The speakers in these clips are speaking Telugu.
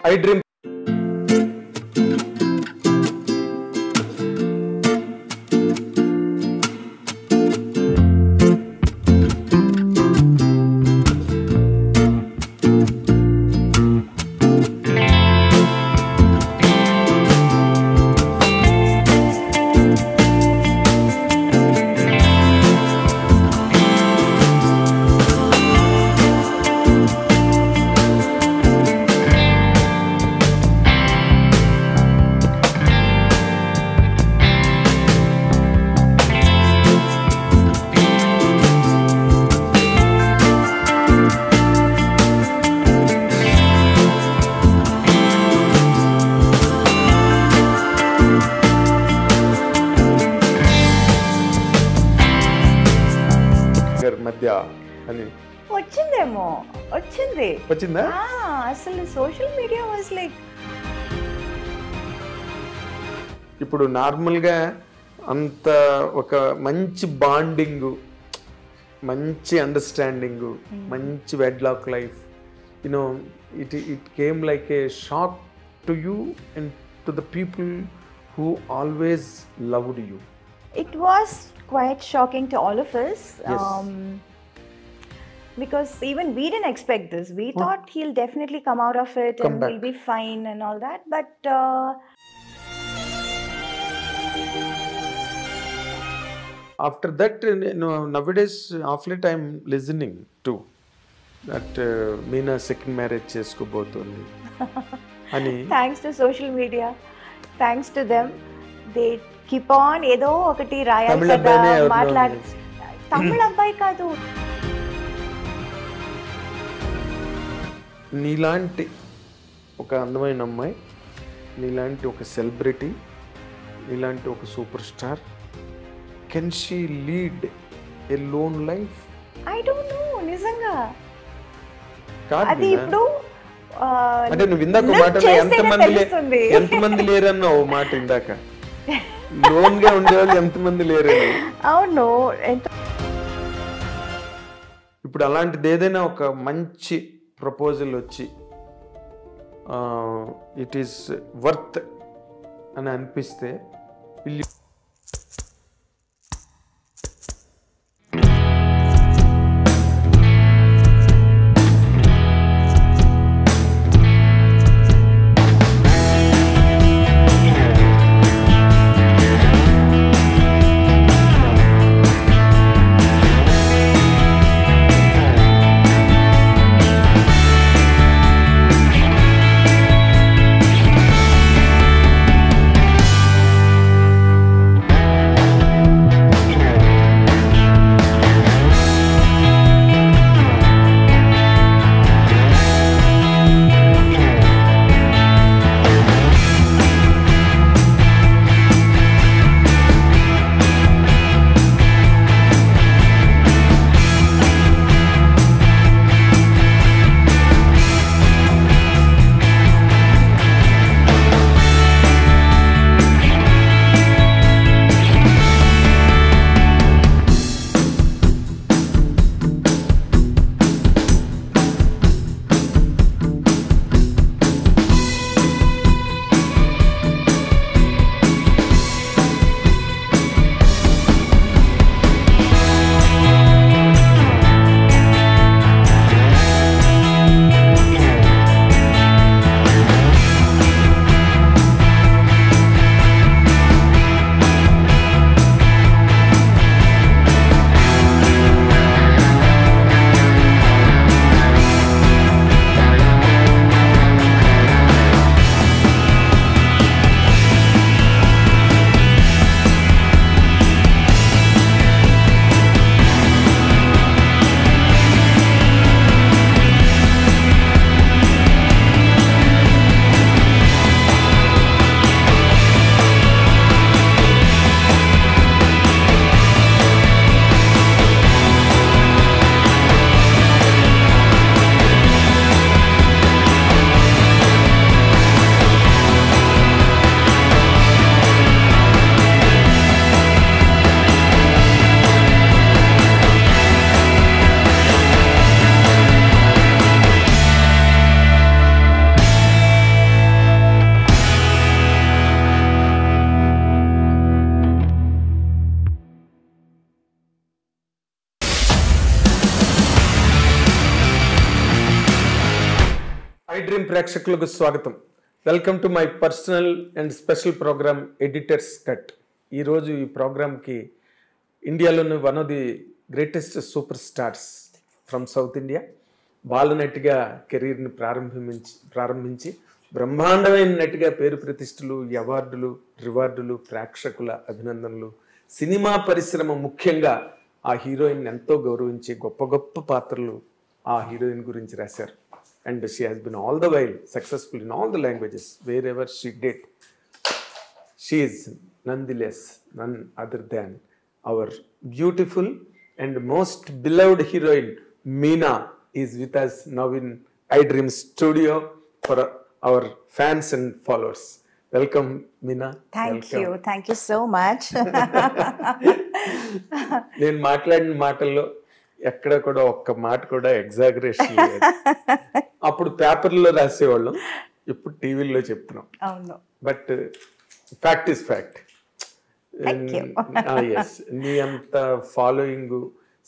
I dream. మధ్య అని వచ్చిందా అసలు సోషల్ మీడియా వాస్ లైక్ ఇప్పుడు నార్మల్గా అంత ఒక మంచి బాండింగ్, మంచి అండర్స్టాండింగ్, మంచి wedlock life, you know it came like A shock to you and to the people who always loved you. It was quite shocking to all of us. Yes. Because even we didn't expect this. We thought he'll definitely come out of it and he'll be fine and all that. But after that, nowadays, of late I'm listening to that Meena second marriage cheskobotundi. Ani. Thanks to social media, thanks to them, they keep on ఏదో ఒకటి రాయాలి కదా, మాట్లాడి తమిళ అబ్బాయి కాదు. నీలాంటి ఒక అందమైన అమ్మాయి, నీలాంటి ఒక సెలబ్రిటీ, నీలాంటి ఒక super star, can she lead a loan life? I don't know, నిజంగా అది ఇప్పుడు అంటే నువ్వు ఇందాక మాటలో ఎంతమంది లేరన్నా ఓ మాట ఇందాక, లోన్ గా ఉండేవాళ్ళు ఎంతమంది లేరని. అవును. ఇప్పుడు అలాంటిది ఏదైనా ఒక మంచి ప్రపోజల్ వచ్చి ఇట్ ఈస్ వర్త్ అని అనిపిస్తే మై డ్రీమ్ ప్రేక్షకులకు స్వాగతం. Welcome to my personal and special program editors cut. ఈరోజు ఈ ప్రోగ్రామ్కి ఇండియాలోని one of the greatest super stars from south India బాలనటిగా కెరీర్ని ప్రారంభించి బ్రహ్మాండమైన నటిగా పేరు ప్రతిష్టలు, అవార్డులు, రివార్డులు, ప్రేక్షకుల అభినందనలు, సినిమా పరిశ్రమ ముఖ్యంగా ఆ హీరోయిన్ ఎంతో గౌరవించి గొప్ప గొప్ప పాత్రలు ఆ హీరోయిన్ గురించి రాశారు. And she has been all the while successful in all the languages wear ever she did. She is none other than our beautiful and most beloved heroine Meena is with us now in iDream studio for our fans and followers. Welcome, Meena. Thank you so much. నేను మాట్లాడిన మాటల్లో ఎక్కడ కూడా ఒక్క మాట కూడా ఎగ్జాగరేషన్ లేదు. అప్పుడు పేపర్లో రాసేవాళ్ళం, ఇప్పుడు టీవీలో చెప్తున్నాం. అవును, బట్ ఫ్యాక్ట్ ఇస్ ఫ్యాక్ట్. నీ అంత ఫాలోయింగ్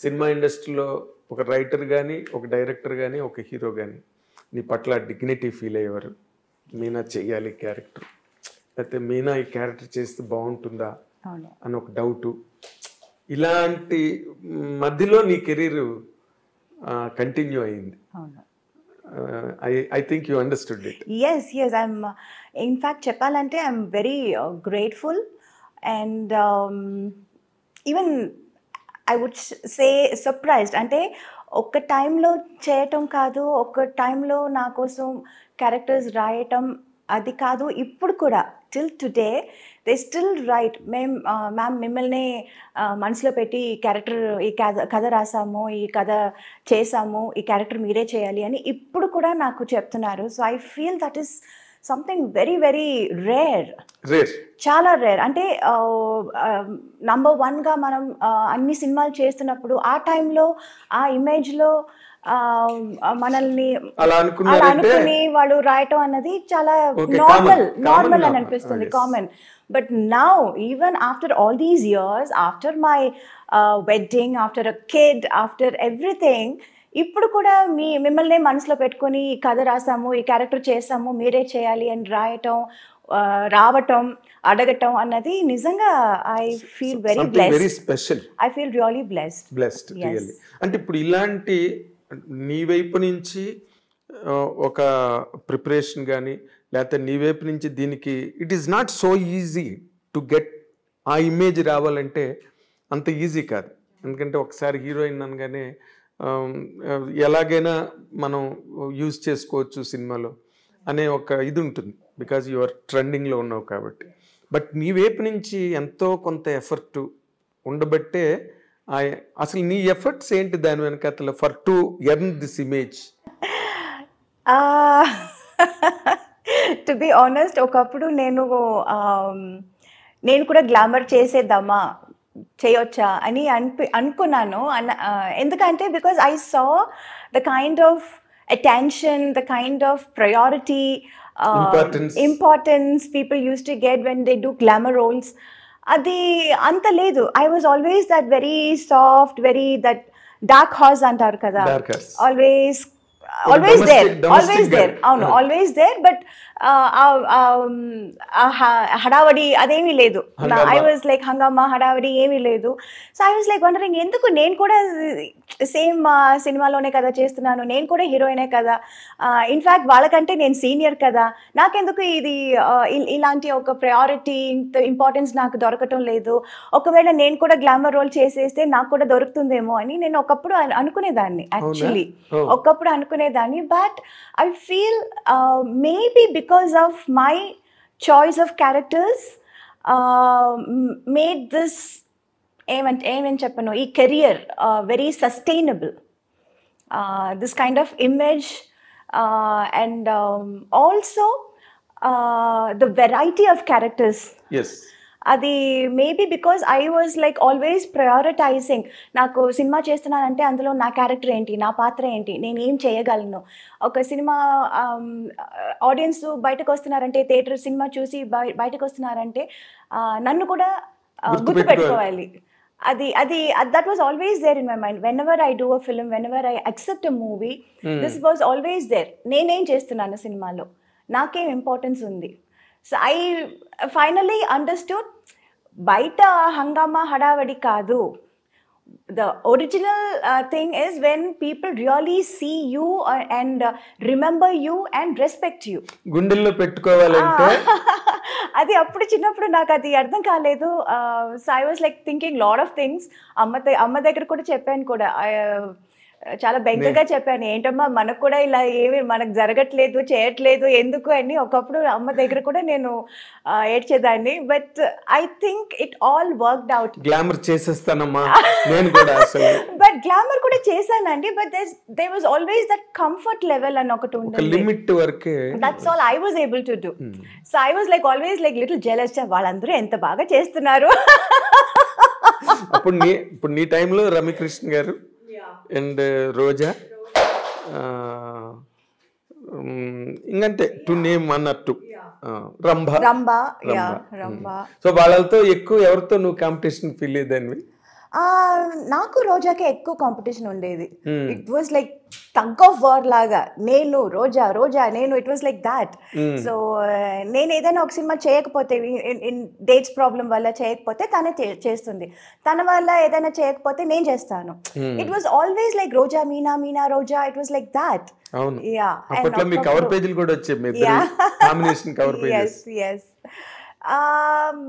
సినిమా ఇండస్ట్రీలో ఒక రైటర్ కానీ, ఒక డైరెక్టర్ కానీ, ఒక హీరో కానీ నీ పట్ల డిగ్నిటీ ఫీల్ అయ్యేవారు. మీనా చెయ్యాలి క్యారెక్టర్, లేకపోతే మీనా ఈ క్యారెక్టర్ చేస్తే బాగుంటుందా అని ఒక డౌటు. ఇలాంటి మధ్యలో నీ కెరీర్ కంటిన్యూ అయింది. I think you understood it. Yes, I'm in fact చెప్పాలంటే I'm very grateful and even I would say surprised. అంటే ఒక టైంలో చేయటం కాదు, ఒక టైంలో నా కోసం క్యారెక్టర్స్ రాయటం అది కాదు, ఇప్పుడు కూడా till today they still right. Ma'am మిమ్మల్ని మనసులో పెట్టి ఈ కథ రాసాము, ఈ కథ చేసాము, ఈ క్యారెక్టర్ మీరే చేయాలి అని ఇప్పుడు కూడా నాకు చెప్తున్నారు. So I feel that is something very very rare, చాలా రేర్. అంటే నంబర్ 1గా మనం అన్ని సినిమాలు చేస్తున్నప్పుడు ఆ టైంలో ఆ ఇమేజ్లో మనల్ని అలా అనుకుని వాళ్ళు రాయటం అన్నది చాలా నార్మల్ అని అనిపిస్తుంది, common. But now even after all these years, after my wedding, after a kid, after everything, ఇప్పుడు కూడా మిమ్మల్ని మనసులో పెట్టుకొని ఈ కథ రాసాము, ఈ క్యారెక్టర్ చేసాము, మీరే చేయాలి అని రావటం, అడగటం అన్నది నిజంగా I feel very special. I feel really blessed. అంటే ఇప్పుడు ఇలాంటి నీ వైపు నుంచి ఒక ప్రిపరేషన్ కానీ, లేకపోతే నీ వైపు నుంచి దీనికి it is not so easy to get ఆ ఇమేజ్ రావాలంటే అంత ఈజీ కాదు. ఎందుకంటే ఒకసారి హీరోయిన్ అనగానే ఎలాగైనా మనం యూజ్ చేసుకోవచ్చు సినిమాలో అనే ఒక ఇది ఉంటుంది, బికాజ్ యు ఆర్ ట్రెండింగ్లో ఉన్నావు కాబట్టి. బట్ నీ వైపు నుంచి ఎంతో కొంత ఎఫర్ట్ ఉండబట్టే అసలు నీ ఎఫర్ట్స్ ఏంటి దాని వెనకాల for to earn this image? To be honest, ఒకప్పుడు నేను కూడా గ్లామర్ చేసేద్దామా, చేయొచ్చా అని అనుకున్నాను. ఎందుకంటే because I saw the kind of attention, the kind of priority, importance people used to get when they do glamour roles. అది అంత లేదు. I was always that very soft, very that dark horse అంటారు కదా, ఆల్వేస్ దేర్. అవును, ఆల్వేస్ దేర్. బట్ హడావడి అదేమీ లేదు. ఐ వాజ్ లైక్ హంగామా, హడావడి ఏమీ లేదు. So I was like wondering, ఎందుకు నేను కూడా సేమ్ సినిమాలోనే కదా చేస్తున్నాను, నేను కూడా హీరోయినే కదా, ఇన్ఫ్యాక్ట్ వాళ్ళకంటే నేను సీనియర్ కదా, నాకెందుకు ఇది ఇలాంటి ఒక ప్రయారిటీ, ఇంపార్టెన్స్ నాకు దొరకటం లేదు, ఒకవేళ నేను కూడా గ్లామర్ రోల్ చేసేస్తే నాకు కూడా దొరుకుతుందేమో అని నేను ఒకప్పుడు అనుకునేదాన్ని. యాక్చువల్లీ ఒకప్పుడు అనుకునేదాన్ని. But I feel maybe because of my choice of characters made this ఏమని చెప్పను, ఈ career very sustainable. This kind of image and also the variety of characters. అది maybe because I was like always prioritizing. నాకు సినిమా చేస్తున్నానంటే అందులో నా క్యారెక్టర్ ఏంటి, నా పాత్ర ఏంటి, నేను ఏం చేయగలను. ఒక సినిమా ఆడియన్స్ బయటకు వస్తున్నారంటే, థియేటర్ సినిమా చూసి బయటకు వస్తున్నారంటే నన్ను కూడా గుర్తుపెట్టుకోవాలి. that was always there in my mind. Whenever I do a film, whenever I accept a movie, this was always there. నేనేం చేస్తున్నాను సినిమాలో, నాకేం ఇంపార్టెన్స్ ఉంది. సో ఐ ఫైనలీ అండర్స్టూడ్, బయట హంగామా హడావడి కాదు. The original thing is when people really see you and remember you and respect you. గుండెల్లో పెట్టుకోవాలంటే అది అప్పుడు చిన్నప్పుడు నాకు అది అర్థం కాలేదు. So I was like thinking lot of things. అమ్మ దగ్గర కూడా చెప్పాను కూడా, చాలా బెంగగా చెప్పాను, ఏంటమ్మా మనకు కూడా ఇలా ఏమి మనకు జరగట్లేదు, చేయట్లేదు ఎందుకు అని. ఒకప్పుడు అమ్మ దగ్గర కూడా నేను ఏడ్చేదాన్ని. But I think it all worked out. Glamour చేసేస్తానమ్మా నేను కూడా అసలు. బట్ గ్లామర్ కూడా చేశానండి. But there was always that comfort level అని ఒకటి ఉంది, లిమిట్ వరకే. That's all I was able to do. So I was like always like little jealous, వాళ్ళందరూ ఎంత బాగా చేస్తున్నారు. ఇప్పుడు నీ టైంలో రమ్యకృష్ణ గారు అండ్ రోజా, ఇంకంతే టు నేమ్ అన్నట్టు, రంభ. సో వాళ్ళతో ఎక్కువ ఎవరితో నువ్వు కాంపిటీషన్ ఫీల్ అయ్యేదానివి? నాకు రోజాకే ఎక్కువ కాంపిటీషన్ ఉండేది. It was like tug of war లాగా, నేను రోజా నేను, it was like that. So నేను ఏదైనా ఒక సినిమా చేయకపోతే, డేట్స్ ప్రాబ్లం వల్ల చేయకపోతే తనే చేస్తుంది, తన వల్ల ఏదైనా చేయకపోతే నేను చేస్తాను. It was always like Roja Meena Roja, it was like that. Cover పేజీలు కూడా వచ్చాయి, combination cover pages. yes.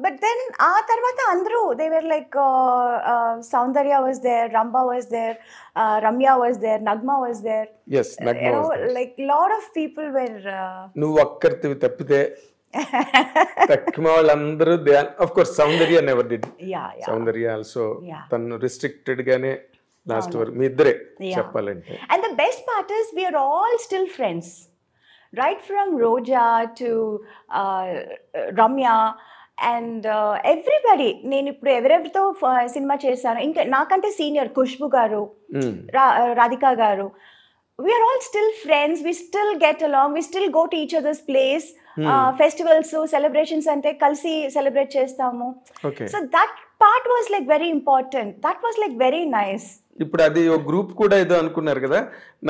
But then ఆ తర్వాత అందరూ, they were like Saundarya was there, Ramba was there, Ramya was there, Nagma was there. Yes, Nagma you know, was there. like lot of people were నువ్వు ఒక్కరివి తప్పితే తక్కువ వాళ్ళందరూ, of course Saundarya never did. Saundarya also తను restricted గానే లాస్ట్ వరకు మీ ఇద్దరే చెప్పాలంటే. And the best part is we are all still friends. Right from Roja to Ramya and everybody. నేను ఇప్పుడు ఎవరెవరితో సినిమా చేశాను, ఇంకా నాకంటే సీనియర్ ఖుష్బు గారు, రాధికా గారు, we are all still friends, we still get along, we still go to each other's place. Festivals, celebrations ante kalsi celebrate chestamu. So that part was like very important, that was like very nice. ఇప్పుడు అది ఒక గ్రూప్ కూడా ఏదో అనుకున్నారు కదా,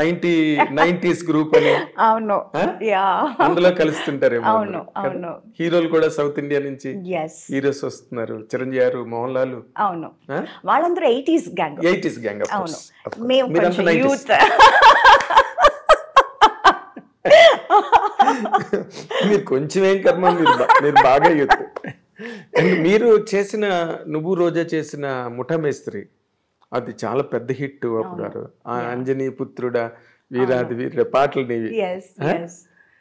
90s గ్రూప్ అని. అవును, అందులో కలుస్తుంటారేమో. హీరోలు కూడా సౌత్ ఇండియా నుంచి హీరోస్ వస్తున్నారు, చిరంజీవి గారు, మోహన్ లాల్. అవును, వాళ్ళందరూ 80s గ్యాంగ్. అవును, మేము యూత్. మీరు కొంచెం ఏం కర్మ, మీరు బాగా యూత్. మీరు చేసిన, నువ్వు రోజా చేసిన ముఠా మేస్త్రి, అది చాలా పెద్ద హిట్ అప్పుడు. అంజనీ పుత్రుడా, వీరాది వీర పాటలు నీవి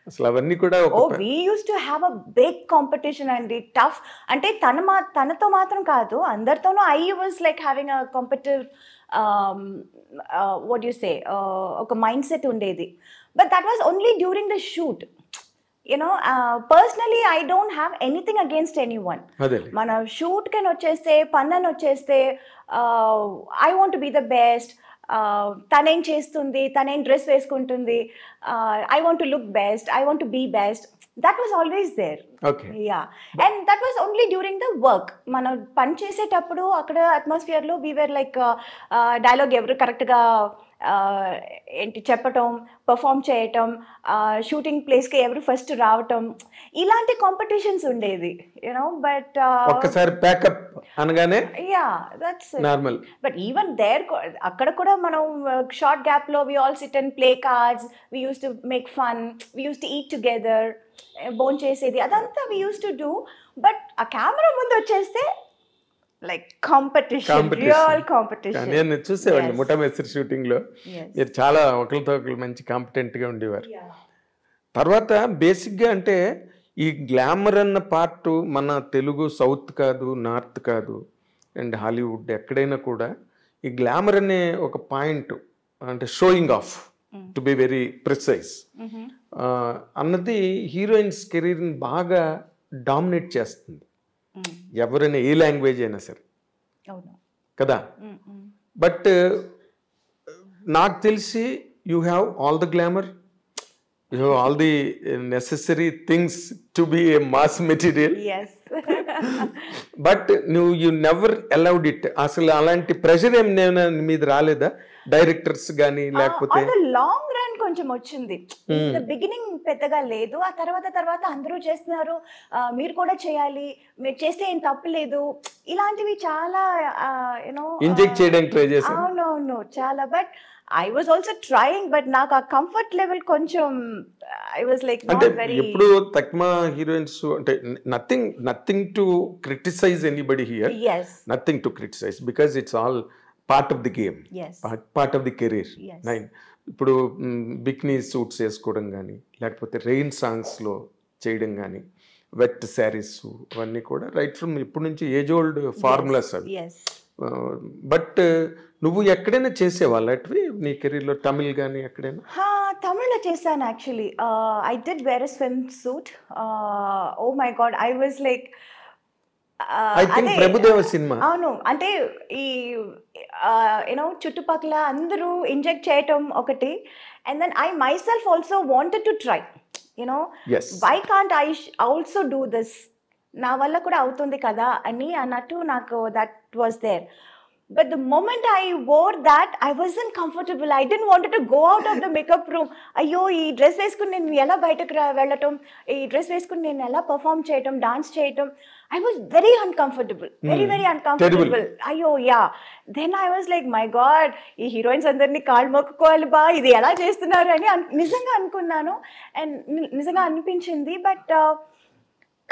అసలు, అవన్నీ కూడా. we used to have a big competition and tough, అంటే తనతో మాత్రం కాదు అందరితోనూ. I was like having a competitive what do you say, ఒక మైండ్ సెట్ ఉండేది. But that was only during the shoot. You know, personally I don't have anything against anyone. Mana shoot kan vacheste, pannan vacheste, I want to be the best. Tanem chestundi, tanem dress veskuntundi, I want to look best, I want to be best. That was always there. Okay. Yeah. And that was only during the work. Mana pan chesetappudu akkada atmosphere lo we were like dialogue evru correct ga ఏంటి చెప్పటం, పర్ఫామ్ చేయటం, షూటింగ్ ప్లేస్కి ఎవరు ఫస్ట్ రావటం, ఇలాంటి కాంపిటీషన్స్ ఉండేది. యూనో, బట్ ఒక్కసారి ప్యాకప్ అనగానే that's normal. But even there అక్కడ కూడా మనం షార్ట్ గ్యాప్ లో we all sit and play cards, we use to make fun, we use to eat together, బోన్ చేసేది, అదంతా we use to do. But ఆ కెమెరా ముందు వచ్చేస్తే like competition, real competition. నేను చూసేవాడిని ముఠా మేస్త్రి షూటింగ్ లో, మీరు చాలా ఒకరితో ఒకరు మంచి కాంపిటెంట్ గా ఉండేవారు. తర్వాత బేసిక్ గా అంటే ఈ గ్లామర్ అన్న పార్ట్ మన తెలుగు సౌత్ కాదు, నార్త్ కాదు, అండ్ హాలీవుడ్ ఎక్కడైనా కూడా ఈ గ్లామర్ అనే ఒక పాయింట్, అంటే showing off to be very precise అన్నది హీరోయిన్స్ కెరీర్ని బాగా డామినేట్ చేస్తుంది, ఎవరైనా ఏ లాంగ్వేజ్ అయినా సరే కదా. బట్ నాకు తెలిసి you have all the glamour you have all the necessary things to be a mass material. Yes. But నువ్వు యూ నెవర్ అలౌడ్ ఇట్. అసలు అలాంటి ప్రెషర్ ఏం మీద రాలేదా డైరెక్టర్స్ కానీ లేకపోతే? లాంగ్ రన్ కొంచెం వచ్చింది. బిగినింగ్ పెద్దగా లేదు. ఆ తర్వాత అందరూ చేస్తున్నారు, మీరు కూడా చేయాలి, మీరు చేస్తే ఏం తప్పలేదు, ఇలాంటివి చాలా యూనో ఇంజెక్ట్ చేయడానికి ట్రై చేశాను. అవునవును చాలా. But I was also trying, but నాకు ఆ కంఫర్ట్ లెవెల్ కొంచెం ఐ వాజ్ లైక్ అంటే నాట్ వెరీ. ఎప్పుడు తక్మా హీరోయిన్స్ అంటే nothing to criticize anybody here, yes nothing to criticize because it's all part of the game, yes part of the career. Yes. నైన్ ఇప్పుడు బిక్నీ సూట్స్ వేసుకోవడం కానీ లేకపోతే రెయిన్ సాంగ్స్లో చేయడం కానీ వెట్ శారీస్ అవన్నీ కూడా రైట్ ఫ్రమ్ ఇప్పటి నుంచి ఏజ్ ఓల్డ్ ఫార్ములాస్ అవి. ఎస్. బట్ నువ్వు ఎక్కడైనా చేసేవాళ్ళు అటువి నీ కెరీర్లో తమిళ్ కానీ ఎక్కడైనా? తమిళ్లో చేశాను actually. I did wear a swim suit. Oh my god, I was like I think Prabhudeva cinema. అవును, అంటే ఈ యూనో చుట్టుపక్కల అందరూ ఇంజెక్ట్ చేయటం ఒకటి, and then I myself also wanted to try, you know why can't I also do this, నా వల్ల కూడా అవుతుంది కదా అని అన్నట్టు నాకు that was there. But the moment I wore that, I wasn't comfortable. I didn't want to go out of the makeup room. అయ్యో ఈ డ్రెస్ వేసుకుని నేను ఎలా బయటకు వెళ్ళటం, ఈ డ్రెస్ వేసుకుని నేను ఎలా పర్ఫామ్ చేయటం, డాన్స్ చేయటం, I was very uncomfortable, very uncomfortable. అయ్యో yeah. Then I was like my god, ఈ హీరోయిన్స్ అందరినీ కాళ్ళు మొక్కుకోవాలి బా, ఇది ఎలా చేస్తున్నారు అని నిజంగా అనుకున్నాను అండ్ నిజంగా అనిపించింది. But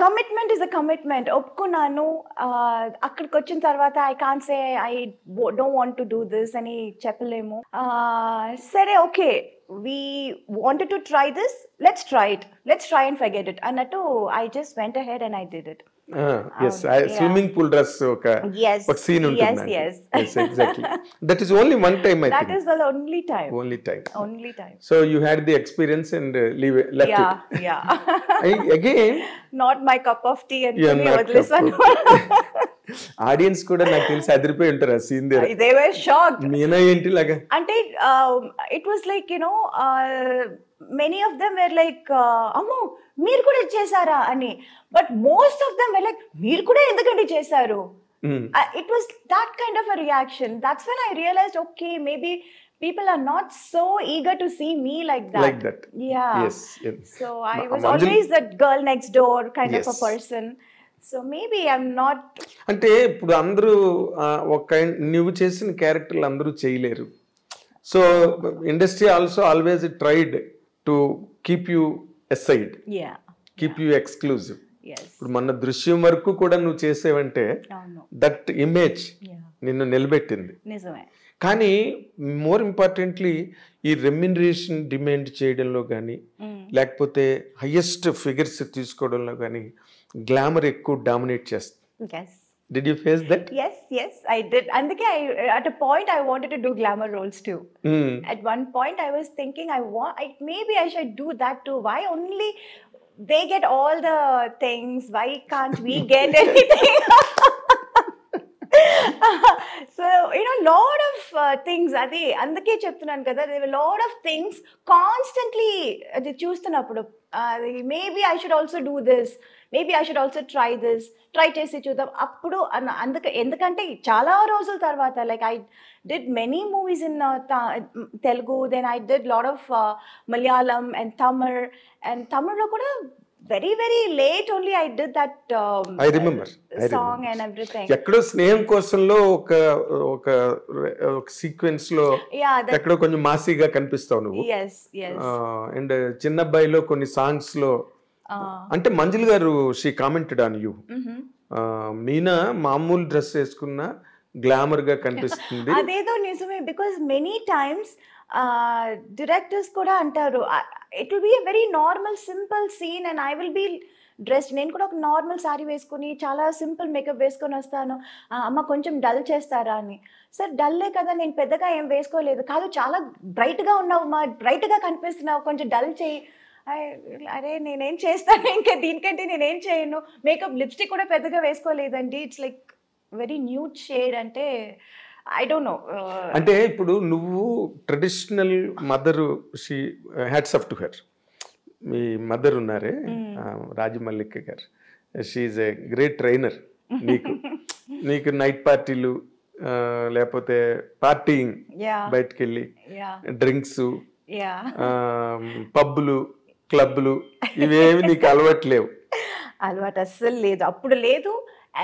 commitment is a commitment. ఒప్పుకున్నాను. అక్కడికి వచ్చిన తర్వాత I can't say I don't want to do this అని చెప్పలేము. సరే okay, we wanted to try this, let's try and forget it అన్నట్టు I just went ahead and I did it. Swimming pool dress ఒక సీన్ ఉంటుంది. Exactly that is only one time. I think that is the only time. So you had the experience and left it. Yeah again not my cup of tea అని వదిలేసాను. ఆడియన్స్ కూడా నాకు తెలిసి అదిరిపోయి ఉంటారు ఆ సీన్ దగ్గర. They were shocked. మీనా ఏంటి లాగా అంటే it was like you know many of them were like అమ్మో మీరు కూడా చేశారా అని, but most of them were like మీరు కూడా ఎందుకంటే చేశారు. It was that kind of a reaction. That's when I realized okay, maybe people are not so eager to see me like that. Yeah. Yes. So I was always that girl next door kind of a person. So maybe I'm not. అంటే ఇప్పుడు అందరూ ఒక నువ్వు చేసిన క్యారెక్టర్లు అందరూ చేయలేరు. So industry also always tried to keep you aside, keep you exclusive. ఇప్పుడు మన దృశ్యం వరకు కూడా నువ్వు చేసేవంటే దట్ ఇమేజ్ నిన్ను నిలబెట్టింది. కానీ మోర్ ఇంపార్టెంట్లీ ఈ రెమ్యునరేషన్ డిమాండ్ చేయడంలో కానీ లేకపోతే హైయెస్ట్ ఫిగర్స్ తీసుకోవడంలో కానీ గ్లామర్ ఎక్కువ డామినేట్ చేస్తుంది. Did you face that? Yes, I did. And at a point I wanted to do glamour roles too. At one point I was thinking maybe I should do that too. Why only they get all the things? Why can't we get anything? So lot of things adi andake cheptunnan kada, there were lot of things constantly adi chustunappudu maybe I should also do this, maybe I should also try this, try చేసి చూద్దాం అప్పుడు ఎందుకంటే చాలా రోజుల తర్వాత like I did many movies in Telugu, then I did lot of Malayalam and Tamil lo kuda very late only I did that I remember song and everything. ఎక్కడో స్నేహం కోసంలో ఒక సీక్వెన్స్ లో ఎక్కడో కొంచెం మాసీగా కనిపిస్తావు నువ్వు. అండ్ చిన్నబ్బాయిలో కొన్ని సాంగ్స్ లో అంటే మంజుల్ గారు she commented on you, Meena మామూలు డ్రెస్ వేసుకున్న గ్లామర్ గా కనిపిస్తుంది. అదేదో నిజమే, బికాస్ మెనీ టైమ్స్ డైరెక్టర్స్ కూడా అంటారు it will be a very normal simple scene and I will be dressed. నేను కూడా ఒక నార్మల్ సారీ వేసుకుని చాలా సింపుల్ మేకప్ వేసుకొని వస్తాను, అమ్మ కొంచెం డల్ చేస్తారా అని. సార్ డల్లే కదా, నేను పెద్దగా ఏం వేసుకోలేదు. కాదు చాలా బ్రైట్గా ఉన్నావు మా, బ్రైట్గా కనిపిస్తున్నావు, కొంచెం డల్ చేయి. అరే నేనేం చేస్తాను, ఇంకా దీనికంటే నేనేం చేయను. మేకప్ లిప్స్టిక్ కూడా పెద్దగా వేసుకోలేదండి, it's like very nude shade. అంటే ఐ డోంట్ నో. అంటే ఇప్పుడు నువ్వు traditional mother, she hats off to her. మీ మదర్ ఉన్నారే Rajamallika garu, she's a great trainer. నీకు నైట్ పార్టీలు లేకపోతే పార్టీయింగ్, బయటకు వెళ్ళి డ్రింక్స్, పబ్బులు, క్లబ్లు ఇవేమి నీకు అలవాట్లేవు? అలవాటు అస్సలు లేదు, అప్పుడు లేదు.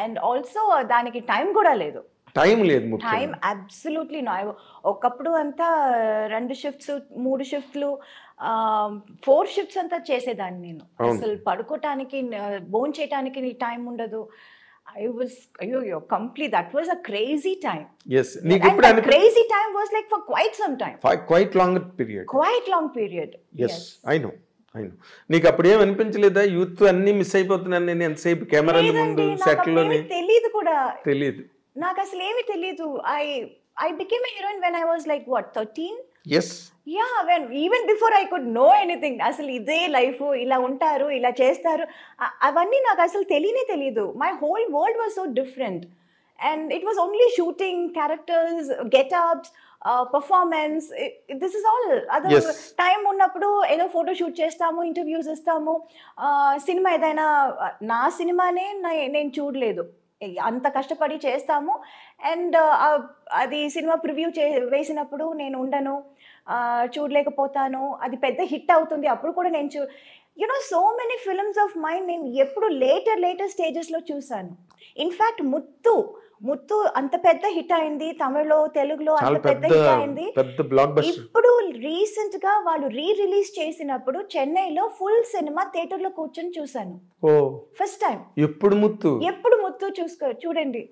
అండ్ ఆల్సో దానికి టైం కూడా లేదు. టైం లేదు, టైం అబ్సల్యూట్లీ నో. ఒకప్పుడు అంతా 2 షిఫ్ట్స్ 3 షిఫ్ట్లు 4 షిఫ్ట్స్ అంతా చేసేదాన్ని నేను. అసలు పడుకోవటానికి భోజనం చేయడానికి టైం ఉండదు. I was complete. That was a crazy time. Yes, and that crazy time was like for quite some time. Quite long period. Quite long period. Yes, I know. నీకు అప్పుడు ఏం అనిపించలేదా యూత్ అన్ని మిస్ అయిపోతున్నాను నేను ఎంతసేపు కెమెరాల ముందు సెట్లోనే? తెలియదు కూడా, తెలియదు నాకు అసలు ఏమీ తెలియదు. I became a heroine when I was like what 13. Yes. Yeah, even before I could know anything. అసలు ఇదే లైఫ్, ఇలా ఉంటారు, ఇలా చేస్తారు, అవన్నీ నాకు అసలు తెలియదు. My whole world was so different and it was only shooting, characters, get-ups, performance. This is all. Other time ఉన్నప్పుడు ఏదో ఫోటో షూట్ చేస్తాము, ఇంటర్వ్యూస్ ఇస్తాము. సినిమా ఏదైనా నా సినిమానే నేను చూడలేదు, అంత కష్టపడి చేస్తాము. అండ్ అది సినిమా ప్రివ్యూ వేసినప్పుడు నేను ఉండను, చూడలేకపోతాను. అది పెద్ద హిట్ అవుతుంది, అప్పుడు కూడా నేను so many films of mind నేను ఎప్పుడు లేటర్ స్టేజెస్లో చూసాను. ఇన్ఫ్యాక్ట్ ముత్తు అంత పెద్ద హిట్ అయింది, తమిళ్లో తెలుగులో అంత పెద్ద హిట్ అయింది. ఇప్పుడు రీసెంట్ గా వాళ్ళు రిలీజ్ చేసినప్పుడు చెన్నైలో ఫుల్ సినిమా థియేటర్ లో కూర్చొని చూసాను ఫస్ట్ టైం. ఎప్పుడు ముత్తు చూడండి.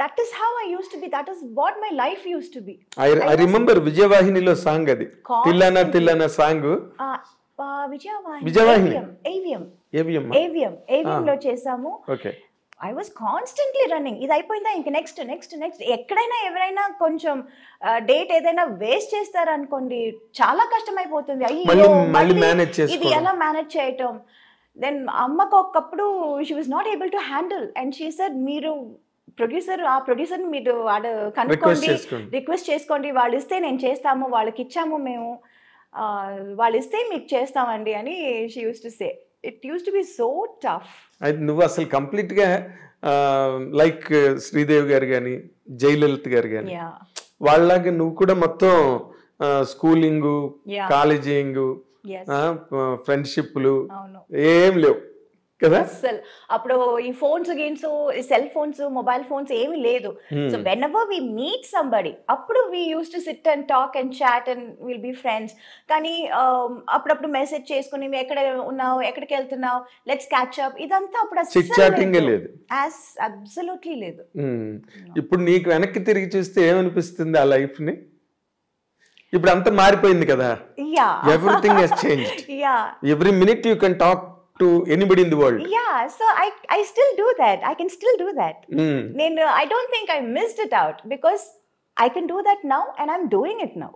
That is how I used to be. That is what my life used to be. I remember విజయవాహినిలో సాంగ్, అది తిల్లనా సాంగ్. విజయవాహిని AVM లో చేసాము. Okay. I was constantly running. ఇది అయిపోయిందా ఇంక నెక్స్ట్. ఎక్కడైనా ఎవరైనా కొంచెం డేట్ ఏదైనా వేస్ట్ చేస్తారనుకోండి, చాలా కష్టమైపోతుంది. ఇది ఎలా మేనేజ్ చేయటం. దెన్ అమ్మకు ఒకప్పుడు she was not able to handle and she said, మీరు ప్రొడ్యూసర్ మీరు కనుక్కోండి, రిక్వెస్ట్ చేసుకోండి, వాళ్ళు ఇస్తే నేను చేస్తాము, వాళ్ళకి ఇచ్చాము మేము, వాళ్ళు ఇస్తే మీకు చేస్తామండి అని she use to say. It use to be so tough. నువ్వు అసలు కంప్లీట్ గా లైక్ శ్రీదేవి గారు కానీ జయలలిత గారు కానీ వాళ్ళలాగా నువ్వు కూడా మొత్తం స్కూలింగ్, కాలేజింగ్, ఫ్రెండ్షిప్లు ఏం లేవు కదా అసలు. అప్పుడు ఈ phones games, cell phones, mobile phones ఏమీ లేదు. So whenever we meet somebody, అప్పుడు we use to sit and talk and chat and will be friends. కానీ అప్పుడప్పుడు మెసేజ్ చేసుకుని ఎక్కడ ఉన్నావు, ఎక్కడికి వెళ్తున్నావు, లెట్స్ క్యాచ్ అప్, ఇదంతా అప్పుడు లేదు, అబ్సల్యూట్లీ లేదు. ఇప్పుడు నీకు వెనక్కి తిరిగి చూస్తే ఏమనిపిస్తుంది ఆ లైఫ్ ని? ఇప్పుడు అంతా మారిపోయింది కదా. Everything has changed. Every minute you can talk to anybody in the world. Yeah, so I still do that. I can still do that. I don't think I missed it out because I can do that now and I'm doing it now.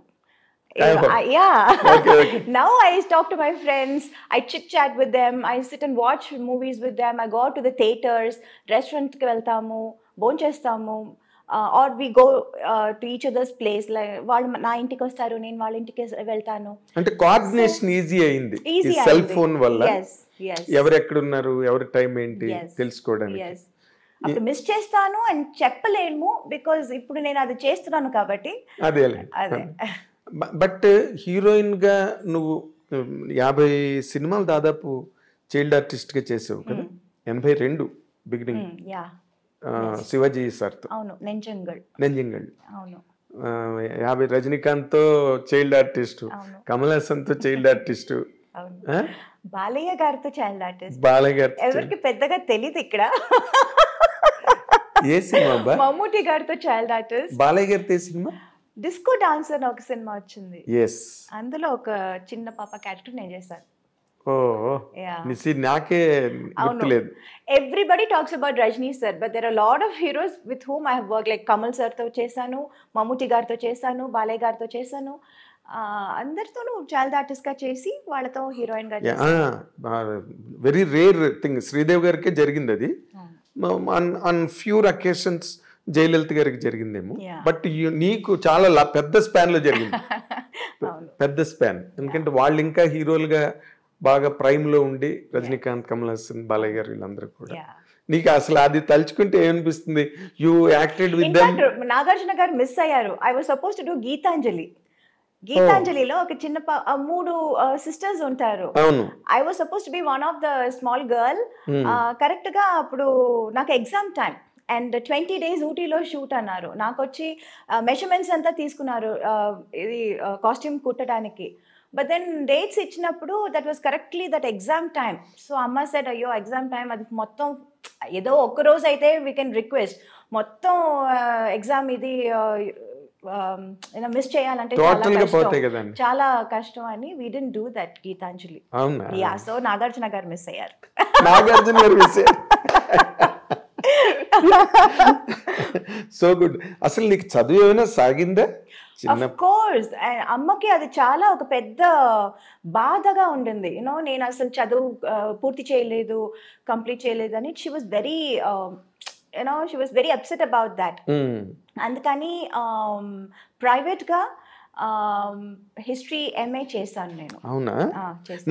Okay. Now I talk to my friends, I chit chat with them, I sit and watch movies with them, I go out to the theaters, restaurant ki veltamu, bone chestamu, or we go to each other's place. Like వాళ్ళు నా ఇంటికి వస్తారు, నేను వాళ్ళ ఇంటికి వెళ్తాను. అంటే కోఆర్డినేషన్ ఈజీ అయింది ఈ సెల్ ఫోన్ వల్ల. ఎవరు ఎక్కడ ఉన్నారు, ఎవరి టైం ఏంటి తెలుసుకోవడానికి. అప్పుడు మిస్ చేస్తాను అని చెప్పలేము బికాజ్ ఇప్పుడు నేను అది చేస్తున్నాను కాబట్టి. అదే బట్ హీరోయిన్ గా నువ్వు 50 సినిమాలు దాదాపు చైల్డ్ ఆర్టిస్ట్ గా చేసావు కదా. 82 బిగినింగ్ శివాజీ సార్తో. అవును, నెంజంగల్. 50 రజనీకాంత్ తో చైల్డ్ ఆర్టిస్ట్, కమల్ హాసన్ తో చైల్డ్ ఆర్టిస్ట్, బాలయ్య గారితో చైల్డ్ ఆర్టిస్ట్. బాలయ్య గారు ఎవరికి పెద్దగా తెలియదు ఇక్కడ. ఏ సినిమా? మమ్ముటి గారితో చైల్డ్ ఆర్టిస్ట్. బాలయ్య గారితో సినిమా డిస్కో డాన్సర్ అని ఒక సినిమా వచ్చింది. అందులో ఒక చిన్న పాప క్యారెక్టర్ నేను చేశాను. నాకే గుర్తులేదు. Everybody talks about Rajni sir, but there are a lot of heroes with whom I have worked, like Kamal sir తో చేశాను, మమ్ముటి గారితో చేశాను, బాలయ్య గారితో చేశాను. అందరితోనూ చైల్డ్ ఆర్టిస్ట్ గా చేసి వాళ్ళతో హీరోయిన్ గా చేశాను. Very rare thing. శ్రీదేవి గారికే జరిగింది అది. ఆన్ ఫ్యూర్ అకేషన్స్ జయలలిత గారికి జరిగిందేమో, బట్ నీకు చాలా పెద్ద స్పాన్ లో జరిగింది. పెద్ద స్పాన్, ఎందుకంటే వాళ్ళు ఇంకా హీరోలుగా బాగా ప్రైమ్ లో ఉండి రజనీకాంత్, కమల్ హాసన్, బాలయ్య గారు వీళ్ళందరూ కూడా. Yeah. నీకు అసలు అది తలుచుకుంటే ఏమనిపిస్తుంది? You acted with them. In fact Nagarjuna garu miss అయ్యారు. I was suppose to do Gitanjali. గీతాంజలిలో ఒక చిన్న 3 సిస్టర్స్ ఉంటారు. అవును. I was suppose to be one of the small girl. Correct గా అప్పుడు నాకు ఎగ్జామ్ టైం అండ్ 20 days ఊటీలో షూట్ అన్నారు. నాకు వచ్చి మెజర్మెంట్స్ అంతా తీసుకున్నారు ఇది కాస్ట్యూమ్ కుట్టడానికి. బట్ దెన్ డేట్స్ ఇచ్చినప్పుడు that was correctly that exam time. So అమ్మ సెడ్ అయ్యో ఎగ్జామ్ టైం, అది మొత్తం ఏదో ఒక్కరోజు అయితే వీ కెన్ రిక్వెస్ట్, మొత్తం ఎగ్జామ్ ఇది మిస్ చేయాలంటే చాలా కష్టం అని we didn't do that Geetanjali. Yeah, so Nagarjuna garu miss అయ్యారు. నాగార్జున గారు మిస్ అయ్యారు. So good. అసలు నీకు చదువు ఏమైనా సాగిందా? Of course. అమ్మకి అది చాలా ఒక పెద్ద బాధగా ఉండింది. యూనో నేను అసలు చదువు పూర్తి చేయలేదు, కంప్లీట్ చేయలేదు అని. She was very she was very upset about that. అందుకని ప్రైవేట్గా హిస్టరీ ఎంఏ చేశాను నేను. అవునా?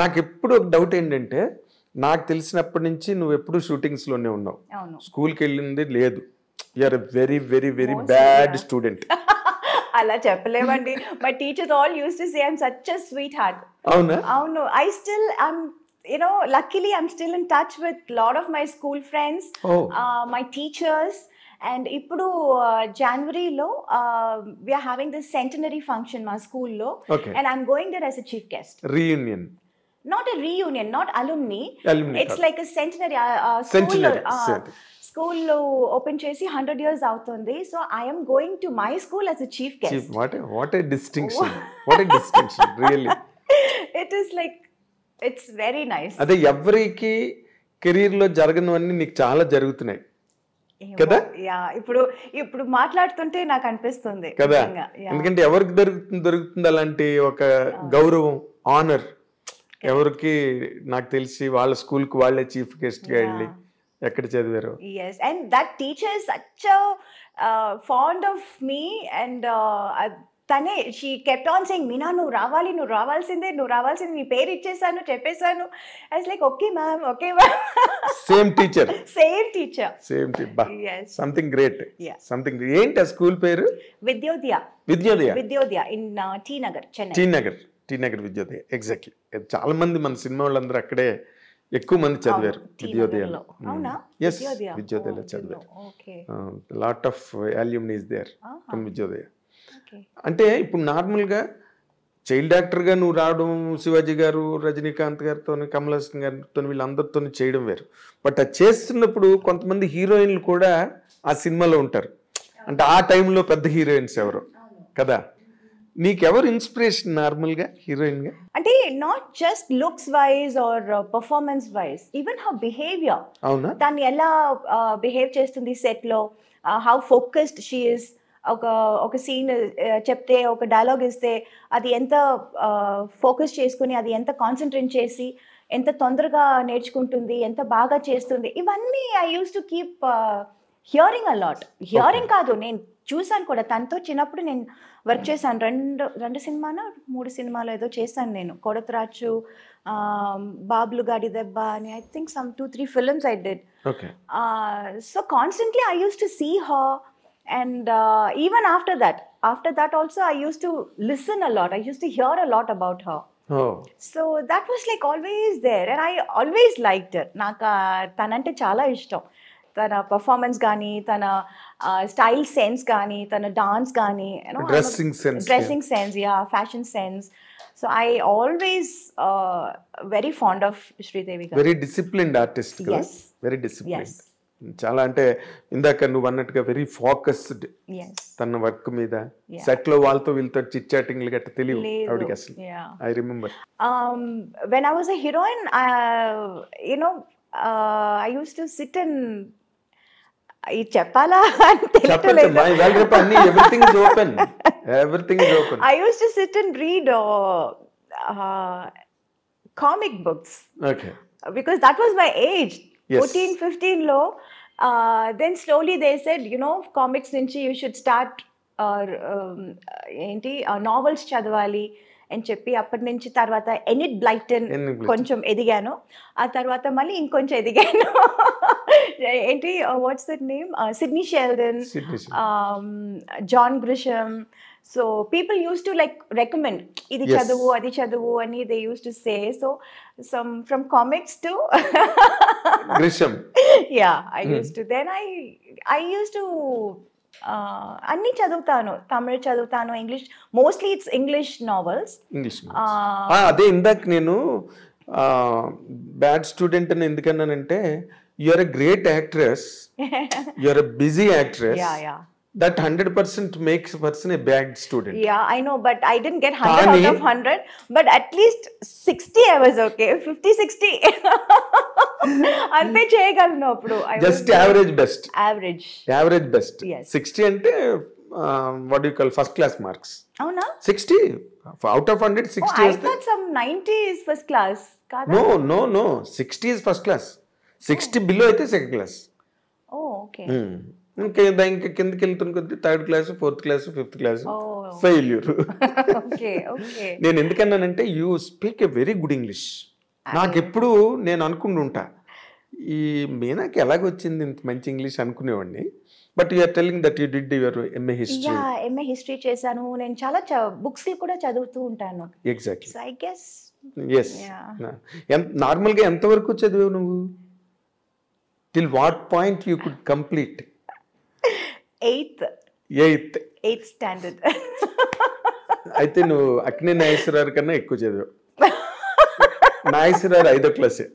నాకు ఎప్పుడు ఒక డౌట్ ఏంటంటే, నాకు తెలిసినప్పటి నుంచి నువ్వు ఎప్పుడు షూటింగ్స్ లోనే ఉన్నావు, స్కూల్కి వెళ్ళింది లేదు. You're a very very very bad student. అలా చెప్పలేమండి. My teachers all use to say I'm such a sweetheart. అవునా? అవును. I still luckily I'm still in touch with a lot of my school friends, my teachers. And ఇప్పుడు జనవరిలో we are having this centenary function మా స్కూల్లో, and I'm going there as a chief guest. Reunion? Not a reunion, not alumni. It's like a centenary. School open చేసి 100 years అవుతుంది. So I am going to my school as a chief guest. What a distinction. What a distinction, really. It is like, it's very nice. అదే ఎవరికి కెరీర్ లో జరగనివన్నీ నీకు చాలా జరుగుతున్నాయి కదా? ఇప్పుడు మాట్లాడుతుంటే నాకు అనిపిస్తుంది కదా. ఎందుకంటే ఎవరికి దొరుకుతుంది అలాంటి ఒక గౌరవం, ఆనర్? ఎవరికి? నాకు తెలిసి వాళ్ళ స్కూల్ కి వాళ్ళే చీఫ్ గెస్ట్ గా వెళ్ళి ఎక్కడ చదివారు. yes, and that teacher is such a fond of me, and తనే she kept on saying, Meena నువ్వు రావాల్సిందే, నీ పేరు ఇచ్చేసాను, చెప్పేశాను. I was like, okay ma'am. Same teacher. Yes. Something great. Yeah. Something. ఏంటి ఆ స్కూల్ పేరు? Vidyodaya in T Nagar, Chennai. T Nagar Vidyodaya. Exactly. చాలా మంది మన సినిమా వాళ్ళందరూ అక్కడే ఎక్కువ మంది చదివారు, విద్యోదయలో. ఎస్, విద్యోదయలో చదివారు. Lot of alumnis there from Vidyodaya. అంటే ఇప్పుడు నార్మల్గా చైల్డ్ యాక్టర్గా నువ్వు రావడం, శివాజీ గారు, రజనీకాంత్ గారితో, కమల్ హాసన్ గారితో, వీళ్ళందరితో చేయడం వేరు. బట్ అది చేస్తున్నప్పుడు కొంతమంది హీరోయిన్లు కూడా ఆ సినిమాలో ఉంటారు. అంటే ఆ టైంలో పెద్ద హీరోయిన్స్ ఎవరు కదా? నీకెవరు ఇన్స్పిరేషన్ నార్మల్గా హీరోయిన్గా? అంటే not just looks wise or performance wise, even how behaviour. అవునా? దాన్ని ఎలా బిహేవ్ చేస్తుంది సెట్లో, హౌ ఫోకస్డ్ షీ ఇస్. ఒక సీన్ చెప్తే, ఒక డైలాగ్ ఇస్తే అది ఎంత ఫోకస్ చేసుకుని, అది ఎంత కాన్సన్ట్రేట్ చేసి, ఎంత తొందరగా నేర్చుకుంటుంది, ఎంత బాగా చేస్తుంది. ఇవన్నీ I use to keep hearing a lot. Hearing కాదు, నేను చూసాను కూడా. తనతో చిన్నప్పుడు నేను వర్క్ చేశాను. రెండు సినిమాలో 3 సినిమాలు ఏదో చేశాను నేను. కొడతరాచు, బాబ్లు గాడి దెబ్బ అని, I think some 2-3 films I did. So constantly I used to see her, and even after that also I used to listen a lot. I used to hear a lot about her. So that was like always there, and I always liked her. నాకు తనంటే చాలా ఇష్టం. తన పర్ఫార్మెన్స్ కానీ, తన స్టైల్ సెన్స్ కానీ, తన డాన్స్ కానీ, dressing sense, fashion sense. So I always very fond of Sridevi garu. Very disciplined artist. Very disciplined. చాలా, అంటే ఇందాక నువ్వు అన్నట్టుగా వెరీ ఫోకస్డ్ తన వర్క్ మీద. సెట్ లో వాళ్ళతో వీళ్ళతో చిట్ చాటింగ్లు గట్ట తెలియదు ఆవిడకి అసలు. I remember when I was a heroine, I used to sit and చెప్పాలా I used to sit and read comic books. Because that was my age. 14-15 లో. Then slowly they said, comics నుంచి you should start ఏంటి novels చదవాలి, అని చెప్పి అప్పటి నుంచి తర్వాత ఎనిట్ బ్లైటన్ కొంచెం ఎదిగాను, ఆ తర్వాత మళ్ళీ ఇంకొంచెం ఎదిగాను. ఏంటి what's that name, Sidney Sheldon, John Grisham. So people use to like recommend ఇది చదువు అది చదువు అని they use to say. So some from comics to Grisham. Yeah, I used to. Then I used to అన్ని చదువుతాను, తమిళ్ చదువుతాను, English, mostly it's English novels. అదే ఇందాక నేను బ్యాడ్ స్టూడెంట్ అని ఎందుకన్నానంటే you are a great actress, you are a busy actress. That 100% makes a person a bad student. Yeah, I know, but I didn't get 100 out of 100, but at least 60 I was okay. 50, 60. Ante cheyagalnu appudu. Just average best. Average best. Yes. 60 ante what do you call first class marks? Avuna? 60 out of 100, 60 I thought some 90 is first class. Kada? No. 60 is first class. 60 below aithe second class. Oh, okay. ఇంకా కిందకి వెళ్తున్న కొద్ది third class, fourth class, fifth class failure. నేను ఎందుకన్నానంటే you speak a very good English. నాకెప్పుడు నేను అనుకుంటుంటా ఈ మీనాకి ఎలాగొచ్చింది ఇంత మంచి ఇంగ్లీష్ అనుకునేవాడిని. But you are telling that you did your MA history. MA history చేశాను నేను, చాలా బుక్స్ కూడా చదువుతూ ఉంటాను. ఎగ్జాక్ట్లీ. I guess yes. నార్మల్గా ఎంతవరకు చదివావు నువ్వు? Till what point you could complete? Eighth standard. అయితే నువ్వు అక్కినే నాగేశ్వరరావు కన్నా ఎక్కువ చదివావు. నాగేశ్వరరావు 5వ క్లాసే.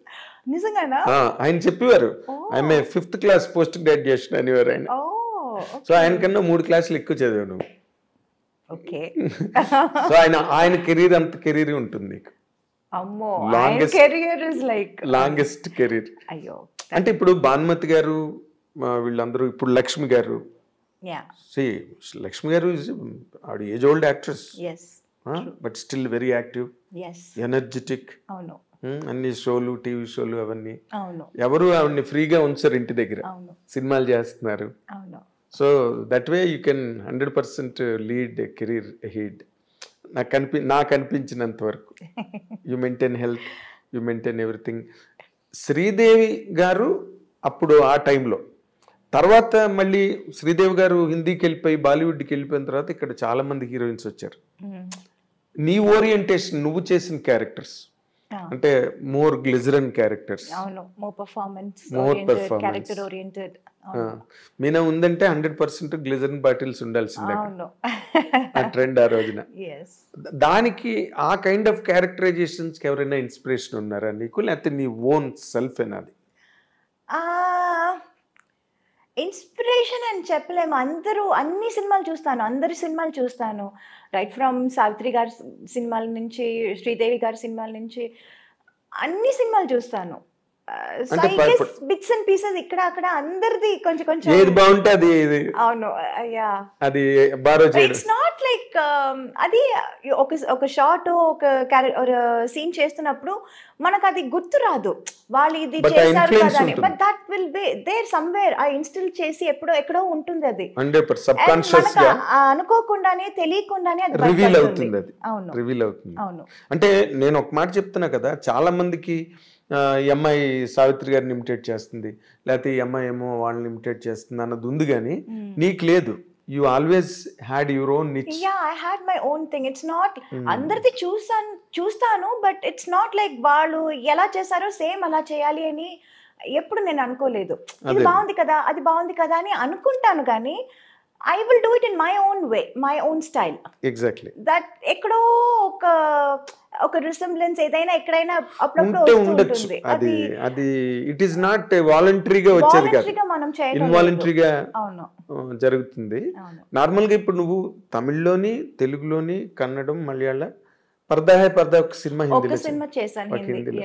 నిజంగానా? ఆయన చెప్పేవారు ఆమె 5th క్లాస్ పోస్ట్ గ్రాడ్యుయేషన్ అనేవారు ఆయన. సో ఆయన కన్నా 3 క్లాసులు ఎక్కువ చదివావు నువ్వు. ఓకే. సో ఆయన కెరీర్ అంత కెరీర్ ఉంటుంది నీకు. అమ్మో, career is like longest career. అయ్యో. అంటే ఇప్పుడు భానుమతి గారు వీళ్ళందరూ, ఇప్పుడు లక్ష్మి గారు, లక్ష్మి గారు ఆవిడ age old actress, but still very active, energetic. అన్ని షోలు, టీవీ షోలు అవన్నీ. ఎవరు ఆవిడని ఫ్రీగా ఉంచారు ఇంటి దగ్గర, సినిమాలు చేస్తున్నారు. So that way you can 100% lead career head. నాకు అనిపించినంత వరకు you maintain health, you maintain everything. Sridevi గారు అప్పుడు ఆ టైంలో, తర్వాత మళ్ళీ శ్రీదేవి గారు హిందీకి వెళ్ళిపోయి బాలీవుడ్కి వెళ్ళిపోయిన తర్వాత ఇక్కడ చాలా మంది హీరోయిన్స్ వచ్చారు. నీ ఓరియంటేషన్, నువ్వు చేసిన క్యారెక్టర్స్ అంటే more glycerine characters, more performance, character oriented. Meena ఉందంటే 100% గ్లిజరన్ బాటిల్స్ ఉండాల్సిందే ఆ ట్రెండ్ ఆ రోజున. దానికి ఆ కైండ్ ఆఫ్ క్యారెక్టరైజేషన్స్ కి ఎవరైనా ఇన్స్పిరేషన్ ఉన్నారా నీకు, లేకపోతే నీ ఓన్ సెల్ఫ్ ఏనాది? ఇన్స్పిరేషన్ అని చెప్పలేము. అన్ని సినిమాలు చూస్తాను, అందరి సినిమాలు చూస్తాను. రైట్ ఫ్రమ్ సావిత్రి గారి సినిమాల నుంచి, శ్రీదేవి గారి సినిమాల నుంచి అన్ని సినిమాలు చూస్తాను. బిట్స్ అండ్ పీసెస్ ఇక్కడ అక్కడ అందరిది కొంచెం కొంచెం ఏది బాగుంటది. అవును, యా. అది బారో చేయడం. ఇట్స్ నాట్ లైక్ అది ఒక షార్ట్, ఒక సీన్ చేస్తున్నప్పుడు మనకు అది గుర్తు రాదు, వాళ్ళు ఇది చేశారు కదా అని. But that will be there somewhere. ఆ ఇన్స్టిల్ చేసి ఎక్కడో ఉంటుంది అది. 100% సబ్కాన్షియస్ గా అనుకోకుండానే, తెలియకుండానే అది రివీల్ అవుతుంది. అది అవును, రివీల్ అవుతుంది. అవును. అంటే నేను ఒక మాట చెప్తున్నా కదా, చాలా మందికి ఈ అమ్మాయి సావిత్రి గారిని ఇమిటేట్ చేస్తుంది, లేకపోతే ఈ అమ్మాయి ఏమో వాళ్ళని ఇమిటేట్ చేస్తుంది అన్నది ఉంది, కానీ నీకు లేదు. You always had your own niche. Yeah, I had my own thing. It's not అందరిది చూస్తాను, బట్ ఇట్స్ నాట్ లైక్ వాళ్ళు ఎలా చేశారో సేమ్ అలా చేయాలి అని ఎప్పుడు నేను అనుకోలేదు. ఇది బాగుంది కదా, అది బాగుంది కదా అని అనుకుంటాను, కానీ I will do it in my own way, my own style. Exactly. That ఎక్కడో ఒక రిసెంబ్లెన్స్ ఏదైనా ఎక్కడైనా అప్పుడప్పుడు వస్తుంది. అది ఇట్ ఈస్ నాట్ వాలంటరీగా వచ్చేది కాదు, ఇన్వాలంటరీగా జరుగుతుంది. నార్మల్గా ఇప్పుడు నువ్వు తమిళ్లోని, తెలుగులోని, కన్నడం, మలయాళం, పర్దా హై పర్దా ఒక సినిమా సినిమా చేశాను హిందీలో.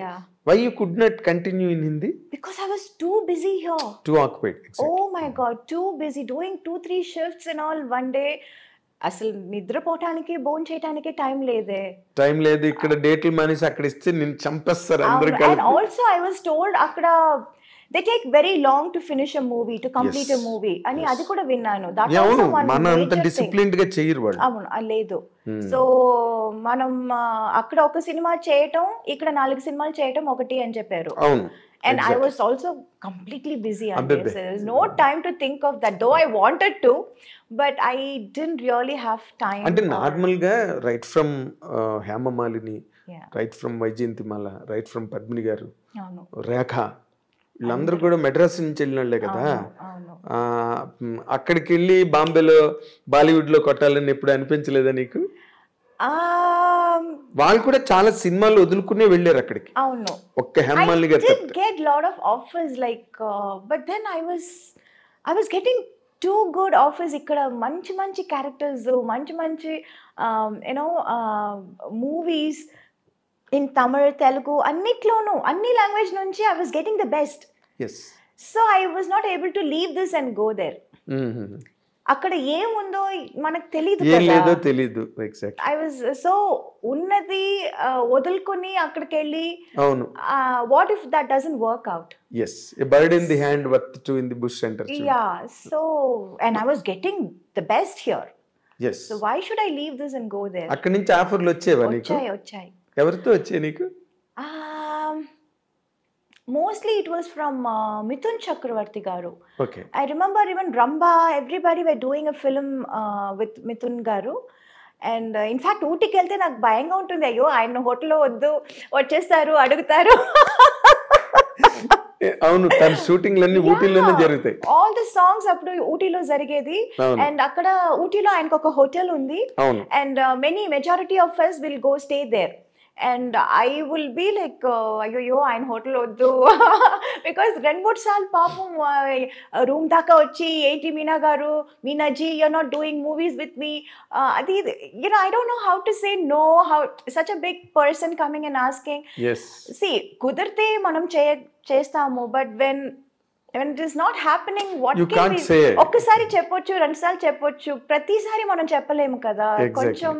Why you could not continue in Hindi? Because I was too busy here. Too occupied. Exactly. Oh my God, too busy doing 2-3 shifts and all one day. అసలు నిద్రపోవటానికి, భోజనం చేయడానికి టైం లేదు. ఇక్కడ డేట్లు మానేసి అక్కడ ఇస్తే నేను చంపేస్తారు అందరూ. And also I was told అక్కడ they take very long to finish a movie, to complete a movie అని అది కూడా విన్నాను. దట్ ఆల్సో అవును, వన్ మన అంత మేజర్ థింగ్. డిసిప్లిన్డ్ గా చేయరు వాళ్ళు. అవును, లేదు. సో మనం అక్కడ ఒక సినిమా చేయటం, ఇక్కడ 4 సినిమాలు చేయటం ఒకటి అని చెప్పారు. అవును. And I was also completely busy on this. There was no time to think of that, though I wanted to, but I didn't really have time. అంటే నార్మల్ గా right from Hema Malini, Yeah. Right from Vyjayanthimala, right from Padmini garu, అవును, రేఖ, వీళ్ళందరూ కూడా మెడ్రాస్ నుంచి వెళ్ళినోళ్లే కదా. అవును. అక్కడికి వెళ్ళి బాంబేలో బాలీవుడ్ లో కొట్టాలని ఎప్పుడు అనిపించలేదా నీకు? వాళ్ళు కూడా చాలా సినిమాలు వదులుకునే వెళ్ళారు అక్కడికి. అవును, ఒక్క హేమమాలిని గారు did get lot of offers like but then I was getting too good offers. ఇక్కడ మంచి మంచి క్యారెక్టర్స్, మంచి మంచి మూవీస్ ఇన్ తమిళ్, తెలుగు అన్నిట్లోనూ, అన్ని లాంగ్వేజ్ నుంచి I was getting the best. Yes. So I was not able to leave this and go there. అక్కడ ఏముందో మనకు తెలియదు కదా. ఎగ్జాక్ట్. ఐ వాజ్ సో ఉన్నది వదులుకొని అక్కడికి వెళ్ళి, అవును, what if that doesn't work out. yes, a bird in the hand worth two in the bush center. Yeah, so and I was getting the best here. Yes. So why should I leave this and go there? అక్కడ నుంచి ఆఫర్లు వచ్చేవా నీకు? వచ్చాయి. ఎవరితో వచ్చాయి నీకు? Mostly it was from Mithun Chakravarti garu. Okay. I remember even Ramba, everybody were doing a film with Mithun garu. And in fact ఊటీకి వెళ్తే నాకు భయంగా ఉంటుంది, అయ్యో ఆయన హోటల్లో వద్దు, వచ్చేస్తారు, అడుగుతారు. అవును, తన షూటింగ్లన్నీ ఊటీలోనే జరుగుతాయి. ఆల్ ది సాంగ్స్ అప్పుడు ఊటీలో జరిగేది. అండ్ అక్కడ ఊటీలో ఆయనకు ఒక హోటల్ ఉంది. And majority of us will go stay there. And I will be like, అయ్యో ఆయన హోటల్ వద్దు, బికాస్ 2-3 సార్లు పాపం రూమ్ దాకా వచ్చి, ఏంటి మీనా గారు, మీనాజీ, you're not doing movies with me, అది I don't know how to say no, how such a big person coming and asking. Yes. See, కుదిరితే మనం చేస్తాము, but when it is not happening, what you can't say. ఒక్కసారి చెప్పొచ్చు, 2 సార్లు చెప్పొచ్చు, ప్రతిసారి మనం చెప్పలేము కదా. కొంచెం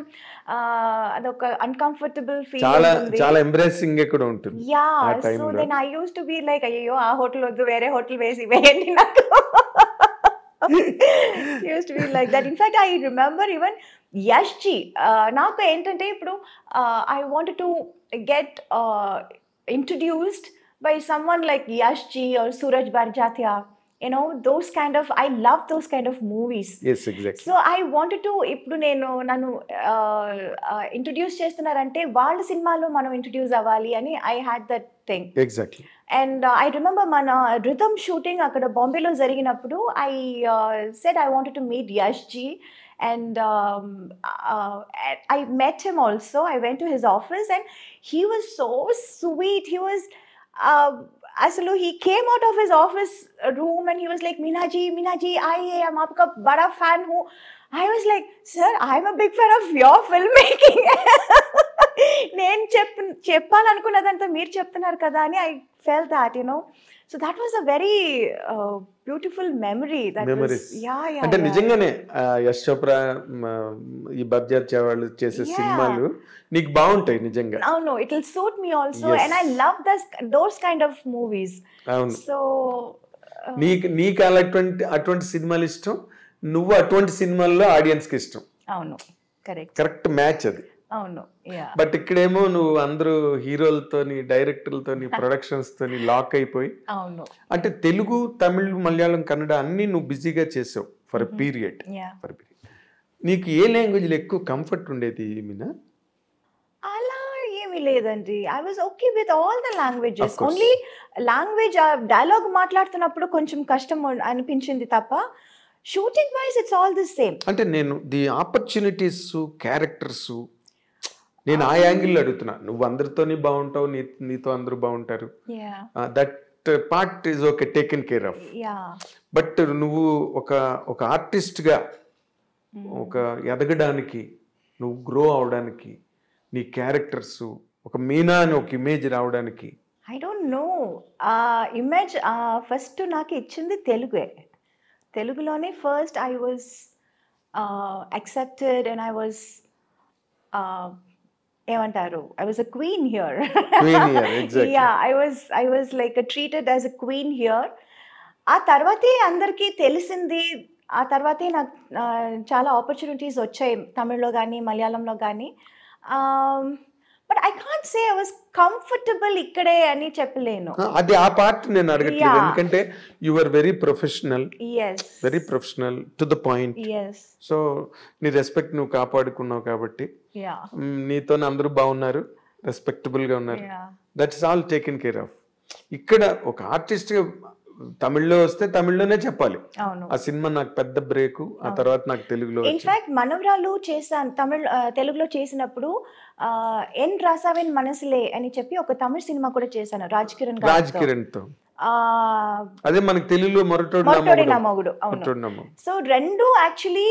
అదొక అన్కంఫర్టబుల్ ఫీల్ ఉంటుంది, చాలా ఎంబ్రేసింగ్ కూడా ఉంటుంది. Yeah, so then I used to be like, అయ్యో ఆ హోటల్ వద్దు, వేరే హోటల్ వేయండి నాకు. Used to be like that. In fact I remember even Yash ji, నాకు ఏంటంటే ఇప్పుడు I wanted to get introduced by someone like Yash Ji or Suraj Barjatia, those kind of, I love those kind of movies. Yes, exactly. So I wanted to, ఇప్పుడు నన్ను ఇంట్రడ్యూస్ చేస్తున్నారంటే వాళ్ళ సినిమాలో మనం ఇంట్రడ్యూస్ అవ్వాలి అని I had that thing. Exactly. And I remember మన rhythm shooting అక్కడ బాంబేలో జరిగినప్పుడు I said I wanted to meet Yash Ji. And I met him also. I went to his office and he was so sweet. He was అసలు he came out of his office room and he was like, Meenaji, I am आपका बड़ा fan हूँ. I was like, sir, I am a big fan of your filmmaking. నేను చెప్పాలనుకున్నదంతా మీరు చెప్తున్నారు కదా అని I felt that, so that was a very beautiful memory. That memories. Yeah. అంటే నిజంగానే యశ్ చోప్రా, ఈ బర్జాత్య వాళ్ళు చేసే సినిమాలు నీకు బాగుంటాయి నిజంగా. అవును, it will suit me also. Yes. And I love those kind of movies. అవును. So నీకు అటువంటి సినిమాలు ఇష్టం, నువ్వు అటువంటి సినిమాల్లో ఆడియన్స్ కి ఇష్టం. అవును, కరెక్ట్ మ్యాచ్ అది. అవును. బట్ ఇక్కడేమో నువ్వు అందరూ హీరోలతోని, డైరెక్టర్లతోని, ప్రొడక్షన్స్ తోని లాక్ అయిపోయి, అవును, అంటే తెలుగు, తమిళ్, మలయాళం, కన్నడ అన్ని నువ్వు బిజీగా చేసావు ఫర్ పీరియడ్. నీకు ఏ లాంగ్వేజ్ లో ఎక్కువ కంఫర్ట్ ఉండేది మీనా? అలా ఏమీ లేదండి. I was okay with all the languages. Only language dialogue మాట్లాడుతున్నప్పుడు కొంచెం కష్టం అనిపించింది తప్ప, shooting wise it's all the same. అంటే నేను ది ఆపర్చునిటీస్, క్యారెక్టర్స్, నేను ఆ యాంగిల్ అడుగుతున్నా. నువ్వు అందరితోని బాగుంటావు, నీతో అందరూ బాగుంటారు, that part is okay, taken care of. But నువ్వు ఒక ఆర్టిస్ట్ గా ఒక ఎదగడానికి, నువ్వు గ్రో అవడానికి, నీ క్యారెక్టర్స్ ఒక మీనా అని ఒక ఇమేజ్ రావడానికి, I don't know, image first నాకు ఇచ్చింది తెలుగే. తెలుగులోనే first I was accepted and I was ఏమంటారు, I was a queen here. Queen here, exactly. Yeah, I was like treated as a queen here. ఆ తర్వాతే అందరికీ తెలిసింది. ఆ తర్వాతే నాకు చాలా ఆపర్చునిటీస్ వచ్చాయి తమిళ్లో కానీ మలయాళంలో కానీ. But I can't say I was comfortable ఇక్కడే అని చెప్పలేను. అది ఆ పార్ట్ నేను అడగట్లేదు, Yeah. ఎందుకంటే you are very professional, yes very professional to the point. Yes so నీ రెస్పెక్ట్ నువ్వు కాపాడుకున్నావు కాబట్టి యా నీతో అందరూ బాగున్నారు, రెస్పెక్టబుల్ గా ఉన్నారు. Yeah that's all taken care of. ఇక్కడ ఒక ఆర్టిస్ట్ గా తమిళ్లో వస్తే తమిళ్లోనే చెప్పాలి, అవును. ఆ సినిమా నాకు పెద్ద బ్రేక్, ఆ తర్వాత నాకు తెలుగులో ఇన్ఫాక్ట్ మనవరాలు చేశాను తెలుగులో చేసినప్పుడు ఎన్ రాసావెన్ మనసులే అని చెప్పి ఒక తమిళ సినిమా కూడా చేశాను రాజ్ కిరణ్ రాజ్ కిరణ్ తో. అదే మనకి తెలుగులో మొరటోడు నా మొగుడు. అవును. సో రెండు యాక్చువల్లీ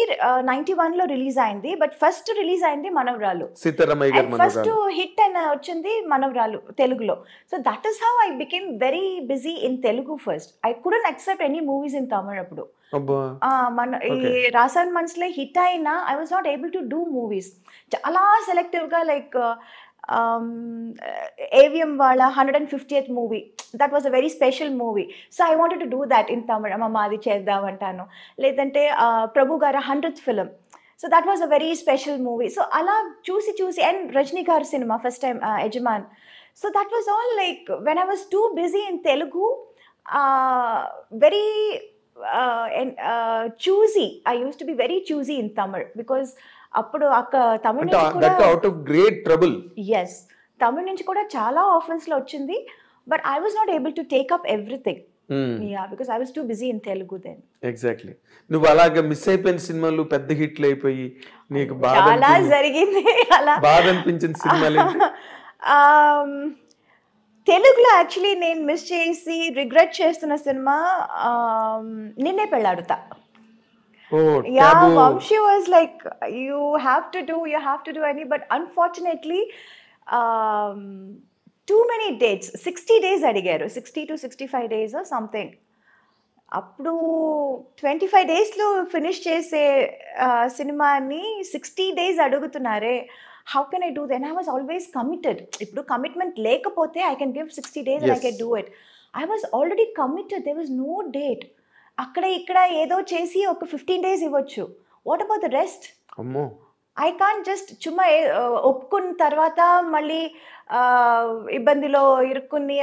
91 లో రిలీజ్ అయింది. బట్ ఫస్ట్ రిలీజ్ అయింది మనవరాలు. సీతారామయ్య గారి ఫస్ట్ హిట్ అని వచ్చింది మనవరాలు తెలుగులో. So that is how I became very busy in Telugu first. I couldn't accept any movies in Tamil అప్పుడు. మన ఈ రాసాన్ మనసులే హిట్ అయినా I was not able to do movies. చాలా సెలెక్టివ్ గా, లైక్ ఏవిఎం వాళ్ళ 150th movie, that was a very special movie. So I wanted to do that in Tamil. అమ్మ అది చేద్దామంటాను. లేదంటే ప్రభు గారి 100th film, so that was a very special movie. So అలా చూసి అండ్ రజనీ గారి cinema first time Yajaman. So that was all like when I was too busy in Telugu, very choosy. I used to be very choosy in Tamil because అప్పుడు తమిళ నుంచి out of great trouble. Yes, తమిళ నుంచి కూడా చాలా ఆఫర్స్ లో వచ్చింది. But I was not able to take up everything. Yeah, because I was too busy in Telugu then. Exactly. నువ్వు అలాగా మిస్ అయిపోయిన సినిమాలు పెద్ద హిట్లు అయిపోయి నీకు చాలా జరిగింది. అలా బాధ అనిపించిన సినిమాలు తెలుగులో యాక్చువల్లీ నేను మిస్ చేసి రిగ్రెట్ చేస్తున్న సినిమా నిన్నే Pelladatha. Yeah, Vamshi was like, you have to do any, but unfortunately, too many dates, 60 days adigaru, 60 to 65 days or something. Appudu 25 days lo finish chese cinema ni 60 days adugutunare. How can I do that? And I was always committed. Ippudu commitment lekapothe I can give 60 days and I can do it. I was already committed. There was no date. అక్కడ ఇక్కడ ఏదో చేసి ఒక 15 days ఇవ్వచ్చు. What about the rest? అమ్మో, ఐ కాంట్ జస్ట్ చుమ్మా ఒప్పుకున్న తర్వాత మళ్ళీ ఇబ్బందిలో ఇరుక్కుని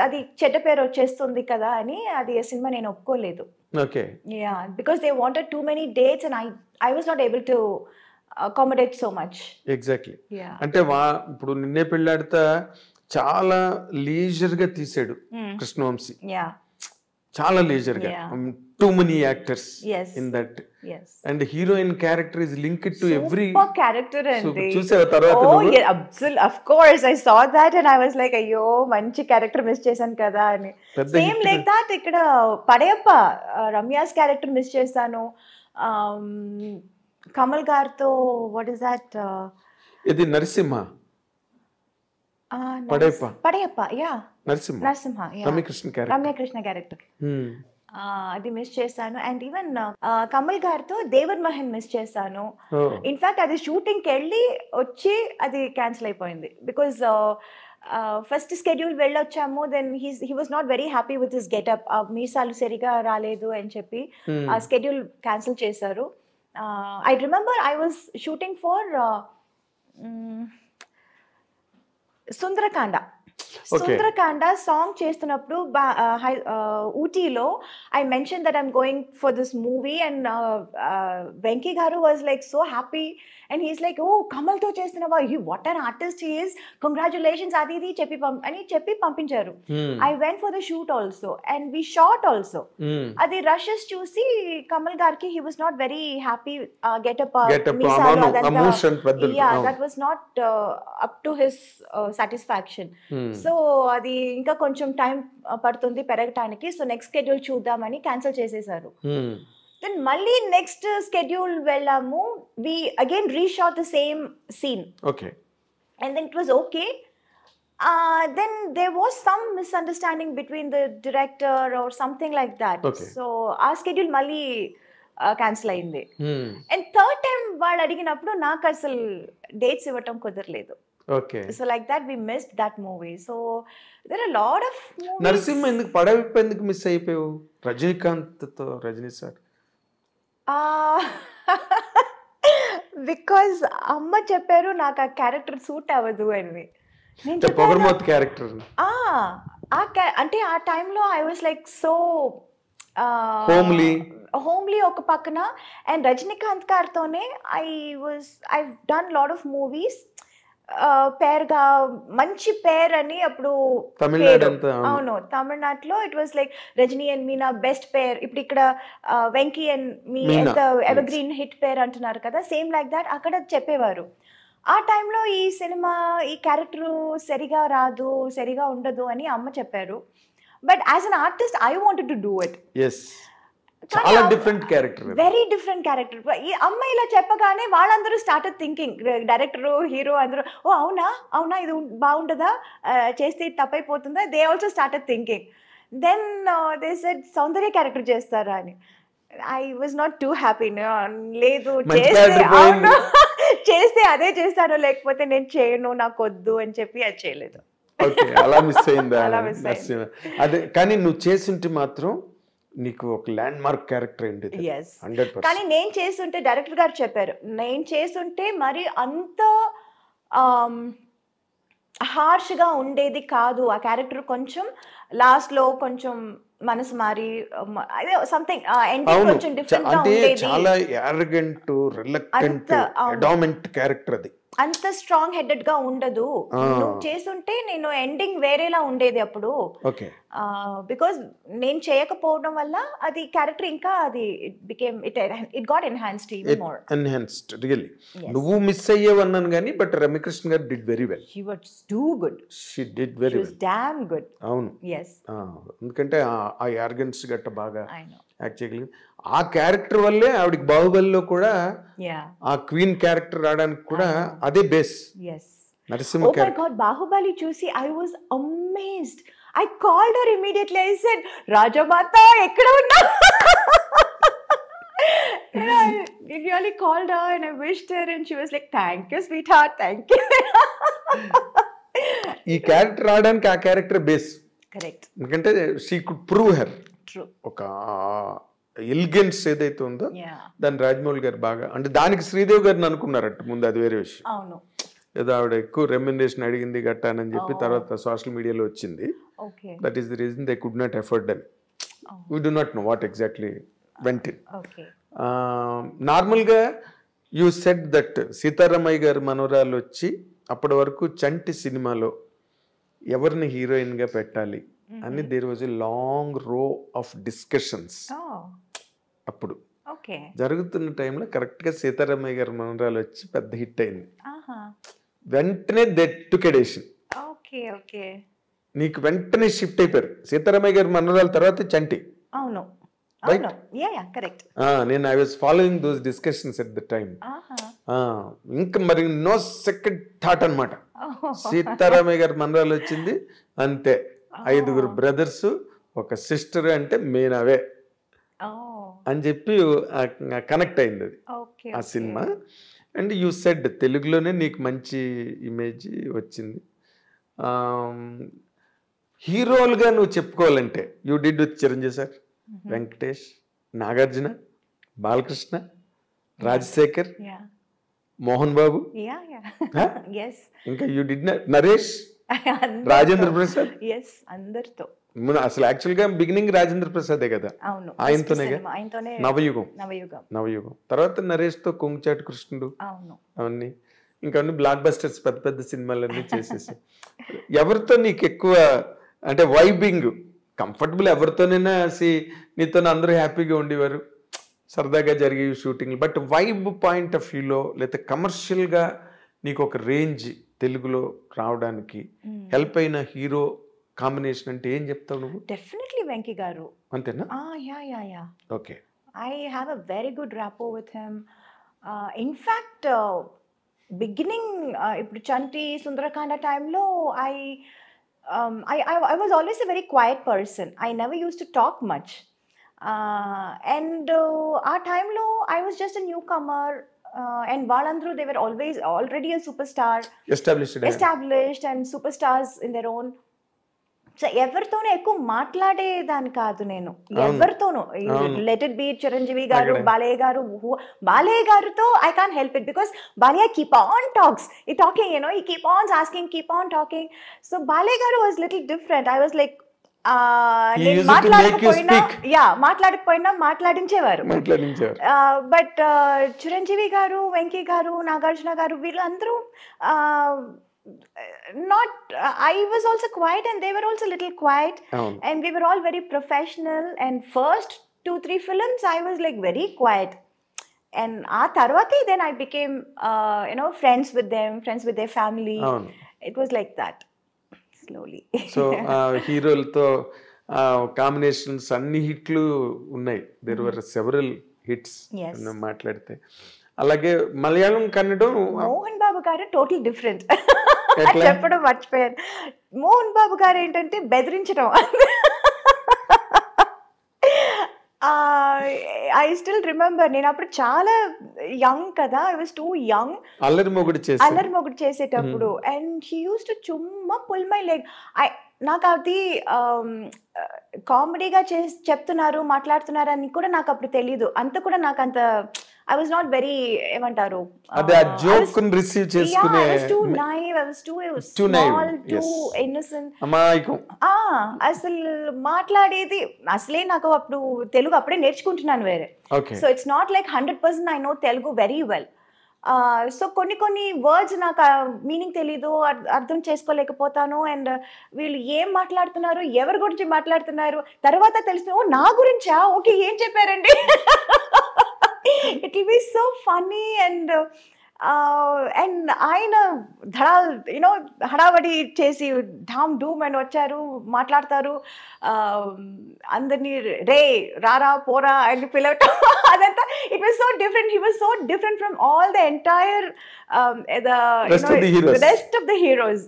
అది చెడ్డ పేరు వచ్చేస్తుంది కదా అని అది సినిమా నేను ఒప్పుకోలేదు. Okay. Yeah, because they wanted too many dates and I was not able to accommodate so much. Exactly. అంటే ఇప్పుడు నిన్నే పెళ్ళాడితే చాలా లీజర్ గా తీసాడు కృష్ణవంశీ. యా, చాలా లీజర్ గా. Too many actors in that, and heroine character is linked to every character. అండి చూసావా తర్వాత? Of course I saw that and I was like, అయ్యో మంచి క్యారెక్టర్ మిస్ చేశాను కదా అని. సేమ్ లైక్ దట్ ఇక్కడ పడయప్ప రమ్యాస్ క్యారెక్టర్ మిస్ చేశాను. కమల్ గారితో వాట్ ఇస్ దట్, ఇది నరసింహ పడయప్ప. యా, నరసింహ రమ్యకృష్ణ క్యారెక్టర్ అది మిస్ చేశాను. అండ్ ఈవెన్ కమల్ గారితో దేవర్ మహన్ మిస్ చేశాను. ఇన్ఫాక్ట్ అది షూటింగ్కి వెళ్ళి వచ్చి అది క్యాన్సిల్ అయిపోయింది. బికాజ్ ఫస్ట్ స్కెడ్యూల్ వెళ్ళొచ్చాము, then he was not very happy with his getup. మీసాలు సరిగా రాలేదు అని చెప్పి ఆ స్కెడ్యూల్ క్యాన్సిల్ చేశారు. I remember I was shooting for Sundarakanda song చేస్తున్నప్పుడు ఊటీలో I mention that I'm going for this movie and Venky garu was like so happy and he's like, oh కమల్తో చేస్తున్నావా, what an artist he is, congratulations అది ఇది చెప్పి పంపించారు. I went for the shoot also and we shot also. అది రషెస్ చూసి కమల్ గారికి he was not very happy. Getup that was not up to his satisfaction. So అది ఇంకా కొంచెం టైం పడుతుంది పెరగటానికి, సో నెక్స్ట్ స్కెడ్యూల్ చూద్దామని క్యాన్సిల్ చేసేసారు. దెన్ మళ్ళీ నెక్స్ట్ స్కెడ్యూల్ వెళ్ళాము. We again reshot the same scene. Okay. And then it was okay. Then there was some misunderstanding between the director or something like that. So ఆ స్కెడ్యూల్ మళ్ళీ క్యాన్సిల్ అయింది. అండ్ థర్డ్ టైం వాళ్ళు అడిగినప్పుడు నాకు అసలు డేట్స్ ఇవ్వటం కుదరలేదు. Okay. So like that we missed that movie. So there are lot of Narasimha ఎందుకు పడవిప్పు ఎందుకు మిస్ అయిపోయావు రజనీకాంత్తో? రజనీ సార్ బికాజ్ అమ్మ చెప్పారు నాకు ఆ క్యారెక్టర్ సూట్ అవ్వదు అని. నేను పొగర్మోత్ క్యారెక్టర్ అంటే ఆ టైంలో I was like so homely ఒక పక్కన. అండ్ రజనీకాంత్ గారితోనే I done lot of movies పేర్గా మంచి పేర్ అని అప్పుడు. అవును, తమిళనాడులో it was like Rajini and Meena best pair. ఇప్పుడు ఇక్కడ వెంకీ అండ్ మీ ఎవర్ గ్రీన్ హిట్ పేర్ అంటున్నారు కదా, సేమ్ లైక్ దాట్ అక్కడ చెప్పేవారు. ఆ టైంలో ఈ సినిమా ఈ క్యారెక్టర్ సరిగా రాదు, సరిగా ఉండదు అని అమ్మ చెప్పారు. But as an artist I wanted to do it. చాలా different character, very different character. ఈ అమ్మాయి ఇలా చెప్పగానే వాళ్ళందరూ స్టార్టెడ్ థింకింగ్, డైరెక్టర్ హీరో అందరూ, ఓ అవునా అవునా ఇది బాగుంటుందా, చేస్తే తప్పైపోతుందా, they also started thinking. Then they said Soundarya character చేస్తారా అని. I was not too happy. లేదు, చేస్తే అదే చేస్తాను, లేకపోతే నేను చేయను, నాకు వద్దు అని చెప్పి అది చేయలేదు. అలా మిస్ అయిందా? అదే, కానీ నువ్వు చేస్తుంటే మాత్రం నీకు ఒక ల్యాండ్ మార్క్ క్యారెక్టర్ అయింది. కానీ నేను చేస్తుంటే డైరెక్టర్ గారు చెప్పారు, నేను చేస్తుంటే మరి అంత హార్ష్గా ఉండేది కాదు ఆ క్యారెక్టర్. కొంచెం లాస్ట్ లో కొంచెం మనసు మారి అదే సంథింగ్ ఎండింగ్ కొంచెం డిఫరెంట్ గా ఉండేది. చాలా యారగెంట్, రిలక్టెంట్, అడామెంట్ క్యారెక్టర్ అది. అంత స్ట్రాంగ్ హెడెడ్ గా ఉండదు. నువ్వు చేస్తుంటే నేను ఎండింగ్ వేరేలా ఉండేది అప్పుడు. బికాస్ నేను చేయకపోవడం వల్ల అది క్యారెక్టర్ ఇంకా అది it got enhanced even more. Enhanced really. నువ్వు మిస్ అయ్యేవన్నాను కానీ బట్ రమ్యకృష్ణ గారు did very well. She was too good. She did very well. Damn good. అవును. yes. ఎందుకంటే ఆ యార్గెన్స్ గట్ట బాగా యాక్ట్ చేయగలిగింది. ఆ క్యారెక్టర్ వల్లే ఆవిడకి బాహుబలిలో కూడా ఆ క్వీన్ క్యారెక్టర్ రావడానికి కూడా అదే బేస్. నరసింహ క్యారెక్టర్. బాహుబలి చూసి I was amazed. I called her immediately. I said, Rajamata, ekkada unna? And I really called her and I wished her and she was like, thank you, sweetheart, thank you. ఈ క్యారెక్టర్ రావడానికి ఆ క్యారెక్టర్ బేస్. కరెక్ట్. ఎందుకంటే she could prove her. True. ఒక ఎలిగెన్స్ ఏదైతే ఉందో దాన్ని రాజమౌళి గారు బాగా, అంటే దానికి శ్రీదేవి గారిని అనుకున్నారట ముందు, అది వేరే విషయం. అవును. ఏదో ఆవిడ ఎక్కువ రెమ్యునరేషన్ అడిగింది గట్టానని చెప్పి తర్వాత సోషల్ మీడియాలో వచ్చింది. That is the reason they could not afford them. We do not know what exactly went in. నార్మల్గా యూ సెడ్ దట్ సీతారామయ్య గారి మనవరాలు వచ్చి అప్పటి వరకు చంటి సినిమాలో ఎవరిని హీరోయిన్గా పెట్టాలి అని దేర్ వాజ్ ఎ లాంగ్ రో ఆఫ్ డిస్కషన్స్. అప్పుడు జరుగుతున్న టైంలో కరెక్ట్గా సీతారామయ్య గారి మనవరాలు వచ్చి పెద్ద హిట్ అయింది. వెంటనే దట్ టుక్ ఎ డెసిషన్. నీకు వెంటనే షిఫ్ట్ అయిపోయారు. సీతారామయ్య గారి మనవరాల తర్వాత చంటి. అవును. రైట్. నేను I was following those discussions at the time. ఇంకా మరి నో సెకండ్ థాట్ అనమాట. సీతారామయ్య గారి మనవరాలు వచ్చింది అంతే. 5 బ్రదర్స్, ఒక సిస్టర్, అంటే మేనవే అని చెప్పి కనెక్ట్ అయింది అది ఆ సినిమా. అండ్ యూ సెడ్ తెలుగులోనే నీకు మంచి ఇమేజ్ వచ్చింది. హీరోలుగా నువ్వు చెప్పుకోవాలంటే you did with Chiranjeevi sir, Venkatesh, Nagarjuna, Balakrishna, Rajasekhar, Mohan Babu, ఇంకా యూ డిడ్ నరేష్, రాజేంద్ర ప్రసాద్. అందరితో అసలు యాక్చువల్ గా బిగినింగ్ రాజేంద్ర ప్రసాదే కదా, ఆయనతోనే. నవయుగం తర్వాత నరేష్ తో కొంగుచాటి కృష్ణుడు, అవన్నీ ఇంకా అన్ని బ్లాక్ బస్టర్స్, పెద్ద పెద్ద సినిమాలన్నీ చేసేసి. ఎవరితో నీకు ఎక్కువ అంటే వైబింగ్ కంఫర్టబుల్? ఎవరితోనైనా నీతో అందరూ హ్యాపీగా ఉండేవారు, సరదాగా జరిగే shooting. But vibe point of వ్యూలో లేదా కమర్షియల్గా నీకు ఒక రేంజ్ తెలుగులో రావడానికి హెల్ప్ అయిన హీరో కాంబినేషన్ అంటే ఏం చెప్తావు నువ్వు? డెఫినెట్లీ వెంకీ గారు. అంతేనా? Okay. I have a very good rapport with him. In fact beginning ఇప్పుడు చంటి, సుందరకాండ టైంలో I was always a very quiet person. I never used to talk much. And ఆ టైంలో I was just a newcomer and వాళ్ళందరూ they were always already a super star established and super stars in their own. So ఎవరితోనూ ఎక్కువ మాట్లాడేదాన్ని కాదు నేను, ఎవరితోనూ. లెట్ ఇట్ బి చిరంజీవి గారు, బాలయ్య గారు. బాలయ్య గారితో I can't help it because Balayya keep on talks ఈ టాకింగ్, యూ నో, ఈ keep on asking, keep on talking. So Balayya గారు was little different. I was like మాట్లాడకపోయినా మాట్లాడించేవారు. బట్ చిరంజీవి గారు, వెంకీ గారు, నాగార్జున గారు, వీళ్ళందరూ not I was also quiet and they were also little quiet, and we were all very professional, and first 2-3 films I was like very quiet, and aa tarvati then I became you know, friends with them, friends with their family. It was like that slowly. So హీరోలతో కాంబినేషన్స్ అన్ని హిట్లు ఉన్నాయి. there were several hits మాట్లాడితే. అలాగే మలయాళం, కన్నడం, మోహన్ బాబు గారు టోటల్ డిఫరెంట్. చెప్పడం మర్చిపోయాను. మోహన్ బాబు గారు ఏంటంటే బెదిరించడం. ఐ స్టిల్ రిమెంబర్, నేను అప్పుడు చాలా యంగ్ కదా, I was two young. Allari Mogudu చేసేటప్పుడు అండ్ హీ యూస్ టు చుమ్మా పుల్ మై లెగ్. నాకు అది కామెడీగా చెప్తున్నారు, మాట్లాడుతున్నారు అని కూడా నాకు అప్పుడు తెలీదు. అంత కూడా నాకు అంత I was not very, ఏమంటారు, రిసీవ్ చేసుకునే, I was too naive, I was too small, too innocent. అసలు మాట్లాడేది అసలే నాకు అప్పుడు తెలుగు అప్పుడే నేర్చుకుంటున్నాను వేరే. So it's not like 100% I know Telugu very well. So కొన్ని వర్డ్స్ నాకు మీనింగ్ తెలీదు, అర్థం చేసుకోలేకపోతాను. అండ్ వీళ్ళు ఏం మాట్లాడుతున్నారు, ఎవరి గురించి మాట్లాడుతున్నారు తర్వాత తెలుస్తుంది, ఓ నా గురించా, ఓకే ఏం చెప్పారండి. It will be so funny, and ఆయన ధడాల్, యూనో, హడావడి చేసి ఢామ్ డూమ్ అని వచ్చారు, మాట్లాడతారు, అందరినీ రే రారా పోరా అని పిలవటం, అదంతా. It was so different. He was so different from all the entire the rest of the heroes.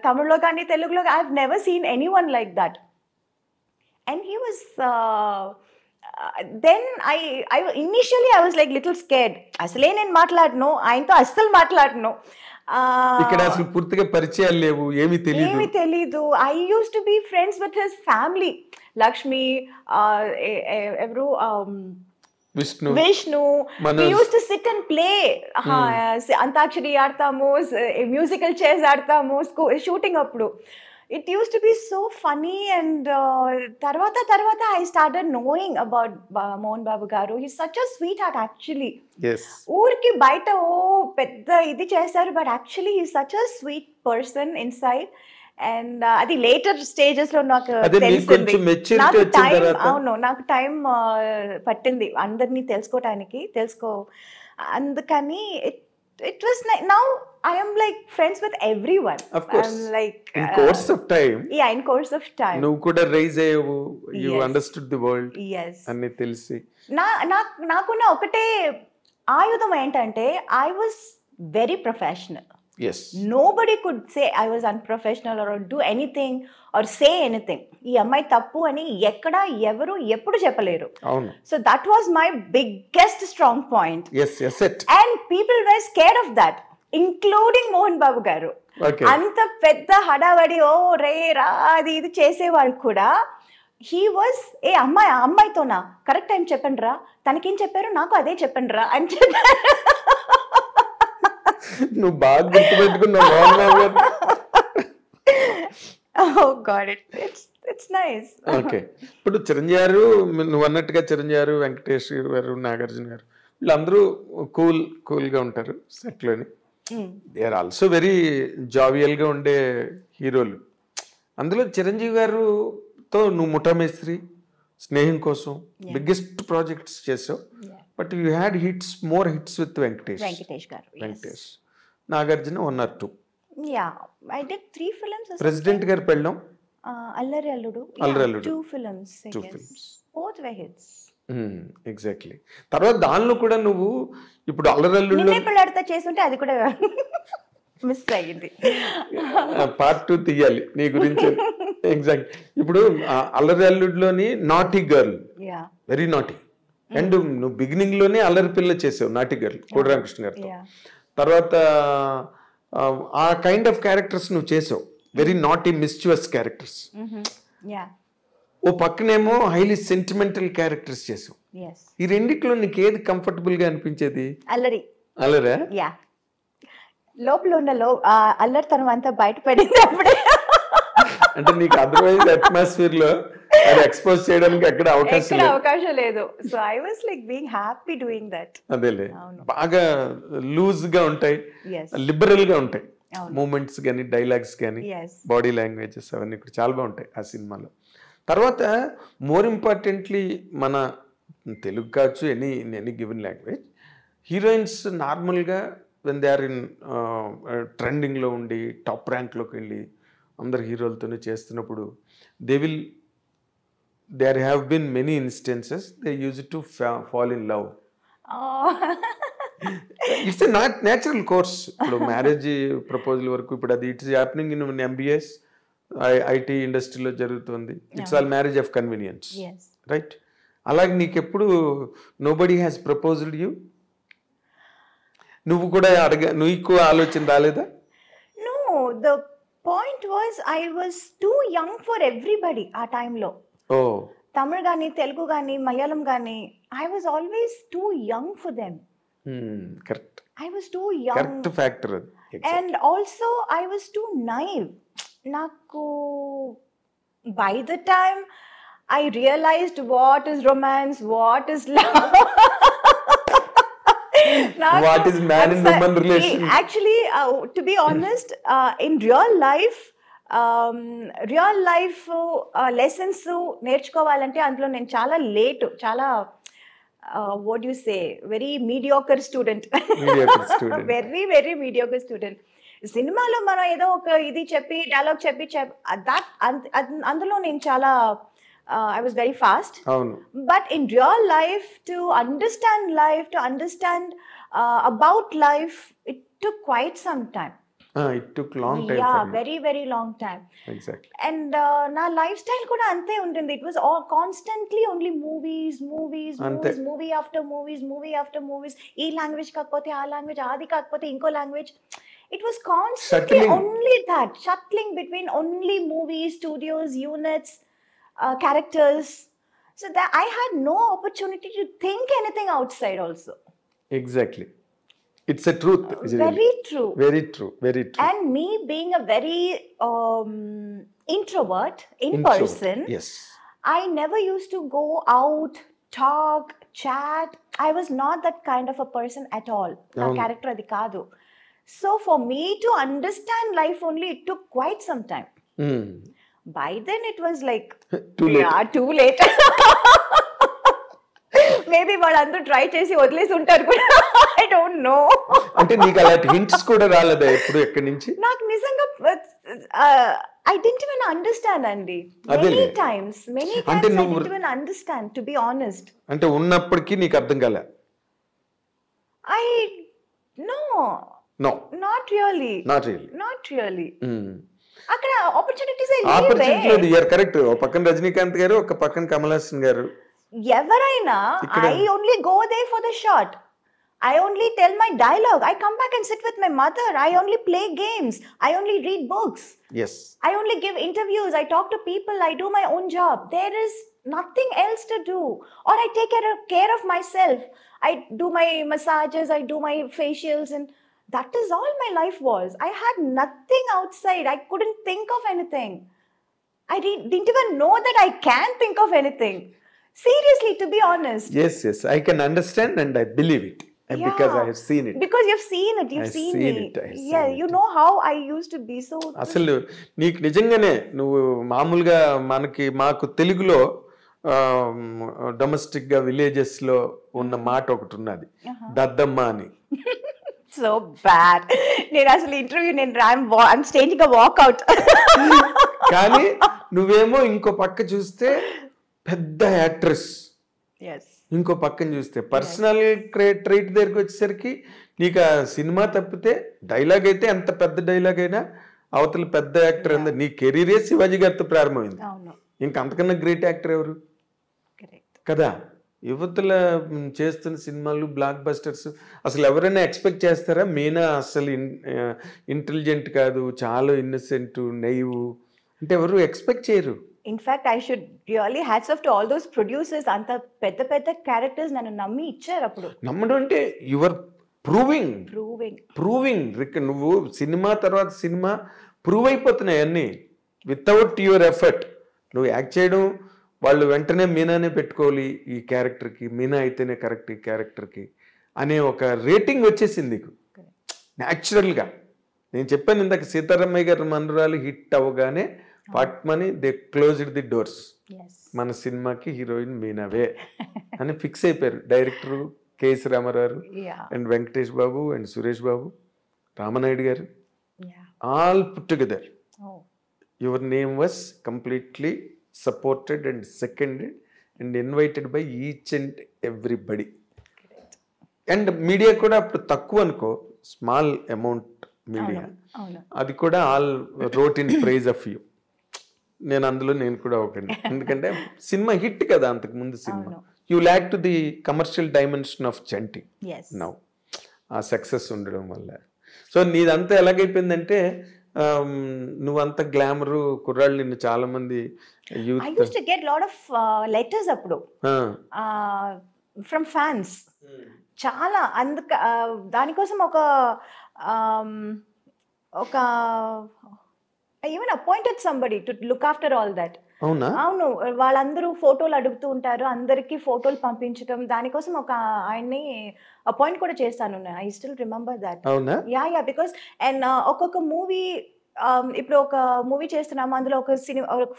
Tamillo gaani Telugulo I've never seen anyone like that. And he was then I initially I was like little scared. అసలే నేను మాట్లాడను, ఆయనతో అస్సలు మాట్లాడను. ఇక్కడ అసలు పూర్తిగా పరిచయాలు లేవు, ఏమీ తెలీదు. I used to be friends with his family. Lakshmi, ఎవరు, Vishnu. We used to sit and play. Antakshari ఆడతాము, మ్యూజికల్ చైర్స్ ఆడతాము షూటింగ్ అప్పుడు. It used to be so funny, and tarvata I started knowing about Mohan Babu garu. He's such a sweetheart actually. Yes. Urki baita pedda idi chesaru, but actually he's such a sweet person inside. And adi later stages lo నాకు తెలిసింది. నాకు టైం పట్టింది అందరినీ తెలుసుకోవడానికి. అందుకని it was like, now I am like friends with everyone. Of course. I'm like in course of time. Yeah, in course of time. Nu kuda raise ayu, you understood the world. Yes. Anni telisi. Nakunna okate ayudham entante, I was very professional. Yes. Nobody could say I was unprofessional or do anything or say anything. ఈ అమ్మాయి తప్పు అని ఎక్కడ ఎవరు ఎప్పుడు చెప్పలేరు. అవును. So that was my biggest strong point. Yes, yes it. And people were scared of that, including Mohan Babu garu. Okay. అంత పెద్ద హడావడి ఓ రే రా అది ఇది చేసేవాళ్ళు కూడా he was ఏ అమ్మాయితోనా కరెక్ట్ టైం చెప్పండి రా, తనకేం చెప్పారు నాకు అదే చెప్పండి రా అని చెప్పారు. నువ్వు బాగా గుర్తుపెట్టుకున్నావు. Oh God, it's nice. Okay. ఇప్పుడు చిరంజీవి గారు, నువ్వు అన్నట్టుగా చిరంజీవి గారు, వెంకటేష్ గారు, నాగార్జున గారు వీళ్ళందరూ కూల్గా ఉంటారు సెట్లోని. దే ఆర్ ఆల్సో వెరీ జావియల్గా ఉండే హీరోలు. అందులో చిరంజీవి గారుతో నువ్వు ముఠామేస్త్రి, స్నేహం కోసం బిగ్గెస్ట్ ప్రాజెక్ట్స్ చేసావు. But you had more hits with Venkatesh garu. Venkatesh, Nagarjuna 1 or 2. Yeah, I did 3 films. President Gari Pellam, Allari Alludu. 2 films. Both were hits. Exactly. తర్వాత దానిలో కూడా నువ్వు ఇప్పుడు అల్లరి అల్లుడు నిన్నే పెళ్ళాడతా చేస్తుంటే అది కూడా మిస్ అయ్యింది. Part 2 తీయాలి నీ గురించి. ఎగ్జాక్ట్. ఇప్పుడు అల్లరి అల్లుడులోని naughty girl Yeah. Very naughty. And నువ్వు బిగినింగ్ లోనే అల్లరి పిల్ల చేసావు నాటి గర్ల్ కోడి రామకృష్ణ గారితో. Yeah. తర్వాత ఆ కైండ్ ఆఫ్ క్యారెక్టర్స్ నువ్వు చేసావు, very naughty mischievous characters. Yeah. ఓ పక్కనేమో హైలీ సెంటిమెంటల్ క్యారెక్టర్స్ చేసావు. Yes. ఈ రెండిట్లో నీకు ఏది కంఫర్టబుల్ గా అనిపించేది? అల్లరి. అల్లరా? యా, లోపల ఉన్న అల్లరితనం అంతా బయటపడింది అప్పుడే. అంటే నీకు అదర్వైజ్ అట్మాస్ఫియర్ లో అది ఎక్స్పోజ్ చేయడానికి ఎక్కడ అవకాశం లేదు. So I was like being happy doing that. అదేలే, బాగా లూజ్ గా ఉంటాయి, లిబరల్ గా ఉంటాయి మూమెంట్స్ కానీ డైలాగ్స్ కానీ బాడీ లాంగ్వేజెస్ అవన్నీ కూడా చాలా బాగుంటాయి ఆ సినిమాలో. తర్వాత మోర్ ఇంపార్టెంట్లీ మన తెలుగు కావచ్చు, ఎనీ గివెన్ లాంగ్వేజ్, హీరోయిన్స్ నార్మల్గా వెన్ దే ఆర్ ఇన్ ట్రెండింగ్లో ఉండి టాప్ ర్యాంక్లోకి వెళ్ళి అందరు హీరోలతోనే చేస్తున్నప్పుడు there have been many instances they use it to fall in love. It's a natural course. ఇప్పుడు మ్యారేజ్ ప్రపోజల్ వరకు ఇప్పుడు అది it's happening in MBS IT ఇండస్ట్రీలో జరుగుతుంది. It's all marriage of convenience, right? అలాగే నీకు ఎప్పుడు నోబడీ హ్యాస్ ప్రపోజ్డ్ యూ? నువ్వు కూడా నువ్వు ఎక్కువ ఆలోచన రాలేదా? No, the point was I was too young for everybody ఆ టైంలో. తమిళ్ కానీ తెలుగు కానీ మలయాళం కానీ I was always too young for them. Correct. I was too young. Correct factor. Exactly. And also I was too naive. నాకు by the time I realized what is romance, what is love, what is man and woman relation. Actually, to be honest, in real life lessons నేర్చుకోవాలంటే అందులో నేను చాలా లేట్, చాలా what you say very mediocre student, very very mediocre student. సినిమాలో మనం ఏదో ఒక ఇది చెప్పి డైలాగ్ చెప్పి అందులో నేను చాలా I was very fast. But in real life, to understand about life, it took quite some time. It took long time. Yeah, very very long time. Exactly. And na lifestyle kuda ante untindi. It was all constantly only movies, movie after movies. Ee language kakapothe aa language, adi kakapothe inko language. It was constantly only that, shuttling between only movies, studios, units, characters. So that I had no opportunity to think anything outside also. Exactly. It's a truth. Very true. Very true. Very true. And me being a very introvert in person, yes, I never used to go out, talk, chat. I was not that kind of a person at all. My character adi kaadu. So for me to understand life only, it took quite some time. By then it was like too late. Yeah, too late. Maybe వాళ్ళందరూ ట్రై చేసి వదిలేసి ఉంటారు కూడా, ఐ డోంట్ నో. అంటే నీకు అలాంటి హింట్స్ కూడా రాలేదా ఎప్పుడు ఎక్కడి నుంచి? నాకు నిజంగా ఐ డిడ్ంట్ ఈవెన్ అండర్స్టాండ్ అండి. Many times I didn't even understand, to be honest. అంటే ఉన్నప్పటికీ నీకు అర్థం కాలే? I no not really. అక్కడ ఆపర్చునిటీస్ లేదు. You are correct. ఒక పక్కన రజనీకాంత్ గారు, ఒక పక్కన కమల్ హాసన్ గారు. ఎవరైనా I only go there for the shot. I only tell my dialogue. I come back and sit with my mother. I only play games. I only read books. Yes. I only give interviews. I talk to people. I do my own job. There is nothing else to do. Or I take care of myself. I do my massages. I do my facials, and that is all my life was. I had nothing outside. I couldn't think of anything. I didn't even know that I can think of anything. Seriously, to be honest. Yes, I can understand and I believe it. Because I have seen it. Because you've seen it. You've seen me. Yeah, you know how I used to be so. అసలు నీకు నిజంగానే నువ్వు మామూలుగా మాకు తెలుగులో డొమెస్టిక్ గా విలేజెస్ లో ఉన్న మాట ఒకటి ఉన్నది, దద్దమ్మ అని. So bad. నేను అసలు interview I'm staging a walkout. కానీ నువ్వేమో ఇంకో పక్క చూస్తే పెద్ద యాక్ట్రెస్, ఇంకో పక్కన చూస్తే పర్సనల్ ట్రైట్ దగ్గరికి వచ్చేసరికి నీకు ఆ సినిమా తప్పితే డైలాగ్ అయితే ఎంత పెద్ద డైలాగ్ అయినా అవతల పెద్ద యాక్టర్ నీ కెరీరే శివాజీ గారితో ప్రారంభమైంది. ఇంకా అంతకన్నా గ్రేట్ యాక్టర్ ఎవరు? కదా. యువతల చేస్తున్న సినిమాలు బ్లాక్ బస్టర్స్ అసలు ఎవరైనా ఎక్స్పెక్ట్ చేస్తారా? మీనా అసలు ఇంటెలిజెంట్ కాదు, చాలా ఇన్నసెంట్, నైవ్ అంటే ఎవరు ఎక్స్పెక్ట్ చేయరు. In fact I should really hats off to all those producers. అంత పెద్ద పెద్ద క్యారెక్టర్స్ నన్ను నమ్మి ఇచ్చారు అప్పుడు. నమ్మడం అంటే యువర్ ప్రూవింగ్ నువ్వు సినిమా తర్వాత సినిమా ప్రూవ్ అయిపోతున్నాయి అన్నీ వితౌట్ యువర్ ఎఫర్ట్. నువ్వు యాక్ట్ చేయడం, వాళ్ళు వెంటనే మీనానే పెట్టుకోవాలి ఈ క్యారెక్టర్కి, మీనా అయితేనే కరెక్ట్ ఈ క్యారెక్టర్కి అనే ఒక రేటింగ్ వచ్చేసింది నీకు న్యాచురల్గా. నేను చెప్పాను ఇందాక, సీతారామయ్య గారి మనరాలు హిట్ అవ్వగానే ఫాట్మని దే క్లోజ్డ్ ది డోర్స్, మన సినిమాకి హీరోయిన్ మీనావే అని ఫిక్స్ అయిపోయారు. Director K S Ramarao and Venkatesh Babu and Suresh Babu, Ramanaidu garu, all put together. Your name was completely supported and seconded and invited by each and everybody. And media కూడా అప్పుడు తక్కువ అనుకో, స్మాల్ అమౌంట్ మీడియా, అది కూడా all wrote in praise of you. నేను కూడా ఒకటి, ఎందుకంటే సినిమా హిట్ కదా అంతకుముందు cinema. You lack to the commercial dimension of Chanti now, ఆ సక్సెస్ ఉండడం వల్ల. సో నీదంతా ఎలాగైపోయిందంటే, నువ్వంత గ్లామరు కుర్రాళ్ళు నిన్ను చాలా మంది youth. I used to get lot of letters అప్పుడు from fans. చాలా దానికోసం ఒక even appointed somebody to look after all that. అవును, వాళ్ళందరూ ఫోటోలు అడుగుతూ ఉంటారు, అందరికి ఫోటోలు పంపించడం, దానికోసం ఒక ఆయన్ని అపాయింట్ కూడా చేస్తాను. I still remember that. Yeah because and ఒక్కొక్క మూవీ, ఇప్పుడు ఒక మూవీ చేస్తున్నాము, అందులో ఒక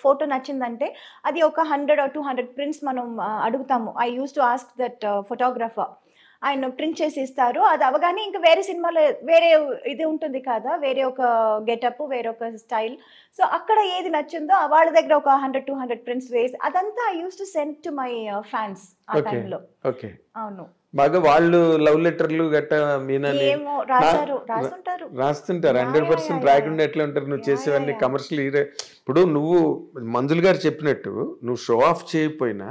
ఫోటో నచ్చిందంటే అది ఒక 100 or 200 ప్రింట్స్ మనం అడుగుతాము. I use to ask that photographer, ఆయన ప్రింట్ చేసి ఇస్తారు. అది అవగానే ఇంకా వేరే సినిమాలో వేరే ఇది ఉంటుంది కదా, వేరే ఒక గెటప్, వేరే ఒక స్టైల్. సో అక్కడ ఏది నచ్చిందో వాళ్ళ దగ్గర ఒక 100-200 ప్రింట్స్ వేసి అదంతా I use to send to my fans ఆ టైంలో. అవును, బాగా వాళ్ళు లవ్ లెటర్లు గట్టా మీనాని రాస్తుంటారు. 100% రాయకుండా ఎట్లా ఉంటారు? నువ్వు చేసేవన్నీ కమర్షియల్ హీరో. ఇప్పుడు నువ్వు మంజుల్ గారు చెప్పినట్టు నువ్వు షో ఆఫ్ చేయకపోయినా,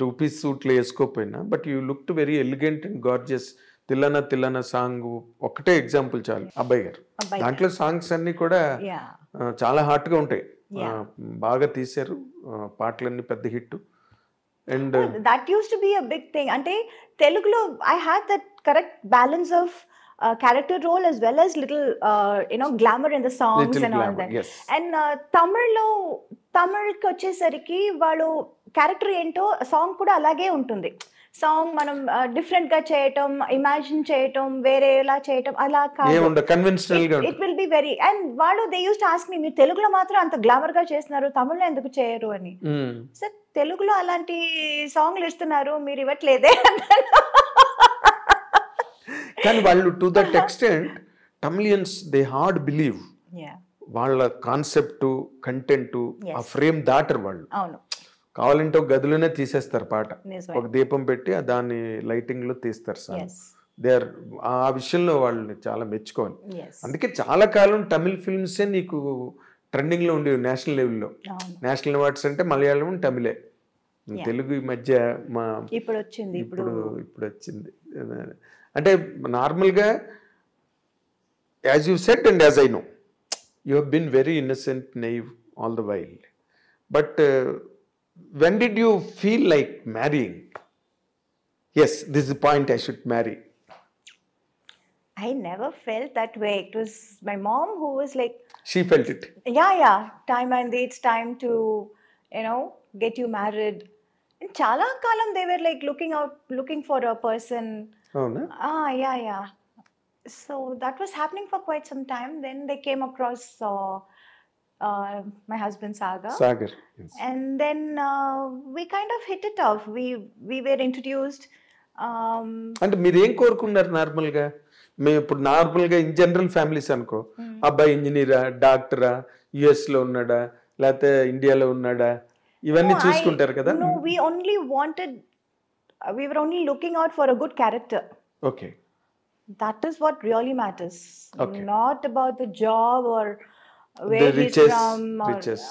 2 piece సూట్లు వేసుకోకపోయినా, but you looked very elegant and gorgeous. Thillana Thillana song ఒకటే ఎగ్జాంపుల్ చాలు, అబ్బాయి గారు. దాంట్లో సాంగ్స్ అన్ని కూడా చాలా హాట్గా ఉంటాయి, బాగా తీశారు, పాటలన్నీ పెద్ద hit. And that used to be a big thing. Ante Telugulo I had that correct balance of character role as well as little glamour in the songs and all that. Yes. And Tamil ki vachesariki valu character ento song kuda alage untundi. Song మనం డిఫరెంట్ గా చేయటం, ఇమాజిన్ చేయటం, వేరేలా చేయటం అలా కాదు, కన్వెన్షనల్ గా. It will be very. And వాళ్ళు they use to ask me, మీరు తెలుగులో మాత్రం అంత గ్లామర్ గా చేస్తున్నారు, తమిళ్లో ఎందుకు చేయరు అని. సార్ తెలుగులో అలాంటి సాంగ్లు ఇస్తున్నారు, మీరు ఇవ్వట్లేదే. కానీ వాళ్ళు to that extent Tamilians they hard believe, వాళ్ళ కాన్సెప్ట్, కంటెంట్, ఆ ఫ్రేమ్ దాటరు వాళ్ళు. అవును, కావాలంటే ఒక గదిలోనే తీసేస్తారు పాట, ఒక దీపం పెట్టి దాన్ని లైటింగ్ లో తీస్తారు సార్. దే ఆర్ ఆ విషయంలో వాళ్ళని చాలా మెచ్చుకోవాలి. అందుకే చాలా కాలం తమిళ్ ఫిల్మ్సే నీకు ట్రెండింగ్ లో ఉండేవి నేషనల్ లెవెల్లో. నేషనల్ అవార్డ్స్ అంటే మలయాళం, తమిళే. తెలుగు ఈ మధ్య ఇప్పుడు వచ్చింది. అంటే నార్మల్గా as you said and as I know, you have been very innocent, naive all the while. But when did you feel like marrying? Yes, this is the point, I should marry. I never felt that way. It was my mom who was like, she felt it. Yeah, time and it's time to get you married. And chala kalam they were like looking for a person. Oh no. Yeah. So that was happening for quite some time. Then they came across my husband Sagar, yes. And then we kind of hit it off. We were introduced. అంటే మీరు ఏం కోరుకున్నారు నార్మల్గా? మేము ఇప్పుడు నార్మల్గా ఇన్ జనరల్ ఫ్యామిలీస్ అనుకో, అబ్బాయి ఇంజనీరా, డాక్టరా, యుఎస్ లో ఉన్నాడా, లేకపోతే ఇండియాలో ఉన్నాడా, ఇవన్నీ చూసుకుంటారు కదా. No, we were only looking out for a good character. Okay. That is what really matters. Okay. Not about the job or where the he's riches, from. Riches.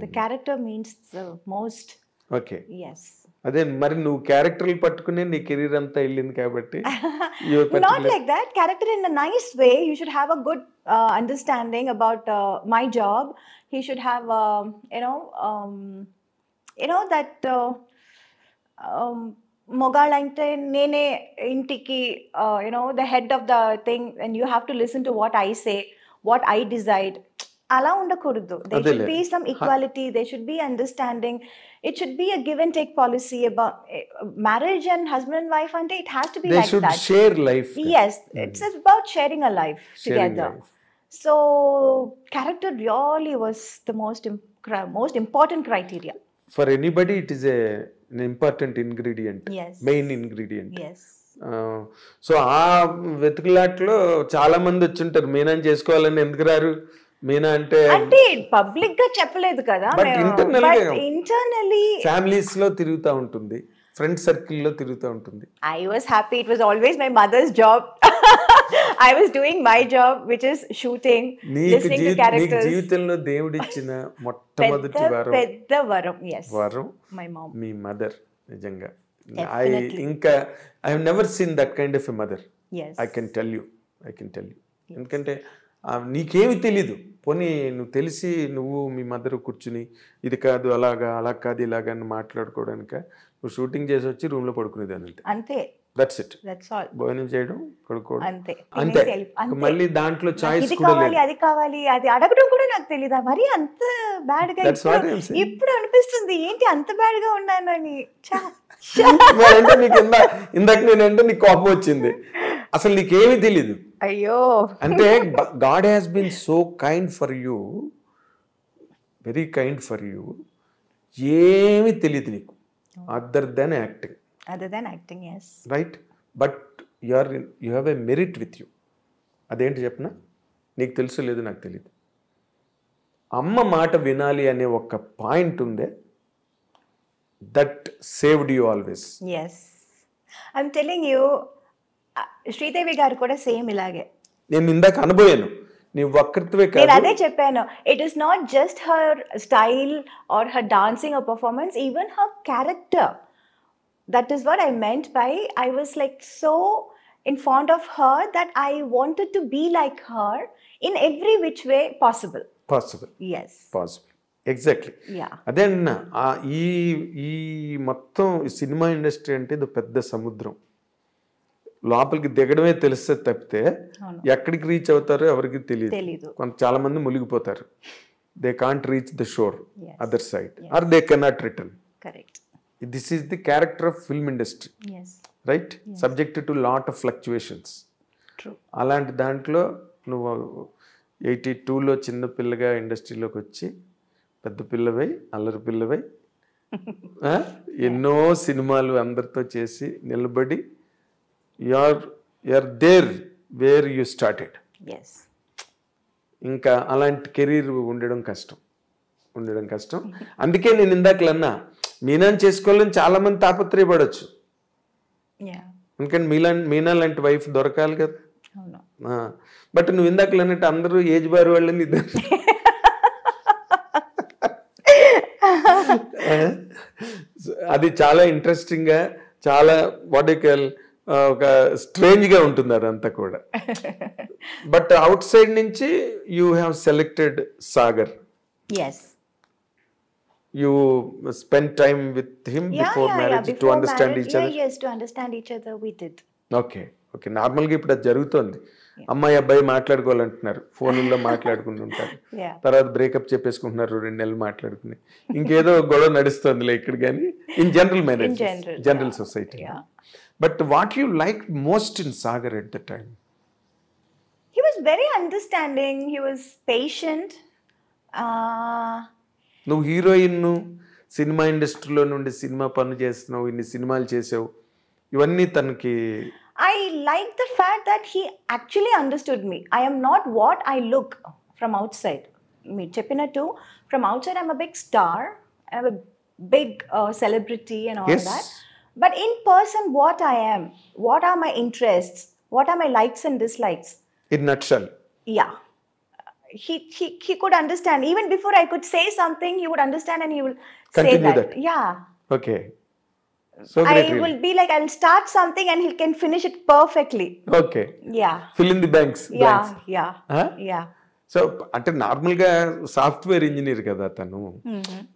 The character means the most. Okay. Yes. అదే మరి నువ్వు క్యారెక్టర్లు పట్టుకునే నీ కెరీర్ అంతా వెళ్ళింది కాబట్టి Not like that. Character in a nice way. You should have a good understanding about my job. He should have, that మొగాళ్ళంటే నేనే ఇంటికి the head of the thing, and you have to listen to what I say, what I decide. అలా ఉండకూడదు. There should అదేలే. be some equality. There should be understanding. It should be a give and take policy about marriage and husband and wife. And it has to be they like should that. share life. Yes, it's about sharing a life Sharing together. life. So character really was the most important criteria. For anybody it is an important ingredient. Yes. Main ingredient. Yes. So ఆ వెతుకులాట్లో చాలా మంది వచ్చుంటారు మీనాని చేసుకోవాలని. ఎందుకు రారు? మీనా అంటే పబ్లిక్ గా చెప్పలేదు కదా, But ఇంటర్నల్లీ ఫ్యామిలీస్ లో తిరుగుతూ ఉంటుంది, ఫ్రెండ్ సర్కిల్ లో తిరుగుతూ ఉంటుంది. I was happy. It was always my mother's job. I was doing my job, which is shooting, listening to నీకు characters. జీవితంలో దేవుడిచ్చిన మొట్టమొదటి పెద్ద వరం. Yes. వరం My mom. Me mother. నిజంగా Definitely. I have never seen that kind of a mother. Yes. I can tell you. ఎందుకంటే నీకేమి తెలీదు. పోనీ నువ్వు తెలిసి నువ్వు మీ మదర్ కూర్చుని ఇది కాదు అలా కాదు ఇలాగా అని మాట్లాడుకోవడానిక నువ్వు షూటింగ్ చేసి వచ్చి రూమ్ లో పడుకునేదాన్ని అంతే. అంతే. That's it. That's all. భోజనం చేయడం, పడుకోవడం అంతే. అంతే. అంతే. మళ్ళీ దాంట్లో చాయిస్ ఇది కూడా కావాలి, లేదు. అది కావాలి, అది అడగడం కూడా నాకు తెలీదా మరి అంత బ్యాడ్ గా. That's what I'm saying. ఇప్పుడు అనిపిస్తుంది ఏంటి అంత బ్యాడ్ గా ఉన్నానని. అంటే నీకు ఇందాక నేనంటే నీకు కోపం వచ్చింది. అసలు నీకేమీ తెలీదు. అయ్యో. అంటే God has been so kind for you, very kind for you. ఏమీ తెలియదు నీకు other than acting. yes. Right. But you have a merit with you. అదేంటి చెప్పనా? నీకు తెలుసు లేదు నాకు తెలియదు. అమ్మ మాట వినాలి అనే ఒక పాయింట్ ఉందే, that saved you always. yes. I'm telling you, Sridevi గారు కూడా సేమ్ ఇలాగే. నేను ఇందాక అనుభవాను. నీ ఒక్కరితోవే కాదు, నేను అదే చెప్పాను. It is not just her style or her dancing are performance, even her character. That is what I meant by I was like so in fond of her that I wanted to be like her in every which way possible. Yes. Possible. Exactly. Yeah. అదే అన్న ఈ మొత్తం సినిమా ఇండస్ట్రీ అంటే ఇది పెద్ద సముద్రం. లోపలికి దిగడమే తెలిస్తే తప్పితే ఎక్కడికి రీచ్ అవుతారో ఎవరికి తెలియదు. చాలా మంది మునిగిపోతారు. They can't reach the shore other side or they cannot return. Correct. This is the character of film industry. Yes. Right? Yes. Subjected to lot of fluctuations. True. అలాంటి దాంట్లో నువ్వు 82లో చిన్న పిల్లగా ఇండస్ట్రీలోకి వచ్చి పెద్ద పిల్లవై అల్లరి పిల్లవై ఎన్నో సినిమాలు అందరితో చేసి నిలబడి you're there where you started. Yes. ఇంకా అలాంటి కెరీర్ ఉండడం కష్టం. అందుకే నేను ఇందాకలన్నా మీనాని చేసుకోవాలని చాలా మంది తాపత్రయపడవచ్చు. ఎందుకంటే మీనా లాంటి వైఫ్ దొరకాలి కదా. బట్ నువ్వు ఇందాకలు అన్నట్టు అందరూ ఏజ్ బార్ వాళ్ళని అది చాలా ఇంట్రెస్టింగ్ గా, చాలా వాటికల్ ఒక స్ట్రేంజ్ గా ఉంటుంది అదంతా కూడా. బట్ అవుట్ సైడ్ నుంచి you have selected Sagar. Yes. You spent time with him before marriage to understand each other. Yes, to understand each other we did. Okay. నార్మల్గా ఇప్పుడు అది జరుగుతోంది. అమ్మాయి అబ్బాయి మాట్లాడుకోవాలంటున్నారు, ఫోన్లో మాట్లాడుకుంటుంటారు, తర్వాత బ్రేకప్ చెప్పేసుకుంటున్నారు, 2 నెలలు మాట్లాడుకుని ఇంకేదో గొడవ నడుస్తుందిలే ఇక్కడ. కానీ in general marriage, general society. But what you like most in Sagar at the time? He was very understanding. He was patient. నువ్వు హీరోయిన్, సినిమా ఇండస్ట్రీలో నుండి సినిమా పనులు చేస్తున్నావు, ఇన్ని సినిమాలు చేసావు, ఇవన్నీ తనకి. I like the fact that he actually understood me. I am not what I look from outside. Me cheppinattu, from outside I'm a big star, I'm a big celebrity and all that. But in person, what I am, what are my interests, what are my likes and dislikes. In nutshell. Yeah. He could understand. Even before I could say something, he would understand and he will continue say that. Yeah. Okay. So great. I Really. will be like, I'll start something and he can finish it perfectly. Okay. Yeah. Fill in the blanks. Yeah. Yeah. Huh? Yeah. So అంటే నార్మల్గా సాఫ్ట్వేర్ ఇంజనీర్ కదా తను.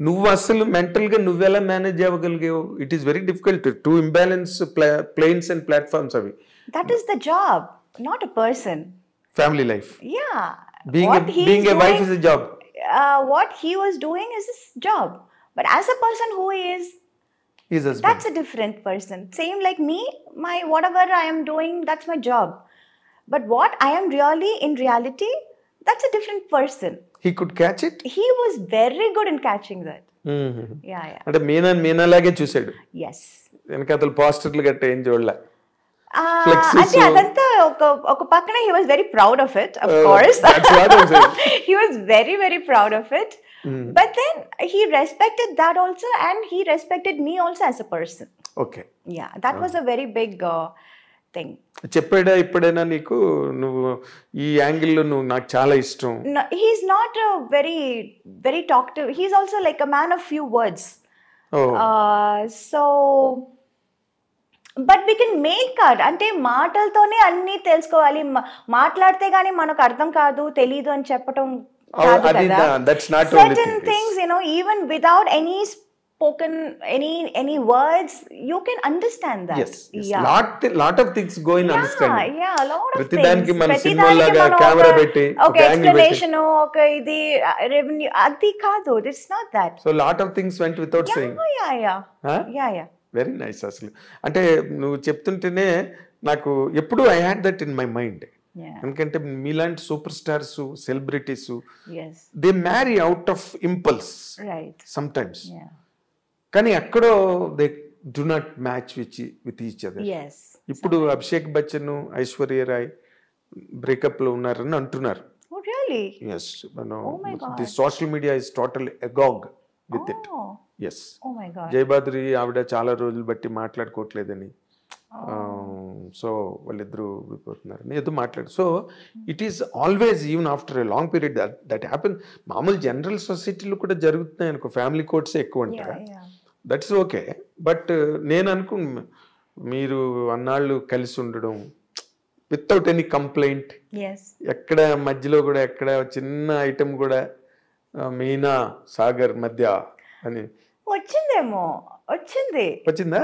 నువ్వు అసలు మెంటల్గా నువ్వెలా మేనేజ్ అవ్వగలిగావు? It is very difficult to imbalance planes and platforms అవి. That is the job, not a person. Family life. Yeah. Being a wife is a job. What he was doing is his job. But as a person who is, His husband. that's a different person. Same like me, my whatever I am doing, that's my job. But what I am really in reality, that's a different person. He could catch it. He was very good in catching that. Yeah, yeah. అంటే మీనాలాగే చూసాడు. Yes. వెనకాతలు పోస్టర్లు గట్ట ఏం చూడలే. అంటే అదంతా ఒక పక్కన he was very proud of it, of course. That's what I'm saying. He was very, very proud of it. But then he respected that also, and he respected me also as a person. Okay. Yeah, that was a very big thing. చెప్పాడా ఇప్పుడైనా నీకు నువ్వు ఈ యాంగిల్లో నువ్వు నాకు చాలా ఇష్టం? No, he's not a very, very talkative. He's also like a man of few words. Oh. So but we can make out. అంటే మాటలతోనే అన్నీ తెలుసుకోవాలి, మాట్లాడితే కానీ మనకు అర్థం కాదు, తెలీదు అని చెప్పటం కాదు కదా. Certain things, you know, even without any spoken, any words, you can understand that. Yes, yes. Lot of things go in understanding. Yeah, a lot of things. ప్రతిదానికి మన సినిమా లాగా కెమెరా పెట్టి ఒక ఎక్స్ప్లనేషన్, ఒక ఇది రెవెన్యూ, అది కాదు. It's not that. So lot of things went without saying. Yeah. Very nice. అసలు అంటే నువ్వు చెప్తుంటేనే నాకు ఎప్పుడు I had that in my mind. ఎందుకంటే మీలాంటి super stars, celebrities, they marry out of impulse some times, కానీ ఎక్కడో they do not match with each other. ఇప్పుడు అభిషేక్ బచ్చన్, ఐశ్వర్య రాయ్ బ్రేకప్ లో ఉన్నారని అంటున్నారు. Yes, the social media is total agog with it. Yes, Jaya Bhaduri ఆవిడ చాలా రోజులు బట్టి మాట్లాడుకోవట్లేదని, సో వాళ్ళిద్దరూ విడిపోతున్నారని ఏదో మాట్లాడు. So it is always, even after a long period that happen. మామూలు జనరల్ సొసైటీలో కూడా జరుగుతున్నాయి అనుకో, ఫ్యామిలీ కోర్ట్స్ ఎక్కువ ఉంటాయి, దట్స్ ఓకే. బట్ నేను అనుకున్నా మీరు అన్నాళ్ళు కలిసి ఉండడం వితౌట్ ఎనీ కంప్లైంట్, ఎక్కడ మధ్యలో కూడా ఎక్కడ చిన్న ఐటమ్ కూడా మీనా సాగర్ మధ్య అని వచ్చిందా?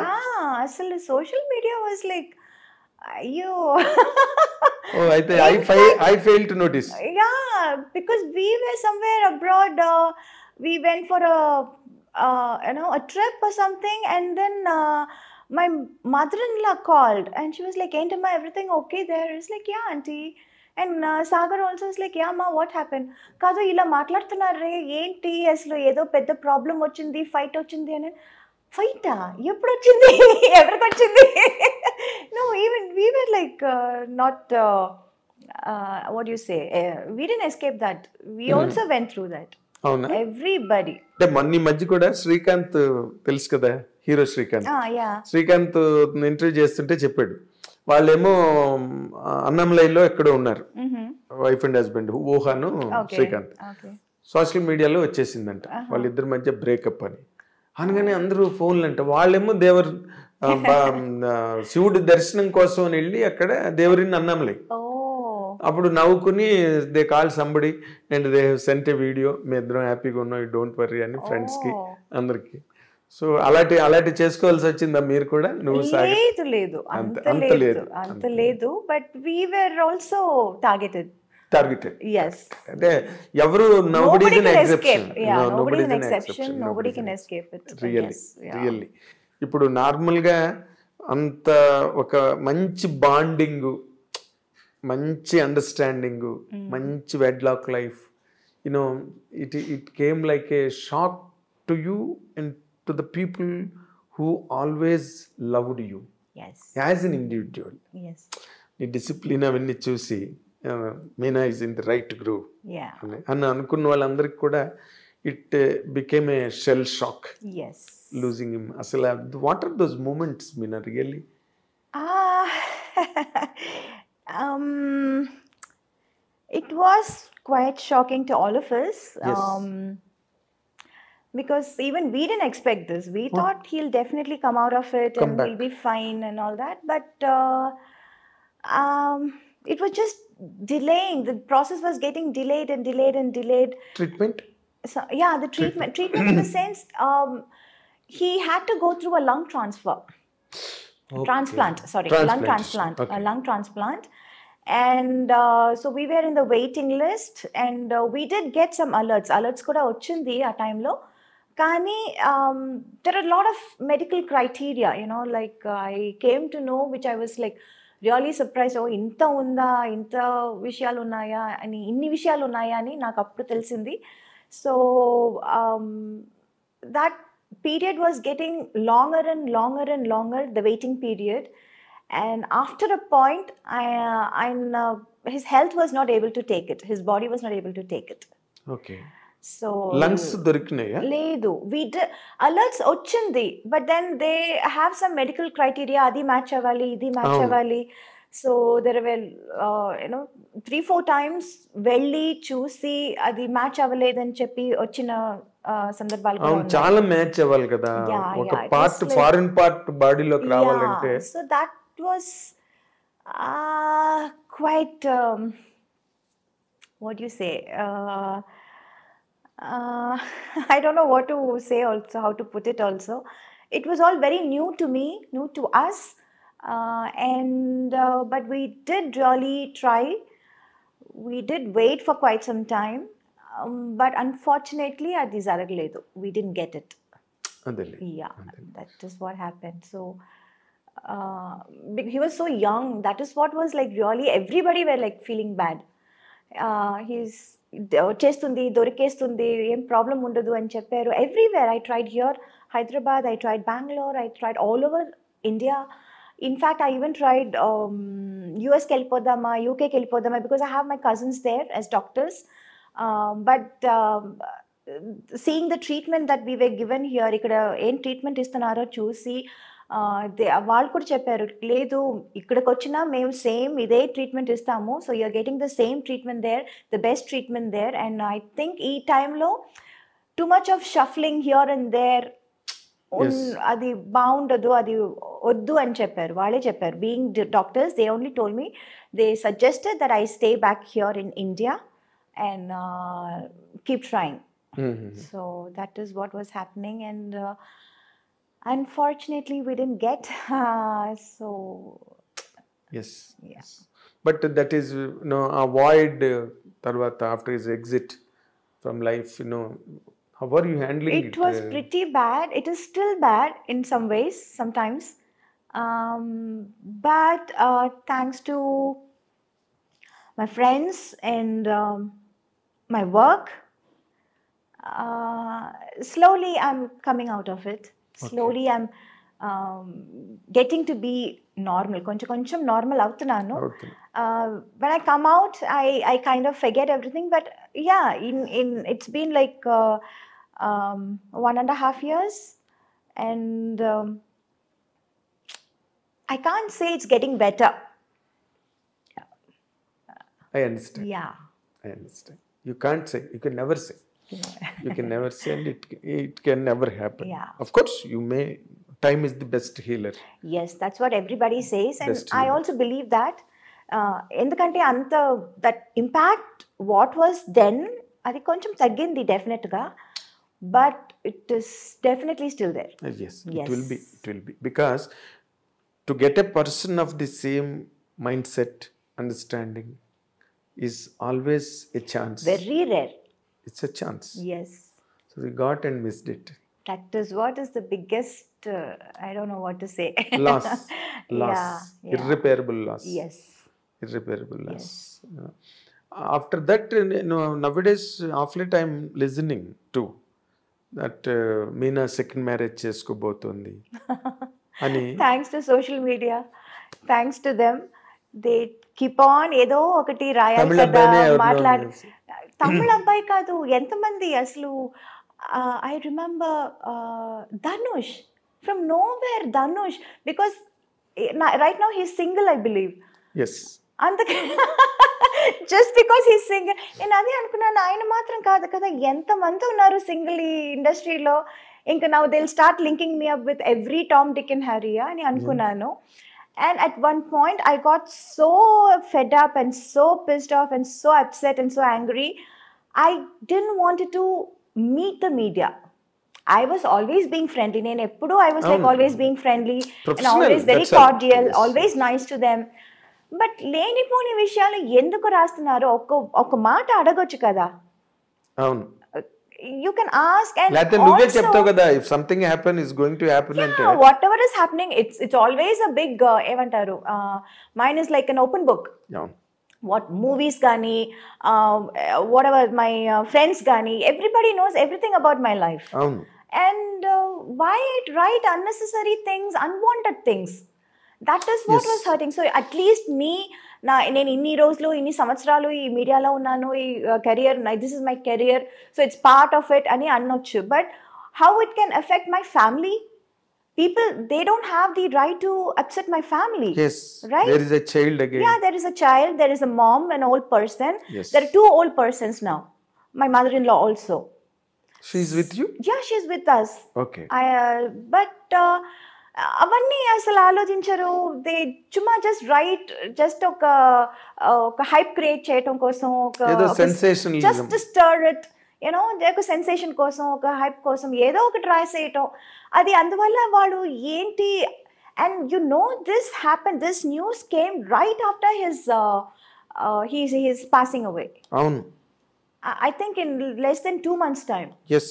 అసలు సోషల్ మీడియా వాజ్ లైక్, అయ్యో. అయితే I failed to notice. Yeah, because we were somewhere abroad, we went for a trip or something, and then my mother-in-law called and she was like, "Ain't everything okay there?" It's like, "Yeah, auntie." And Sagar also is like, "Yeah ma, what happened?" కాదు ఇలా మాట్లాడుతున్నారే ఏంటి, అసలు ఏదో పెద్ద ప్రాబ్లం వచ్చింది, ఫైట్ వచ్చింది అని. ఫైటా? ఎప్పుడు వచ్చింది? ఎవరికి వచ్చింది? No, even we were like not what do you say, we didn't escape that. We also went through that. అవునా? Everybody. అంటే మొన్న మధ్య కూడా శ్రీకాంత్ తెలుసు కదా, హీరో శ్రీకాంత్. శ్రీకాంత్ ఇంటర్వ్యూ చేస్తుంటే చెప్పాడు, వాళ్ళేమో అన్నంలైలో ఎక్కడో ఉన్నారు, వైఫ్ అండ్ హస్బెండ్, ఊహాను శ్రీకాంత్. సోషల్ మీడియాలో వచ్చేసిందంట వాళ్ళిద్దరి మధ్య బ్రేకప్ అని. అనగానే అందరూ ఫోన్లు అంట, వాళ్ళేమో శివుడి దర్శనం కోసం అని వెళ్ళి అక్కడ దేవరిని అన్నంలై. అప్పుడు నవ్వుకుని they call somebody and they sent a video, మీ ఇద్దరం హ్యాపీగా ఉన్నాం, యూ డోంట్ వర్రీ అని ఫ్రెండ్స్కి అందరికి. సో అలాంటి చేసుకోవాల్సి వచ్చిందా మీరు కూడా? నువ్వు లేదు అంత లేదు, but we were also targeted. Yes. అంటే ఎవరు nobody can escape. Nobody can escape it. Really. ఇప్పుడు నార్మల్గా అంత ఒక మంచి బాండింగ్, మంచి అండర్స్టాండింగ్, మంచి wedlock life, you know it came like A shock to you and to the people who always loved you as an individual. నీ డిసిప్లిన్ అవన్నీ చూసి Meena is in the right groove అని అనుకున్న వాళ్ళందరికీ కూడా it became a shell shock losing him. అసలు what are those moments, Meena, really? It was quite shocking to all of us. because even we didn't expect this. We thought he'll definitely come out of it Come and back. he'll be fine and all that. But it was just delaying. The process was getting delayed and delayed and delayed. Treatment? So yeah, the treatment in the sense, he had to go through a lung transfer. Okay. Transplant, sorry, lung transplant, Okay. a lung transplant. And so we were in the waiting list, and we did get some alerts kuda ochindi a time lo. Kani there are a lot of medical criteria, you know, like I came to know, which I was like really surprised. Oh, inta unda, inta vishayalu unnaya ani, inni vishayalu unnaya ani naaku appudu telisindi. So that period was getting longer and longer and longer, the waiting period. And after a point, his health was not able to take it. His body was not able to take it. Okay. So Lungs దొరికినాయా? లేదు, we did alerts వచ్చింది, but then they have some medical criteria, అది మ్యాచ్ అవ్వాలి, ఇది మ్యాచ్ అవ్వాలి. సో దెర్ వెల్ 3-4 times వెళ్ళి చూసి అది మ్యాచ్ అవ్వలేదని చెప్పి వచ్చిన సందర్భాలు కూడా ఉన్నాయి. చాలా మ్యాచ్ అవ్వాలి కదా, ఒక పార్ట్ ఫారిన్ పార్ట్ బాడీలోకి రావాలంటే. So that was quite what do you say, I don't know what to say also, how to put it also. It was all very new to me, new to us, but we did really try. We did wait for quite some time, but unfortunately adi zaragaledu, we didn't get it. Yeah, that is what happened. So he was so young, that is what was like really everybody were like feeling bad. He's చేస్తుంది, దొరికేస్తుంది, ఏం ప్రాబ్లం ఉండదు అని చెప్పారు. Everywhere I tried here, Hyderabad, I tried Bengaluru, I tried all over India. In fact I even tried యూఎస్కి వెళ్ళిపోదామా, యూకేకి వెళ్ళిపోదామా, because I have my cousins there as doctors. But seeing the treatment that we were given here, ఇక్కడ ఏం ట్రీట్మెంట్ ఇస్తున్నారో చూసి వాళ్ళు కూడా చెప్పారు, లేదు ఇక్కడికి వచ్చినా మేము సేమ్ ఇదే ట్రీట్మెంట్ ఇస్తాము. So you're getting the same treatment there, the best treatment there. And I think ఈ టైంలో too much of shuffling here and there అది బాగుండదు, అది వద్దు అని చెప్పారు, వాళ్ళే చెప్పారు. Being doctors, they only told me, they suggested that I stay back here in India and keep trying. So that is what was happening. And unfortunately we didn't get so yes. But that is avoid tarvata, after his exit from life, how are you handling it? It was pretty bad. It is still bad in some ways sometimes, but thanks to my friends and my work, slowly I'm coming out of it. Slowly I'm getting to be normal. Koncham normal avutunnanu. When I come out, I kind of forget everything. But yeah, in it's been like 1.5 years, and I can't say it's getting better. I understand. Yeah, I understand. You can't say. You can never say. You can never say, and it can never happen. Yeah. Of course, you may. Time is the best healer. Yes, that's what everybody says, and I also believe that. Endukante anta that impact what was then, adi koncham taggindi definitely ga, but it is definitely still there. Yes, it will be. It will be, because to get a person of the same mindset, understanding, is always a chance. Very rare. It's a chance. Yes. So we got and missed it. That is what is the biggest, I don't know what to say. Loss. Yeah. Irreparable loss. Yes. Irreparable loss. Yes. After that, nowadays, of late I'm listening to that Meena second marriage cheskobotundi. Ani. Thanks to social media. Thanks to them. They keep on ఏదో ఒకటి రాయాలి కదా, మాట్లాడి. తమిళ అబ్బాయి కాదు, ఎంతమంది అసలు. I remember Dhanush, from nowhere Dhanush, because right now he's single, I believe. Yes. అందుకే జస్ట్ బికాస్ హీ సింగిల్. నేను అదే అనుకున్నాను, ఆయన మాత్రం కాదు కదా, ఎంతమంది ఉన్నారు సింగిల్ ఈ ఇండస్ట్రీలో. ఇంకా now they'll start linking me up with every Tom Dick and Harry అని అనుకున్నాను. And at one point, I got so fed up and so pissed off and so upset and so angry. I didn't want to meet the media. I was always being friendly. I was like always being friendly and always very cordial, always nice to them. But లేనిపోని విషయాలు ఎందుకు రాస్తున్నారు? ఒక మాట అడగొచ్చు కదా. అవును. You can ask, and లేకపోతే నువ్వే చెప్తావు కదా, if something happen is going to happen అంటే whatever is happening, it's always a big ఏమంటారు, mine is like an open book. What movies gani, whatever my friends gani, everybody knows everything about my life. And why write unnecessary things, unwanted things? That is what was hurting. So at least me, నేను ఇన్ని రోజులు ఇన్ని సంవత్సరాలు ఈ మీడియాలో ఉన్నాను, ఈ career, this is my career, so it's part of it అని అనొచ్చు. But how it can affect my family? People, they don't have the right to upset my family. Yes, right? There is a child again. Yeah, there is a child, there is a mom, an old person. Yes. There are two old persons now. My mother-in-law also. She's with you? Yeah, she's with us. Okay. But అవన్నీ అసలు ఆలోచించరు. దే చుమ్మా జస్ట్ రైట్, జస్ట్ ఒక హైప్ క్రియేట్ చేయటం కోసం, జస్ట్ స్టర్ ఇట్, యూనో, ఒక సెన్సేషన్ కోసం, ఒక హైప్ కోసం ఏదో ఒకటి రాసేయటం. అది అందువల్ల వాడు ఏంటి, and you know this happen, this news came right after his passing away. అవును. I think in less than 2 months time. Yes.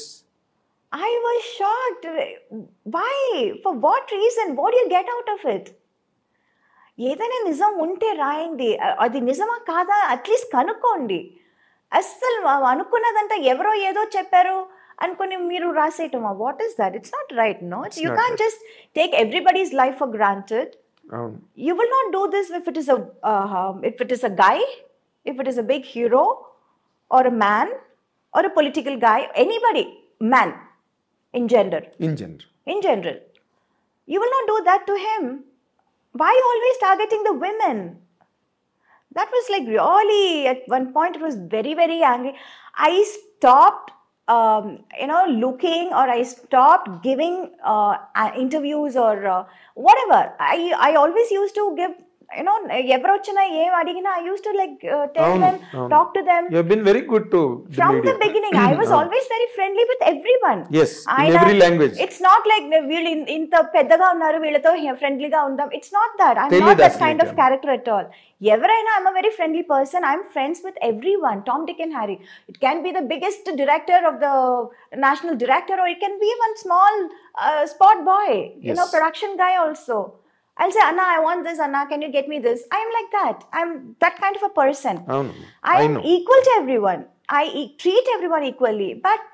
I was shocked. Why? For what reason? What do you get out of it? ఏదైనా నిజం ఉంటే రాయండి, అది నిజమా కాదా అట్లీస్ట్ కనుక్కోండి. అస్సలు అనుకున్నదంతా ఎవరో ఏదో చెప్పారు అనుకుని మీరు రాసేయటమా? What is that? It's not right. No, you can't just take everybody's life for granted. You will not do this if it is a guy, if it is a big hero or a man or a political guy, anybody, man. In general. You will not do that to him. Why always targeting the women? That was like really, at one point it was very, very angry. I stopped, looking, or I stopped giving interviews or whatever. I always used to give, ఎవరు వచ్చినా ఏం అడిగినా I used to like tell them, talk to them. You have been very good to the from media. The beginning. I was always very friendly with everyone. Yes, in every language. It's not like వీళ్ళు ఇంత పెద్దగా ఉన్నారు వీళ్ళతో ఫ్రెండ్లీగా ఉందాం. It's not that. I'm not that kind of character at all. ఎవరైనా, I'm a very friendly person. I'm friends with everyone. Tom, Dick and Harry. It can be the biggest director of the national director, or it can be one small spot boy, production guy also. I'll say, Anna, I want this. Anna, can you get me this? I am like that. I'm that kind of a person. I am equal to everyone. I treat everyone equally. But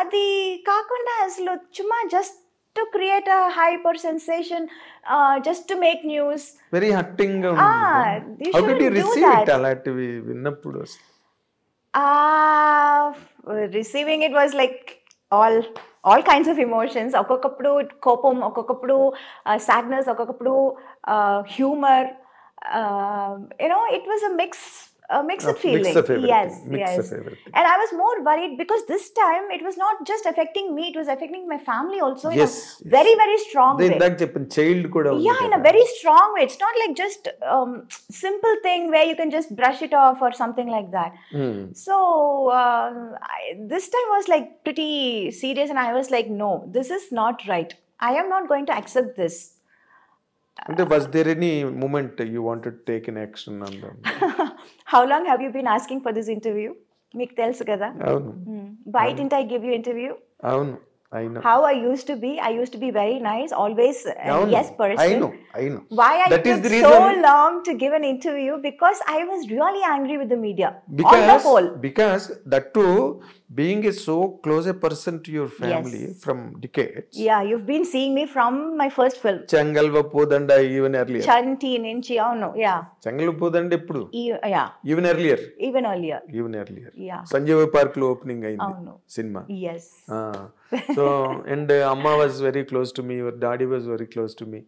adi kakunda aslo chuma just to create a hype or sensation, just to make news. Very hurting. How did you receive it? Alativi vinnappudu. Receiving it was like all kinds of emotions. ఒక్కొక్కప్పుడు కోపం, ఒక్కొక్కప్పుడు sadness, ఒక్కొక్కప్పుడు humor. It was a mixed feeling. Yes. And I was more worried because this time it was not just affecting me, it was affecting my family also in a very, very strong way. Child kuda undi. Yeah, in a very strong way. It's not like just simple thing where you can just brush it off or something like that. So this time was like pretty serious, and I was like, no, this is not right. I am not going to accept this. And was there any moment you wanted to take an action on them? How long have you been asking for this interview? Meek telusu kada. Why didn't I give you interview? I know. How I used to be very nice, always yes person. I know. Why I took so long to give an interview? Because I was really angry with the media. On the whole. Because that too, being so close a person to your family from decades. Yeah, you've been seeing me from my first film. Changalva Podanda even earlier. Chanti Ninchi, yeah. Changalva Podanda eppudu? Yeah. Even earlier. Yeah. Sanjeev Park lo opening ayindi cinema. Yes. So, and Amma was very close to me, your daddy was very close to me,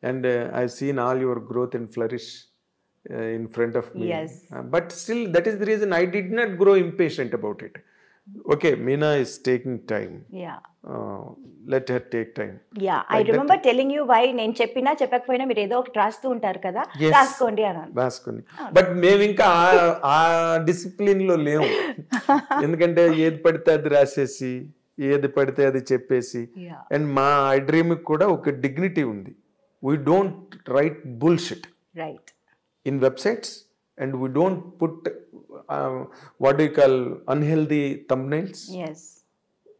and I've seen all your growth and flourish in front of me. Yes. But still, that is the reason I did not grow impatient about it. Okay, Meena is taking time. Yeah. Let her take time. Yeah I remember telling you why నేను చెప్పినా చెప్పకపోయినా మీరు ఏదో ఒకటి రాస్తూ ఉంటారు కదా, రాసుకోండి అన్నాను. రాసుకుని బట్ మేము ఇంకా ఆ డిసిప్లిన్ లో లేము. ఎందుకంటే ఏది పడితే అది రాసేసి ఏది పడితే అది చెప్పేసి. అండ్ మా ఐ డ్రీమ్ కూడా ఒక డిగ్నిటీ ఉంది. We don't write bullshit right in websites and we don't put what you call unhealthy thumbnails. yes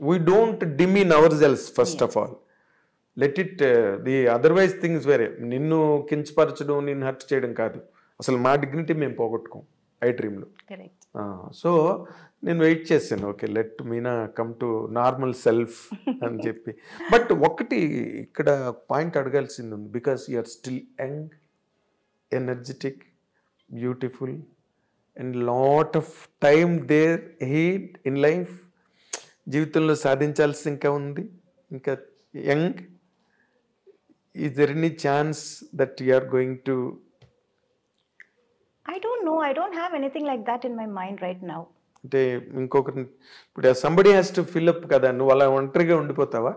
We don't demean ourselves first of all. Let it the otherwise things వేరే. నిన్ను కించపరచడం, నిన్ను హర్ట్ చేయడం కాదు. అసలు మా డిగ్నిటీ మేము పోగొట్టుకోం ఐ డ్రీమ్లో. కరెక్ట్. సో నేను వెయిట్ చేశాను, okay let Meena come to normal self అని చెప్పి. బట్ ఒకటి ఇక్కడ పాయింట్ అడగాల్సింది ఉంది. Because you are still young, energetic, beautiful and lot of time there ahead in life. జీవితంలో సాధించాల్సి ఇంకా ఉంది, ఇంకా young. Is there any chance that you are going to? I don't know. I don't have anything like that in my mind right now. అంటే ఇంకొకరిని ఇప్పుడు somebody has to fill up కదా, నువ్వు అలా ఒంటరిగా ఉండిపోతావా?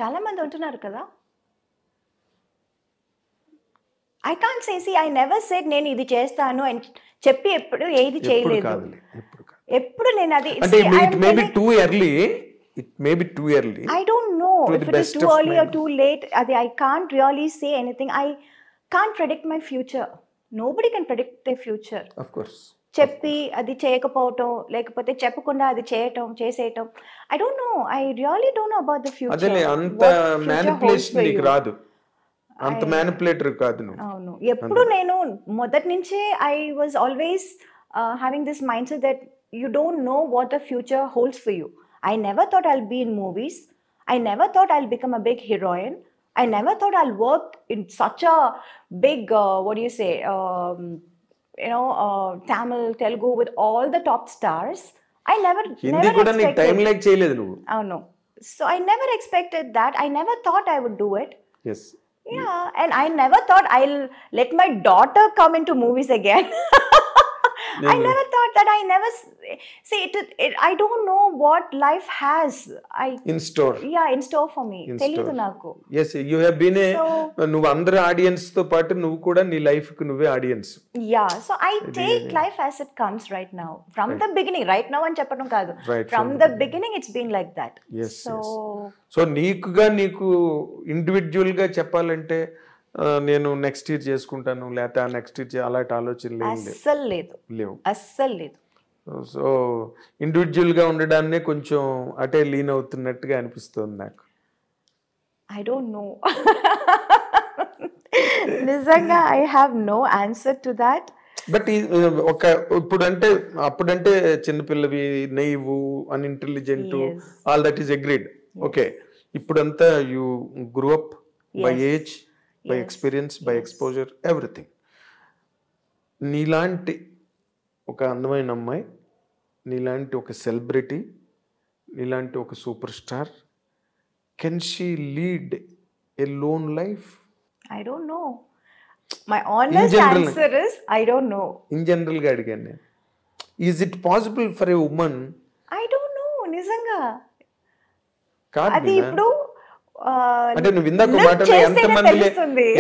చాలా మంది ఉంటున్నారు కదా. I can't say, see, I never said నేను ఇది చేస్తాను అని చెప్పి ఎప్పుడు ఏది చేయలేదు. ఎప్పుడు నేను అది అంటే it may be too early, it may be too early. I don't know if it is too early or too late. I can't really say anything. I can't predict my future. Nobody can predict their future. Of course. చెప్పి అది చేయకపోవటం, లేకపోతే చెప్పకుండా అది చేసేయటం. I don't know. I really don't know about the future. అదే అంత మ్యానిపులేషన్ నీకు రాదు, అంత మ్యానిపులేటర్ కాదు నువ్వు. అవును. ఎప్పుడు నేను మొదటి నుంచే I was always having this mindset that you don't know what the future holds for you. I never thought I'll be in movies. I never thought I'll become a big heroine. I never thought I'll work in such a big, what do you say, Tamil, Telugu with all the top stars. I never expected. Time like cheyaledu nuvu. Oh no. So I never expected that. I never thought I would do it. Yes. Yeah, and I never thought I'll let my daughter come into movies again. I never thought that. I never see it. I don't know what life has in store. Yeah, in store for me. Teliyadu naku. Yes, you have been a nuvu andra audience tho paatu nuvu kuda nee life ku nuve audience. Yeah, so I take life as it comes right now. From the beginning, right now అని చెప్పడం కాదు. From the beginning it's been like that. Yes. So నీకుగా నీకు ఇండివిడ్యువల్ గా చెప్పాలంటే నేను నెక్స్ట్ ఇయర్ చేసుకుంటాను లేకపోతే ఆ నెక్స్ట్ ఇయర్ అలాంటి ఆలోచనలు లేవు. అస్సలు లేదు. సో ఇండివిడ్యువల్గా ఉండడాన్నే కొంచెం అటే లీన్ అవుతున్నట్టుగా అనిపిస్తుంది నాకు. ఐ డోంట్ నో, నిజంగా I have no answer to that. But ఒక ఇప్పుడంటే అప్పుడంటే చిన్నపిల్లవి, naive, unintelligent, all that is agreed. Okay, ఇప్పుడంతా you grew up by age, by experience, by exposure, everything. నీలాంటి ఒక అందమైన అమ్మాయి, నీలాంటి ఒక సెలబ్రిటీ, నీలాంటి ఒక super star, can she lead a lone life? I don't know. My honest answer is I don't know. In general గా అడిగాను నేను. Is it possible for a woman? I don't know, నిజంగా కాదు. అది ఇప్పుడు అంటే నువ్వు ఇందాక మాట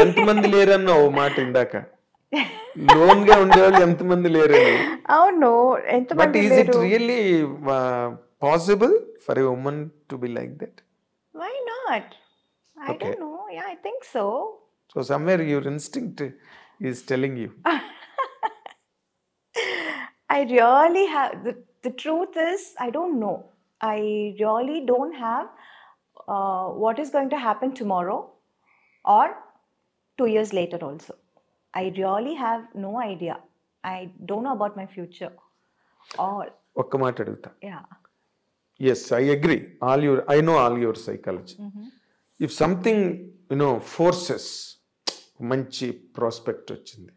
ఎంతమంది లేరన్నా ఓ మాట ఇందాక, లోన్ గా ఉండేవాళ్ళు ఎంతమంది లేరని. అవును, ఎంతమంది. But is it really possible for a woman to be like that? Why not? I don't know. Yeah, I think so. So somewhere your instinct is telling you. I really have, the truth is I don't know. I really don't have what is going to happen tomorrow or 2 years later also. I really have no idea. I don't know about my future. All. ఒక్క మాట అడుగుతా. Yeah. Yes, I agree. I know all your psychology. If something, forces, మంచి ప్రాస్పెక్ట్ వచ్చింది,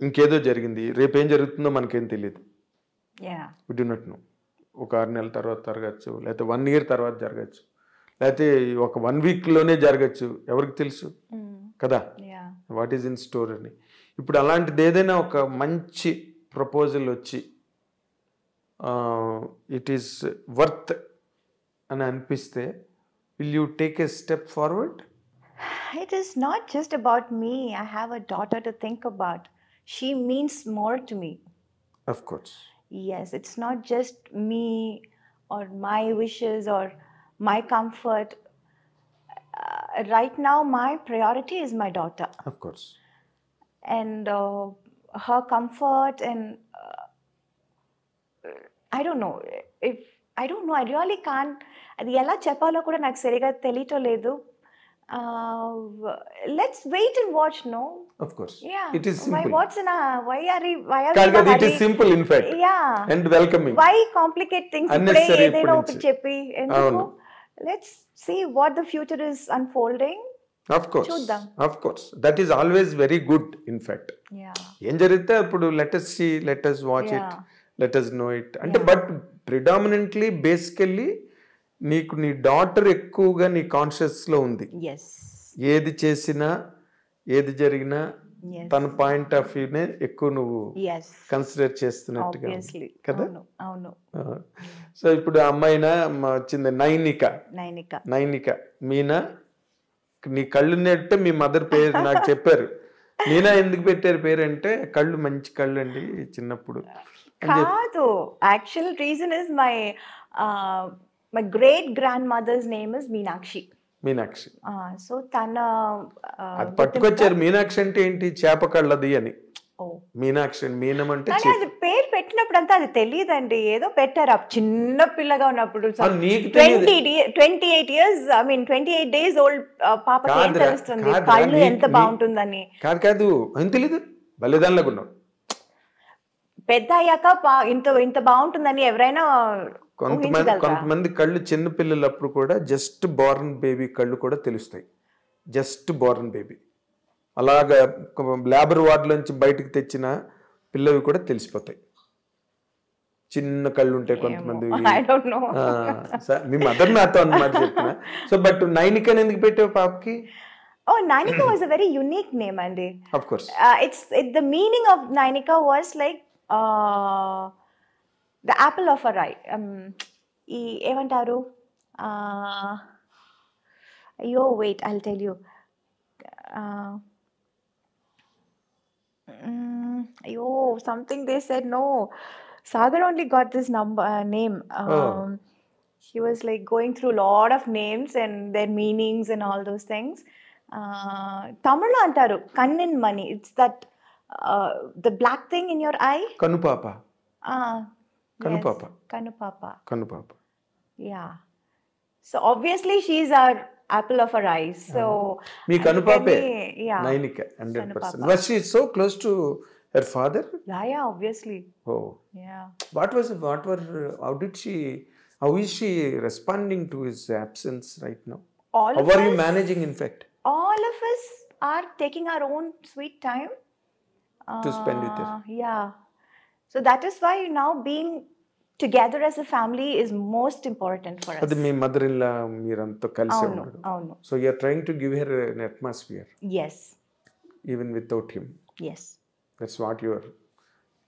ఇంకేదో జరిగింది, రేపేం జరుగుతుందో మనకేం తెలియదు. We do not know. ఒక 6 నెలల తర్వాత జరగచ్చు, లేకపోతే 1 year తర్వాత జరగచ్చు, లేకపోతే ఒక 1 week లోనే జరగచ్చు, ఎవరికి తెలుసు కదా. వాట్ ఈజ్ ఇన్ స్టోర్ అని. ఇప్పుడు అలాంటిది ఏదైనా ఒక మంచి ప్రపోజల్ వచ్చి ఇట్ ఈస్ వర్త్ అని అనిపిస్తే will you take a step forward? It is not just about me. I have a daughter to think about. She means more to me. Of course. Yes, it's not just me or my wishes or my comfort. Right now, my priority is my daughter. Of course. And her comfort and I don't know. I really can't. అది ఎలా చెప్పాలో కూడా నాకు సరిగా తెలియటం లేదు. Let's wait and watch, no? Of course. Yeah. It is simple. Why are we it is simple in fact. Yeah. And welcoming. Why complicate things? Unnecessary ఏదైనా ఒకటి చెప్పి ఎందుకు? Let's see what the future is unfolding. Of course. చూద్దాం. Of course. That is always very good in fact. Yeah. ఏం జరిగితే అప్పుడు let us see, let us watch it, let us know it. అంటే బట్ predominantly basically నీకు నీ డాటర్ ఎక్కువగా నీ కాన్షియస్లో ఉంది. ఏది చేసినా ఏది జరిగినా తన పాయింట్ ఆఫ్ వ్యూనే ఎక్కువ నువ్వు కన్సిడర్ చేస్తున్నట్టుగా కదా. సో ఇప్పుడు అమ్మాయినా వచ్చింది నైనిక మీనా, నీ కళ్ళు నెట్టే మీ మదర్ పేరు నాకు చెప్పారు. మీనా ఎందుకు పెట్టారు పేరు అంటే కళ్ళు మంచి కళ్ళు అండి చిన్నప్పుడు కాదు. Actual reason is my great grandmother's name is Meenakshi. So tana అది పట్టుకొచ్చారు. మీనాక్షి అంటే ఏంటి? చేప కళ్ళది అని. మీనాక్షి మీనం అంటే అది పేరు పెట్టినప్పుడు అంతా అది తెలియదండి, ఏదో పెట్టారు చిన్న పిల్లగా ఉన్నప్పుడు. 28 years, I mean 28 days old పాపకి ఏం తెలుస్తుంది కళ్ళు ఎంత బాగుంటుందని? కాదు ఏం తెలీదు, బలిదానిలాగా ఉన్నావు. పెద్ద అయ్యాక ఇంత బాగుంటుందని ఎవరైనా కొంతమంది కళ్ళు చిన్న పిల్లలప్పుడు కూడా జస్ట్ బోర్న్ బేబీ కళ్ళు కూడా తెలుస్తాయి. జస్ట్ బోర్న్ బేబీ అలాగా లేబర్ వార్డులోంచి బయటకు తెచ్చిన పిల్లవి కూడా తెలిసిపోతాయి. చిన్న కళ్ళు ఉంటాయి కొంతమంది. మీ మదర్ నాతో అన్నమాట చెప్పిన. సో బట్ నైనిక ఎందుకు పెట్టావు పాపకి? Nainika was a very unique name, Andy. Of course. The meaning of Nainika was like the apple of her eye. ఏమంటారు? అయ్యో wait, I'll tell you. అయ్యో something they said. No, Sagar only got this name. He was like going through a lot of names and their meanings and all those things. Tamil antaru kannin mani. It's that the black thing in your eye. Kanupapa. Kanupapa. Yeah. So obviously she's our apple of her eyes. So me Kanupape. Yeah. Nainika 100%. Was she so close to her father? Yeah, obviously. Oh. Yeah. How is she responding to his absence right now? How are you managing in fact? All of us are taking our own sweet time to spend with her. Yeah. So that is why now being together as a family is most important for us. Adi me mother-in-law meeranto kalisi unnaru. Avunu. So you are trying to give her an atmosphere. Yes. Even without him. Yes. That's what your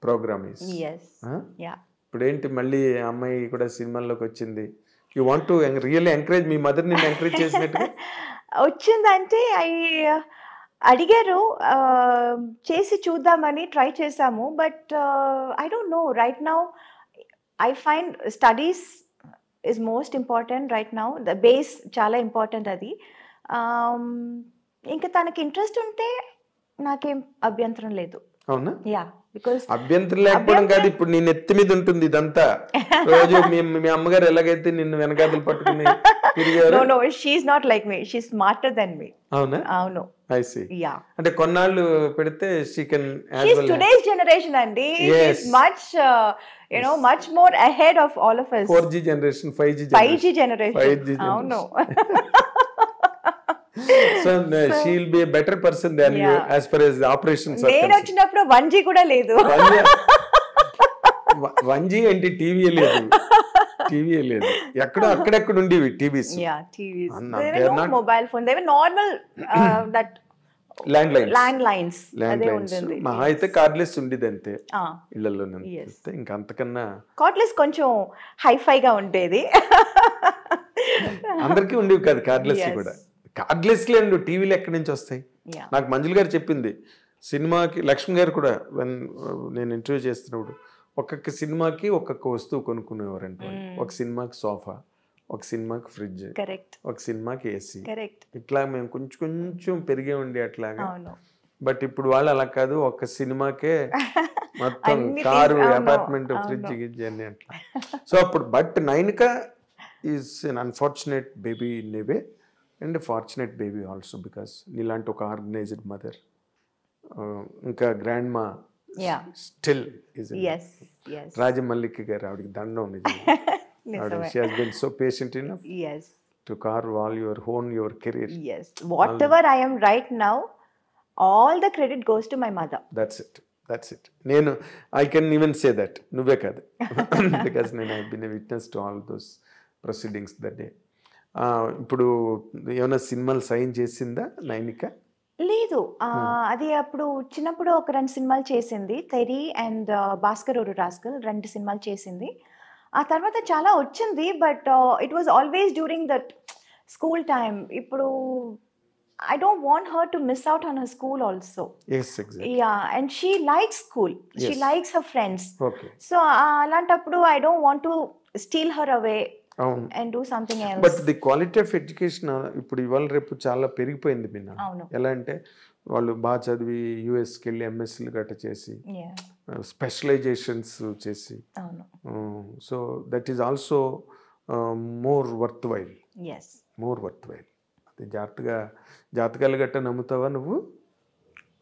program is. Yes. Huh? Yeah. ఇప్పుడు ఏంటి మళ్ళీ అమ్మాయి కూడా సినిమాల్లోకి వచ్చింది. You want to really encourage me mother ని ఎంకరేజ్ చేసినట్టుగా వచ్చిందంటే అడిగారు, చేసి చూద్దామని ట్రై చేసాము. But I don't no, right now I find studies is most important right now. The base చాలా ఇంపార్టెంట్ అది. ఇంకా తనకి ఇంట్రెస్ట్ ఉంటే నాకేం అభ్యంతరం లేదు. అవునా? యా, బికాజ్ అభ్యంతరం లేకపోవడం కాదు, ఇప్పుడు నీ నెత్తి మీద ఉంటుంది ఇదంతా. రోజు మీ అమ్మగారు ఎలాగైతే నిన్ను వెనకాతలు పట్టుకుని No, no, she's not like me. She's smarter than me. అవునా? అవును. I see. Yeah. అంటే కొన్నాళ్ళు పెడితే she can as she's well. Today's generation అండి. Yes. She's much much more ahead of all of us. 4G generation, 5G generation. అవును. So she'll be a better person than you as far as the operations are. నేను వచ్చినప్పుడు 1G కూడా లేదు. 1G అంటే టీవీ లేదు. అక్కడెక్కడ ఉండేవి TVs. Yeah, TVs. There were no mobile phone. They were normal that land lines land lines land అదే లైన్స్ ఉంటుంది. మహా అయితే కార్డ్లెస్ ఉండేది అంతే ఇళ్లలోనే, ఇంకా అంతకన్నా కార్డ్లెస్ కొంచెం హైఫైగా ఉండేది. అందరికీ ఉండేవి కాదు కార్డ్లెస్ కూడా. కార్డ్లెస్ లేండి టీవీలు ఎక్కడి నుంచి వస్తాయి? నాకు మంజుల గారు చెప్పింది, సినిమాకి లక్ష్మి గారు కూడా నేను ఇంటర్వ్యూ చేస్తున్నప్పుడు ఒక్కొక్క సినిమాకి ఒక్కొక్క వస్తువు కొనుక్కునేవారంట. ఒక సినిమాకి సోఫా, ఒక సినిమాకి ఫ్రిడ్జ్, ఒక సినిమాకి ఏసీ, ఇట్లా మేము కొంచెం కొంచెం పెరిగే ఉండి అట్లాగా. బట్ ఇప్పుడు వాళ్ళు అలా కాదు, ఒక సినిమాకే మొత్తం కారు, అపార్ట్మెంట్, ఫ్రిడ్జ్ గిడ్జ్ అన్ని అట్లా. సో అప్పుడు but Nainika is an unfortunate baby in a way and fortunate baby also, because నీలాంటి ఒక ఆర్గనైజ్డ్ మదర్, ఇంకా గ్రాండ్ మా స్టిల్ ఈజ్ రాజమల్లిక గారు, ఆవిడకి దండం నిజంగా. She has been so patient enough to carve all your own your career. Yes, whatever I am right now, all the credit goes to my mother. That's it. నేను I can even say that నువ్వే కాదు, because నేను I've been a witness to all those proceedings that day. ఇప్పుడు ఏమైనా సినిమాలు సైన్ చేసిందా నైనిక? లేదు, అది అప్పుడు చిన్నప్పుడు ఒక 2 సినిమాలు చేసింది, తెరి అండ్ భాస్కర్ ఓరు రాస్కల్, 2 సినిమాలు చేసింది. ఆ తర్వాత చాలా వచ్చింది, but it was always during that school time. ఇప్పుడు I don't want her to miss out on her school also. Yes, exactly. Yeah, and she likes school. Yes. She likes her friends. Okay. So alantappudu I don't want to steal her away and do something else. But the quality of education ఇప్పుడు ఇవాళ రేపు చాలా పెరిగిపోయింది బిన్న. ఎలా అంటే వాళ్ళు బాగా చదివి యూఎస్కి వెళ్ళి ఎంఎస్సీలు గట్ట చేసి స్పెషలైజేషన్స్ చేసి, so that is also more worth while. More worth while. అది జాతకాలు గట్ట నమ్ముతావా నువ్వు?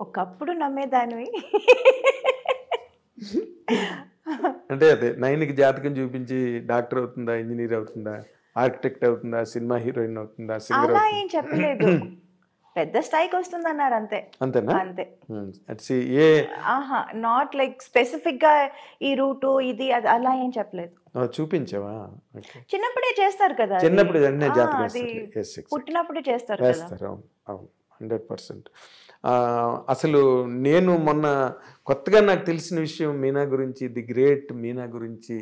ఒకప్పుడు నమ్మేదానివి. అంటే అదే నైన్కి జాతకం చూపించి డాక్టర్ అవుతుందా, ఇంజనీర్ అవుతుందా, ఆర్కిటెక్ట్ అవుతుందా, సినిమా హీరోయిన్ అవుతుందా, సింగర్ అలా ఏం చెప్పలేదు. పెద్ద స్థాయికి వస్తుంది అన్నారు అంతే. అంతేనా? అంతే. ఆహా, నాట్ లైక్ స్పెసిఫిక్ గా ఈ రూటు ఇది అది అలా ఏం చెప్పలేదు. చూపించావా? చిన్నప్పుడే చేస్తారు కదా, చిన్నప్పుడు పుట్టినప్పుడే చేస్తారు కదా. 100%. అసలు నేను మొన్న కొత్తగా నాకు తెలిసిన విషయం మీనా గురించి, ది గ్రేట్ మీనా గురించి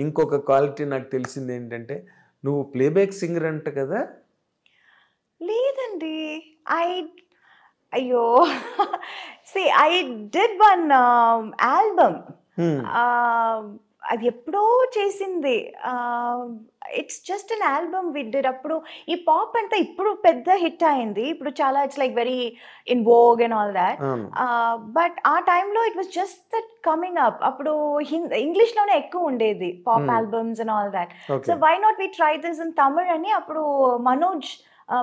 ఇంకొక క్వాలిటీ నాకు తెలిసింది ఏంటంటే, నువ్వు ప్లేబ్యాక్ సింగర్ అంట కదా? లేదండి, అయ్యో see I did one album. అది ఎప్పుడో చేసింది. It's just an album we did. అప్పుడు ఈ పాప్ అంతా ఇప్పుడు పెద్ద హిట్ అయింది, ఇప్పుడు చాలా it's like very in vogue and all that. But ఆ టైంలో it was just that coming up. అప్పుడు ఇంగ్లీష్లోనే ఎక్కువ ఉండేది pop albums and all that. So why not we try this in Tamil అని అప్పుడు మనోజ్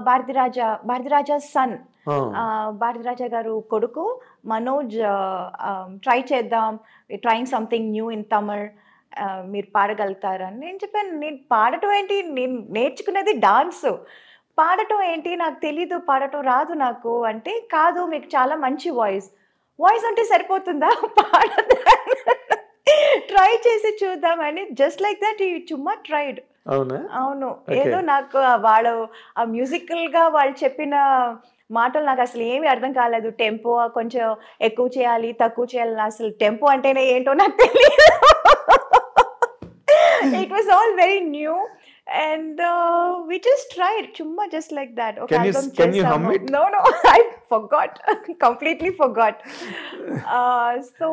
భారతిరాజా సన్, భారతిరాజా గారు కొడుకు మనోజ్ ట్రై చేద్దాం, trying something new in Tamil, మీరు పాడగలుగుతారని. నేను చెప్పాను, నేను పాడటం ఏంటి, నేను నేర్చుకునేది డాన్స్, పాడటం ఏంటి నాకు తెలీదు, పాడటం రాదు నాకు అంటే, కాదు మీకు చాలా మంచి వాయిస్ ఉంటే సరిపోతుందా, పాడదా, ట్రై చేసి చూద్దామని. జస్ట్ లైక్ దట్ ఈ చుమ్మా ట్రైడ్. అవును, ఏదో నాకు వాళ్ళు ఆ మ్యూజికల్ గా వాళ్ళు చెప్పిన మాటలు నాకు అసలు ఏమీ అర్థం కాలేదు. టెంపో కొంచెం ఎక్కువ చేయాలి, తక్కువ చేయాలి, అసలు టెంపో అంటేనే ఏంటో నాకు తెలియదు. It was all very new and we just tried chumma just like that. Okay, can you hum it? No, I forgot. Completely forgot. So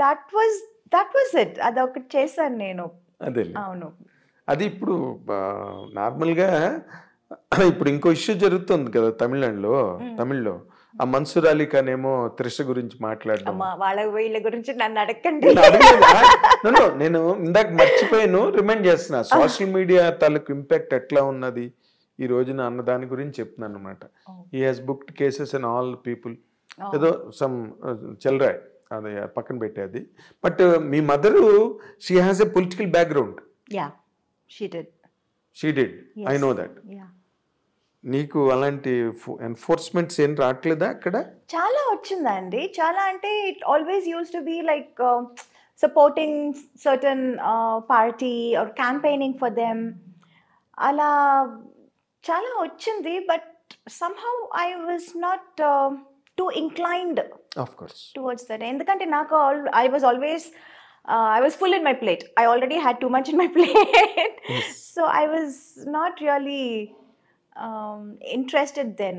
that was it. adokati chesanu nenu. Adele avunu అది ఇప్పుడు నార్మల్గా ఇప్పుడు ఇంకో ఇష్యూ జరుగుతుంది కదా తమిళ్లో ఆ మన్సూర్ అలీ ఖాన్ ఏమో త్రిష గురించి మాట్లాడడం. వాళ్ళ వీళ్ళ గురించి నన్ను అడగండి. నేను ఇందాక మర్చిపోయాను, రిమైండ్ చేస్తున్నా. సోషల్ మీడియా తాలూకు ఇంపాక్ట్ ఎట్లా ఉన్నది ఈ రోజున అన్న దాని గురించి చెప్తున్నాను అనమాట. He has booked cases and all people, ఏదో సమ్ చెల్రాయ్, అది పక్కన పెట్టేది. But me mother she has a political background. She did. Yes. I know that. Yeah. నీకు అలాంటి ఎన్ఫోర్స్మెంట్స్ ఏం రావట్లేదా అక్కడ? చాలా వచ్చిందండి, చాలా అంటే it always use to be like supporting certain party or campaigning for them, అలా చాలా వచ్చింది. But somehow I was not too inclined of course. towards that. ఎందుకంటే నాకు I was always I was full in my plate. I already had too much in my plate. Yes. So I was not really interested then.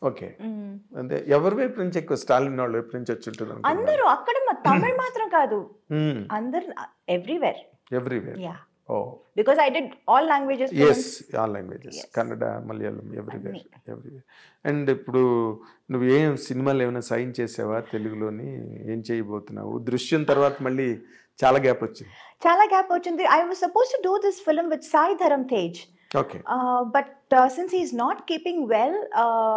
Okay. అంటే ఎవరి వైపు నుంచి ఎక్కువ స్టాలిన్ వాళ్ళ వైపు నుంచి వచ్చి ఉంటుంది అందరూ అక్కడ తమిళ్ మాత్రం కాదు, అందరు everywhere. Everywhere. Yeah. Oh Because I did all languages. Yes, all languages, Kannada, Malayalam, everywhere, everywhere. And ఇప్పుడు నువ్వు ఏం సినిమాలు ఏమైనా సైన్ చేసావా తెలుగులోని? ఏం చేయబోతున్నావు? దృశ్యం తర్వాత మళ్ళీ చాలా గ్యాప్ వచ్చింది. చాలా గ్యాప్ వచ్చింది. I was supposed to do this film with Sai Dharam Tej. Okay. But since he is not keeping well,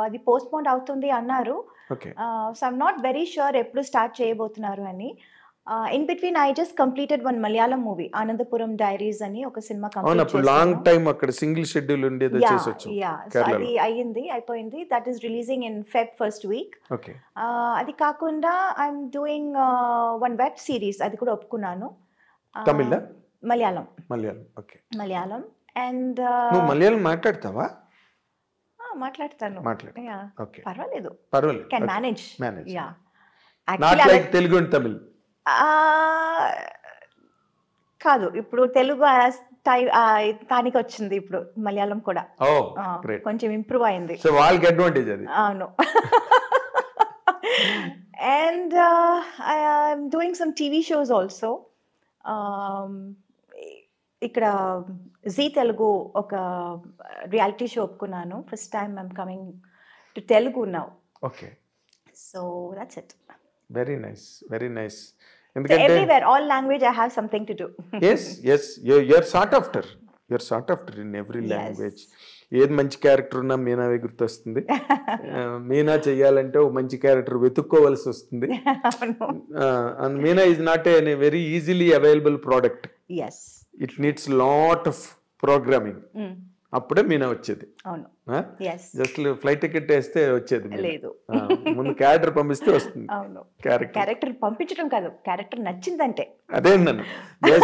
అది పోస్ట్పోన్ అవుతుంది అన్నారు. Okay. So I'm not very sure ఎప్పుడు స్టార్ట్ చేయబోతున్నారు అని. In between I just completed one Malayalam movie, Anandapuram Diaries అని ఒక సినిమా అవును, అప్పుడు లాంగ్ టైం అక్కడ సింగిల్ షెడ్యూల్ ఉండేది చేసొచ్చు. సో అది అయిపోయింది. That is releasing in Feb first week. Okay. అది కాకుండా I'm doing one web series, అది కూడా ఒప్పుకున్నాను. తమిళ? మలయాళం. మలయాళం. ఓకే. మలయాళం. అండ్ నువ్వు మలయాళం మాట్లాడతావా? మాట్లాడతాను. ఓకే, పర్వాలేదు. పర్వాలేదు. Can manage. Yeah. Not like Telugu and Tamil. కాదు, ఇప్పుడు తెలుగు తానికి వచ్చింది, ఇప్పుడు మలయాళం కూడా కొంచెం ఇంప్రూవ్ అయింది. సో వాళ్ళకి అడ్వాంటేజ్ అది. అవును. And I'm doing some TV shows also. ఇక్కడ జీ తెలుగు ఒక రియాలిటీ షో ఒప్పుకున్నాను. First time I'm coming to Telugu now. Okay. So that's it. Very nice, very nice. ఎందుకంటే everywhere, all language I have something to do. yes you're sought after in every language. ఏది మంచి క్యారెక్టర్ ఉన్నా మీనావే గుర్తొస్తుంది. మీనా చెయ్యాలంటే ఒక మంచి క్యారెక్టర్ వెతుక్కోవాల్సి వస్తుంది. And Meena is not a very easily available product. It needs lot of programming. అప్పుడే మీనా వచ్చేది. జస్ట్ ఫ్లైట్ టికెట్ వేస్తే వచ్చేది లేదు, ముందు క్యారెక్టర్ పంపిస్తే వస్తుంది. క్యారెక్టర్ పంపించడం కాదు, క్యారెక్టర్ నచ్చిందంటే అదే నన్ను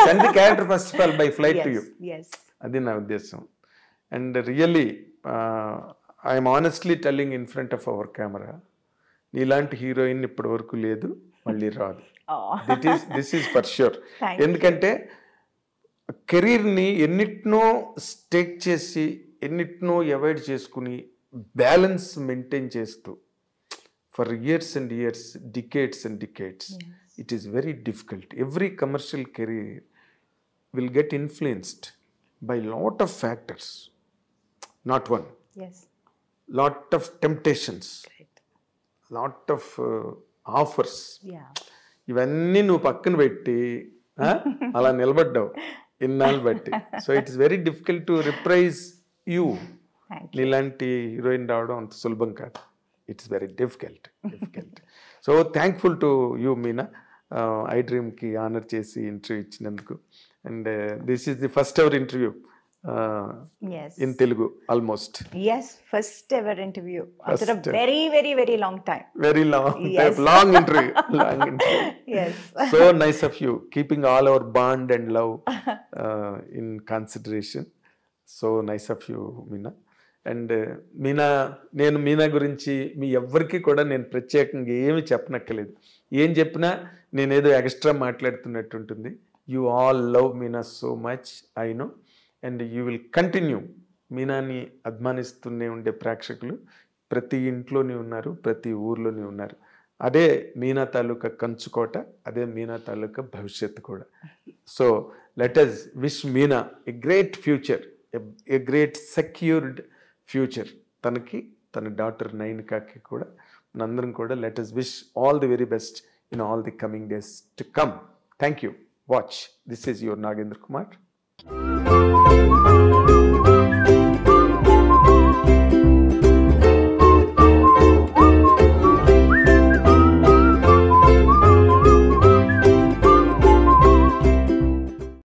send character first of all by flight to you. అది నా ఉద్దేశం. And really I'm honestly telling in front of our camera, నీలాంటి హీరోయిన్ ఇప్పటి వరకు లేదు, మళ్ళీ రాదు. This is for sure. ఎందుకంటే కెరీర్ని ఎన్నిటినో స్టేక్ చేసి ఎన్నిటినో అవాయిడ్ చేసుకుని బ్యాలెన్స్ మెయింటైన్ చేస్తూ for years and years, decades and decades, it is very difficult. Every commercial career will get influenced by lot of factors, not one. Lot of temptations, lot of offers. ఇవన్నీ నువ్వు పక్కన పెట్టి అలా నిలబడ్డావు ఇన్నాళ్ళు బట్టి. So it is very difficult to reprise you. నీలాంటి హీరోయిన్ రావడం అంత సులభం కాదు. It's very difficult. So thankful to you Meena, I డ్రీమ్కి ఆనర్ చేసి ఇంటర్వ్యూ ఇచ్చినందుకు. And this is the first ever interview in Telugu almost. Yes, first ever interview after a very long time. Very long. Yes. long interview. Yes. So nice of you, keeping all our bond and love in consideration. So nice of you, Meena. And నేను మీనా గురించి మీ ఎవ్వరికి కూడా నేను ప్రత్యేకంగా ఏమి చెప్పనక్కలేదు. ఏం చెప్పినా నేనేదో ఎక్స్ట్రా మాట్లాడుతున్నట్టు ఉంటుంది. You all love Meena so much, I know. And you will continue. మీనాని అభిమానిస్తూనే ఉండే ప్రేక్షకులు ప్రతి ఇంట్లోనే ఉన్నారు, ప్రతి ఊర్లోనే ఉన్నారు. అదే మీనా తాలూకా కంచుకోట, అదే మీనా తాలూకా భవిష్యత్తు కూడా. So let us wish Meena a great future, a great secured future. తనకి, తన డాటర్ నైనికాకి కూడా, మనందరం కూడా let us wish all the very best in all the coming days to come. Thank you. Watch. This is your Nagendra Kumar.